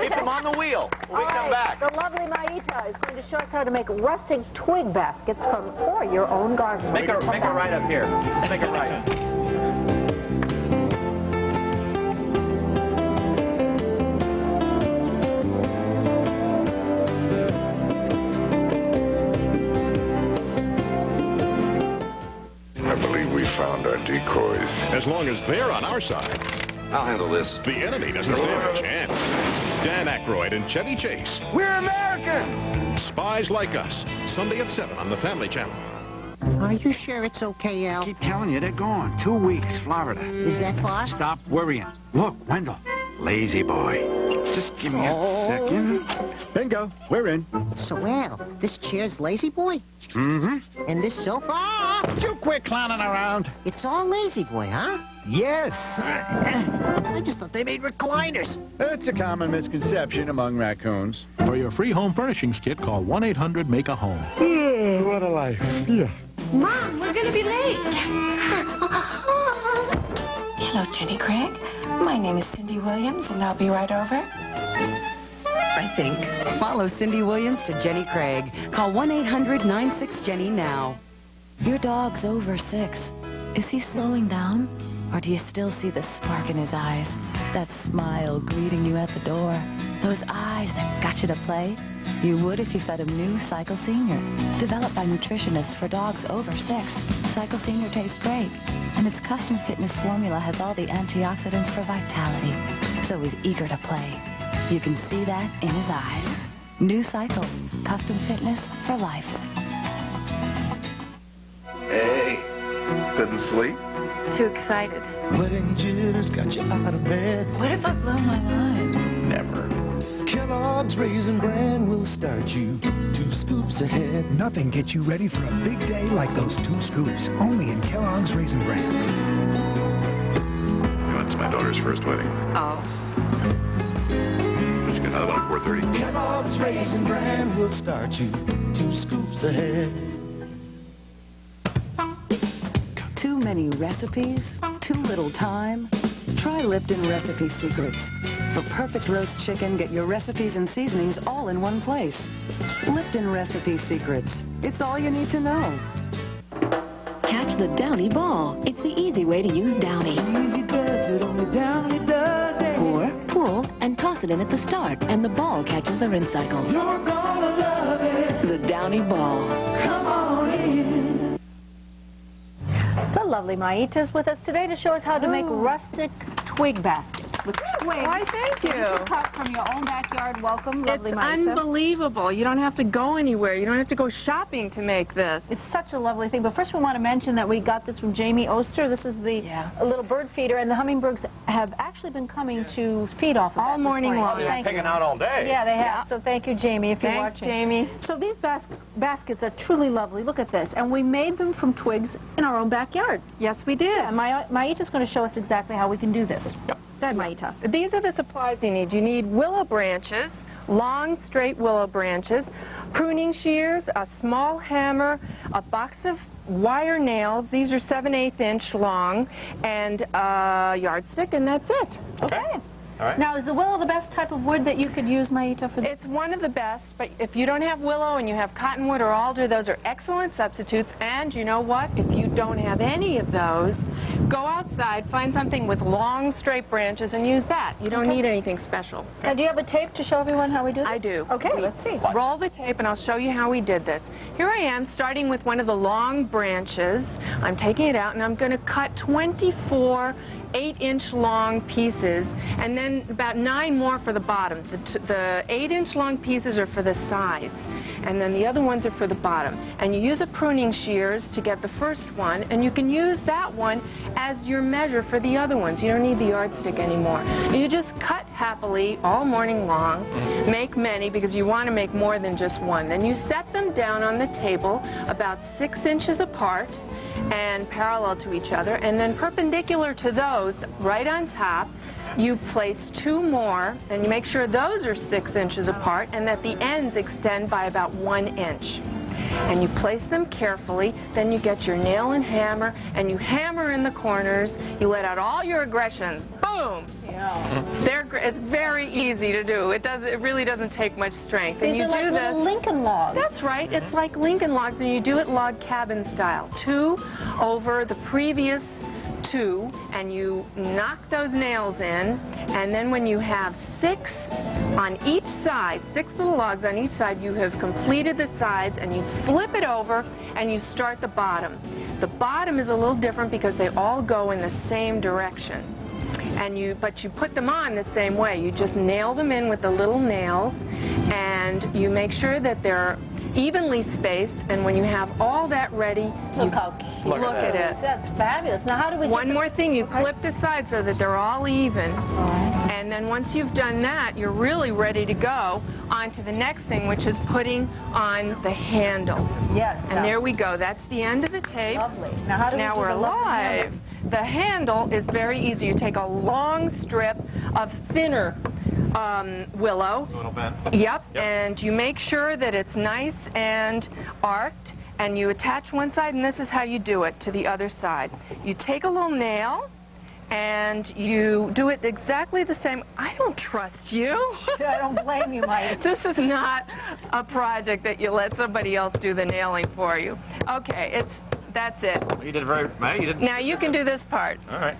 Keep them on the wheel. When we come back. The lovely Maita is going to show us how to make rustic twig baskets for your own garden. Make a right up here. Make a right. I believe we found our decoys. As long as they're on our side. I'll handle this. The enemy doesn't stand a chance. Dan Aykroyd and Chevy Chase. We're Americans! Spies Like Us. Sunday at 7 on the Family Channel. Are you sure it's okay, Al? Keep telling you, they're gone. 2 weeks, Florida. Is that far? Stop worrying. Look, Wendell. Lazy boy. Just give me a second. Bingo. We're in. So, Al, this chair's Lazy Boy? Mm-hmm. And this sofa? You quit clowning around. It's all Lazy Boy, huh? Yes. I just thought they made recliners. It's a common misconception among raccoons. For your free home furnishings kit, call 1-800-MAKE-A-HOME. What a life. Yeah. Mom, we're going to be late. Hello, Jenny Craig. My name is Cindy Williams, and I'll be right over. I think. Follow Cindy Williams to Jenny Craig. Call 1-800-96-JENNY now. Your dog's over 6. Is he slowing down? Or do you still see the spark in his eyes? That smile greeting you at the door? Those eyes that got you to play? You would if you fed him new Cycle Senior. Developed by nutritionists for dogs over 6. Cycle Senior tastes great. And its custom fitness formula has all the antioxidants for vitality. So he's eager to play. You can see that in his eyes. New Cycle. Custom fitness for life. Hey, couldn't sleep? Too excited. Wedding jitters got you out of bed. What if I blow my mind? Never. Kellogg's Raisin Bran will start you 2 scoops ahead. Nothing gets you ready for a big day like those 2 scoops. Only in Kellogg's Raisin Bran. It's my daughter's first wedding. Oh. Let's get another one at 4:30. Kellogg's Raisin Bran will start you 2 scoops ahead. Too many recipes? Too little time? Try Lipton Recipe Secrets. For perfect roast chicken, get your recipes and seasonings all in one place. Lipton Recipe Secrets. It's all you need to know. Catch catch the Downy ball. It's the easy way to use Downy. Easy does it, only Downy does it. Pour, pull, and toss it in at the start, and the ball catches the rinse cycle. You're gonna love it. The Downy ball. Come on in. The lovely Maitta's with us today to show us how to make rustic twig baskets with twigs. Why, thank you. Cut from your own backyard. Welcome, lovely It's Maitta. unbelievable. You don't have to go anywhere. You don't have to go shopping to make this. It's such a lovely thing. But first we want to mention that we got this from Jamie Oster. This is the little bird feeder, and the hummingbirds have actually been coming to feed off of All morning long. They've been Thank picking you. out all day. Yeah, they have. So thank you, Jamie, if you're Thanks, watching. Jamie. So these baskets are truly lovely. Look at this. And we made them from twigs in our own backyard. Yes, we did. And Maitta's going to show us exactly how we can do this. Yep. Go ahead, Maitta. These are the supplies you need. You need willow branches, long, straight willow branches, pruning shears, a small hammer, a box of wire nails. These are 7/8 inch long, and a yardstick, and that's it. Okay. All right. Now, is the willow the best type of wood that you could use, Maitta, for this? It's one of the best, but if you don't have willow and you have cottonwood or alder, those are excellent substitutes. And you know what? If you don't have any of those, go outside, find something with long, straight branches, and use that. You don't need anything special. Now, do you have a tape to show everyone how we do this? I do. Okay, let's see. Roll the tape, and I'll show you how we did this. Here I am, starting with one of the long branches. I'm taking it out, and I'm going to cut 24 8-inch long pieces, and then about 9 more for the bottom. The 8-inch long pieces are for the sides, and then the other ones are for the bottom. And you use a pruning shears to get the first one, and you can use that one as your measure for the other ones. You don't need the yardstick anymore. You just cut happily all morning long, make many because you want to make more than just one. Then you set them down on the table about 6 inches apart and parallel to each other, and then perpendicular to those, right on top, you place 2 more, and you make sure those are 6 inches apart and that the ends extend by about 1 inch. And you place them carefully, then you get your nail and hammer, and you hammer in the corners, you let out all your aggressions, boom! It's very easy to do. It really doesn't take much strength. These and you are like do this. little Lincoln logs. That's right. It's like Lincoln logs, and you do it log cabin style. 2 over the previous 2, and you knock those nails in, and then when you have 6 on each side, 6 little logs on each side, you have completed the sides, and you flip it over, and you start the bottom. The bottom is a little different because they all go in the same direction. But you put them on the same way. You just nail them in with the little nails, and you make sure that they're evenly spaced, and when you have all that ready, Look how cute. look at it. That's fabulous. Now, how do we One more thing, you clip the sides so that they're all even. And then once you've done that, you're really ready to go on to the next thing, which is putting on the handle. Yes. And there we go. That's the end of the tape. Lovely. Now, how do we do we're the lovely live. handle? The handle is very easy. You take a long strip of thinner willow. A little bit. Yep, and you make sure that it's nice and arced, and you attach one side, and this is how you do it to the other side. You take a little nail, and you do it exactly the same. I don't trust you. I don't blame you, Mike. This is not a project that you let somebody else do the nailing for you. Okay, that's it. You did very, you did. Now you can do this part. All right.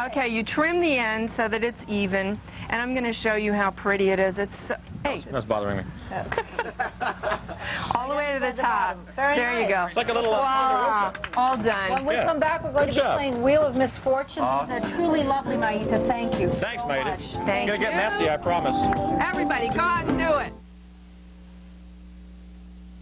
Okay, you trim the end so that it's even, and I'm going to show you how pretty it is. Hey. That's bothering me. All the way to the top. Very there nice. you go. It's like a little Wow, all done. When we come back, we're going to be playing Wheel of Misfortune. These are truly lovely, Maitta. Thank you. Thanks, Maitta. It's Thank gonna get you. messy, I promise. Everybody, go out and do it.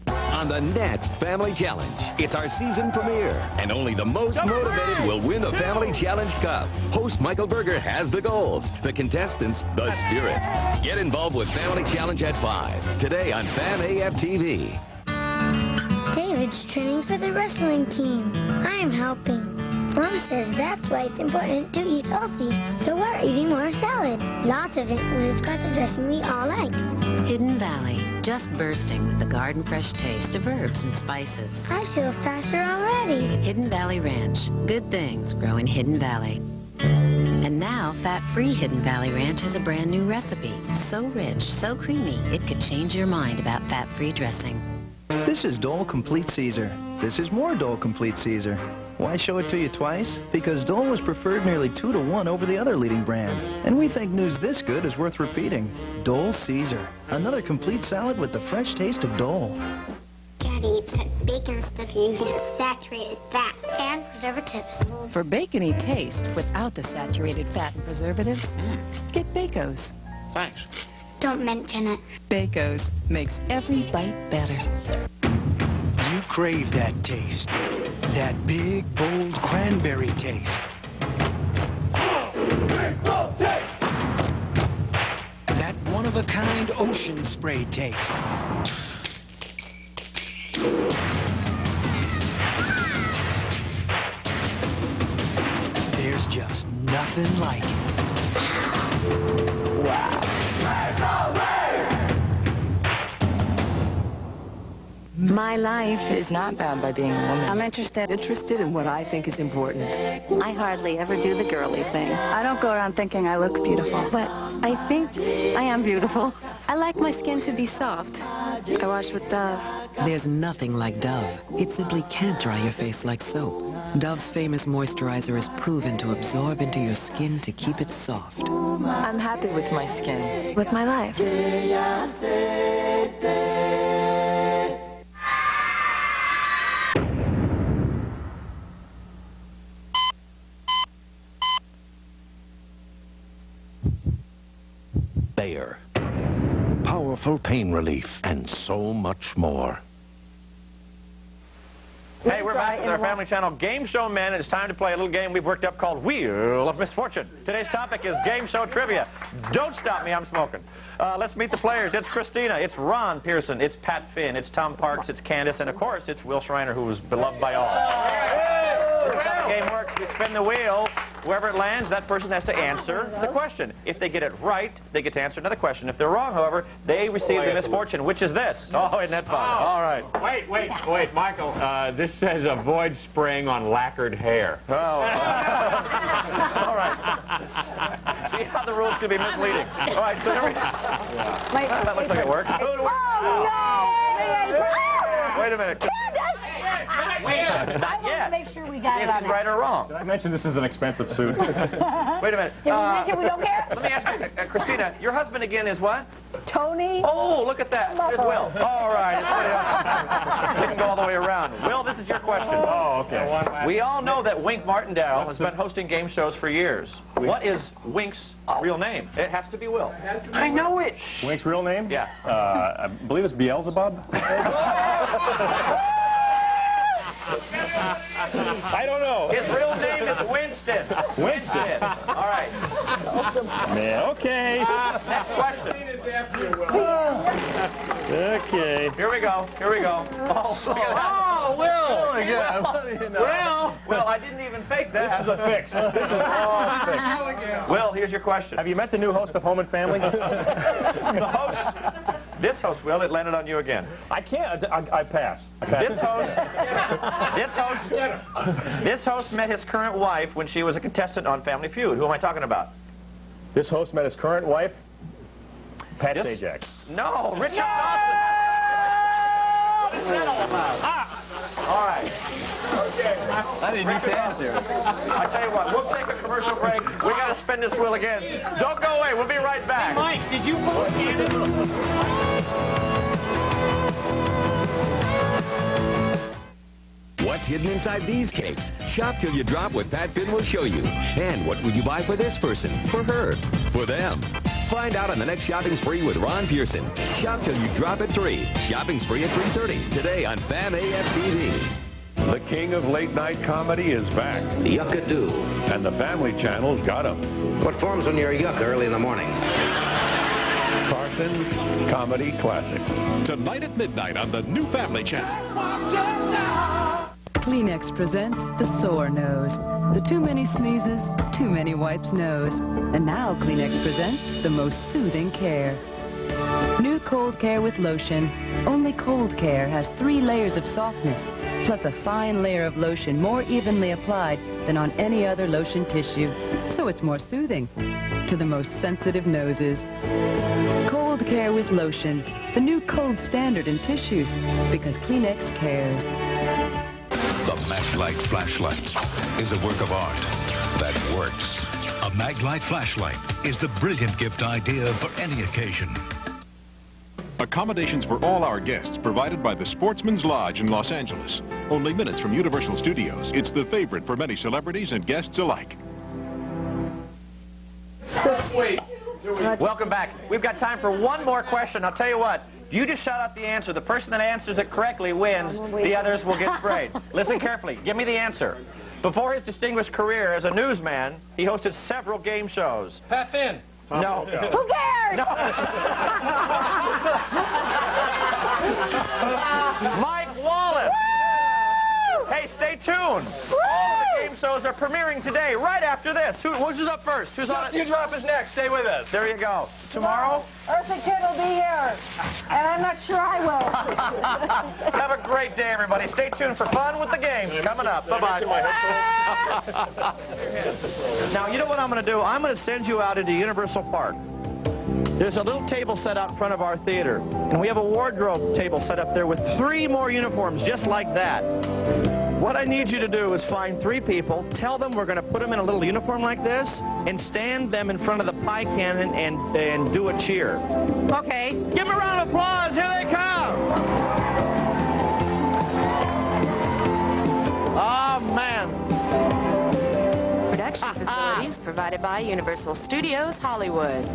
On the next Family Challenge, it's our season premiere, and only the most motivated will win the Family Challenge Cup. Host Michael Berger has the goals, the contestants, the spirit. Get involved with Family Challenge at 5, today on FAM AF TV. David's training for the wrestling team. I'm helping. Mom says that's why it's important to eat healthy, so we're eating more salad. Lots of it, and it's got the dressing we all like. Hidden Valley, just bursting with the garden fresh taste of herbs and spices. I feel faster already. Hidden Valley Ranch, good things grow in Hidden Valley. And now, fat-free Hidden Valley Ranch has a brand new recipe. So rich, so creamy, it could change your mind about fat-free dressing. This is Dole Complete Caesar. This is more Dole Complete Caesar. Why show it to you twice? Because Dole was preferred nearly 2-to-1 over the other leading brand. And we think news this good is worth repeating. Dole Caesar. Another complete salad with the fresh taste of Dole. Daddy put bacon stuff using saturated fat and preservatives. For bacony taste without the saturated fat and preservatives, get Bacos. Thanks. Don't mention it. Bacos makes every bite better. You crave that taste. That big, bold cranberry taste. That one-of-a-kind ocean spray taste. There's just nothing like it. Wow. My life is not bound by being a woman. I'm interested in what I think is important. I hardly ever do the girly thing. I don't go around thinking I look beautiful, but I think I am beautiful. I like my skin to be soft. I wash with Dove. There's nothing like Dove. It simply can't dry your face like soap. Dove's famous moisturizer is proven to absorb into your skin to keep it soft. I'm happy with my skin. With my life. Bayer. Powerful pain relief and so much more. Hey, we're back with our Family Channel Game Show Men, and it's time to play a little game we've worked up called Wheel of Misfortune. Today's topic is game show trivia. Don't stop me, I'm smoking. Let's meet the players. It's Christina, it's Ron Pearson, it's Pat Finn, it's Tom Parks, it's Candace, and of course, it's Will Schreiner, who is beloved by all. Here's how the game works. We spin the wheel. Whoever it lands, that person has to answer the question. If they get it right, they get to answer another question. If they're wrong, however, they receive the misfortune, which is this. Oh, isn't that fun? All right. Wait, Michael. This says avoid spraying on lacquered hair. Oh. All right. See how the rules can be misleading. All right, so here we go. That looks like it worked. Oh, no! Wait a minute. Not yet. Make sure we got See it if on he's right or wrong. Did I mention this is an expensive suit? Wait a minute. Did we mention we don't care? Let me ask you, Christina, your husband again is what? Tony. Oh, look at that. There's Will. All right. We can go all the way around. Will, this is your question. Oh, okay. We all know that Wink Martindale has been hosting game shows for years. What is Wink's real name? It has to be Will. I know it. Wink's real name? Yeah. I believe it's Beelzebub. I don't know. His real name is Winston. Winston. All right. Yeah, okay. Next question. Okay. Here we go. Here we go. Oh, look at that. Oh, Will. Oh, yeah. What do you know? Well, I didn't even fake that. This is a fix. This is all fixed. Will, here's your question. Have you met the new host of Home and Family? The host. This host, Will, it landed on you again. I can't. I pass. This host met his current wife when she was a contestant on Family Feud. Who am I talking about? This host met his current wife, Pat Sajak. No, Richard Dawson. What is that all about? All right. Okay. I didn't need to answer. I tell you what, we'll take a commercial break. We got to spin this wheel again. Don't go away. We'll be right back. Hey, Mike, did you vote Canada? What's hidden inside these cakes? Shop till you drop what Pat Finn will show you. And what would you buy for this person? For her? For them? Find out on the next Shopping Spree with Ron Pearson. Shop till you drop at 3. Shopping Spree at 3:30. Today on Fam AF-TV. The king of late-night comedy is back. Yuck-a-doo. And the Family Channel's got him. What forms when you're yuck early in the morning? Carson's Comedy Classics. Tonight at midnight on the new Family Channel. Kleenex presents the sore nose. The too many sneezes, too many wipes nose. And now Kleenex presents the most soothing care. New Cold Care with lotion. Only Cold Care has 3 layers of softness, plus a fine layer of lotion more evenly applied than on any other lotion tissue. So it's more soothing to the most sensitive noses. Cold Care with lotion. The new cold standard in tissues, because Kleenex cares. Maglite flashlight is a work of art that works. A Maglite flashlight is the brilliant gift idea for any occasion. Accommodations for all our guests provided by the Sportsman's Lodge in Los Angeles. Only minutes from Universal Studios. It's the favorite for many celebrities and guests alike. Wait. Welcome back. We've got time for one more question. I'll tell you what. You just shout out the answer. The person that answers it correctly wins. The others will get sprayed. Listen carefully. Give me the answer. Before his distinguished career as a newsman, he hosted several game shows. Pat Finn. No. Who cares? No. Mike Wallace. Hey, stay tuned. All the game shows are premiering today, right after this. Who's up first? Who's on it? You drop is next. Stay with us. There you go. Tomorrow? Eartha Kitt will be here. And I'm not sure I will. Have a great day, everybody. Stay tuned for fun with the games coming up. Bye-bye. Now, you know what I'm going to do? I'm going to send you out into Universal Park. There's a little table set out in front of our theater, and we have a wardrobe table set up there with 3 more uniforms just like that. What I need you to do is find 3 people, tell them we're going to put them in a little uniform like this, and stand them in front of the pie cannon and do a cheer. Okay. Give them a round of applause. Here they come. Oh, man. Production facilities provided by Universal Studios Hollywood.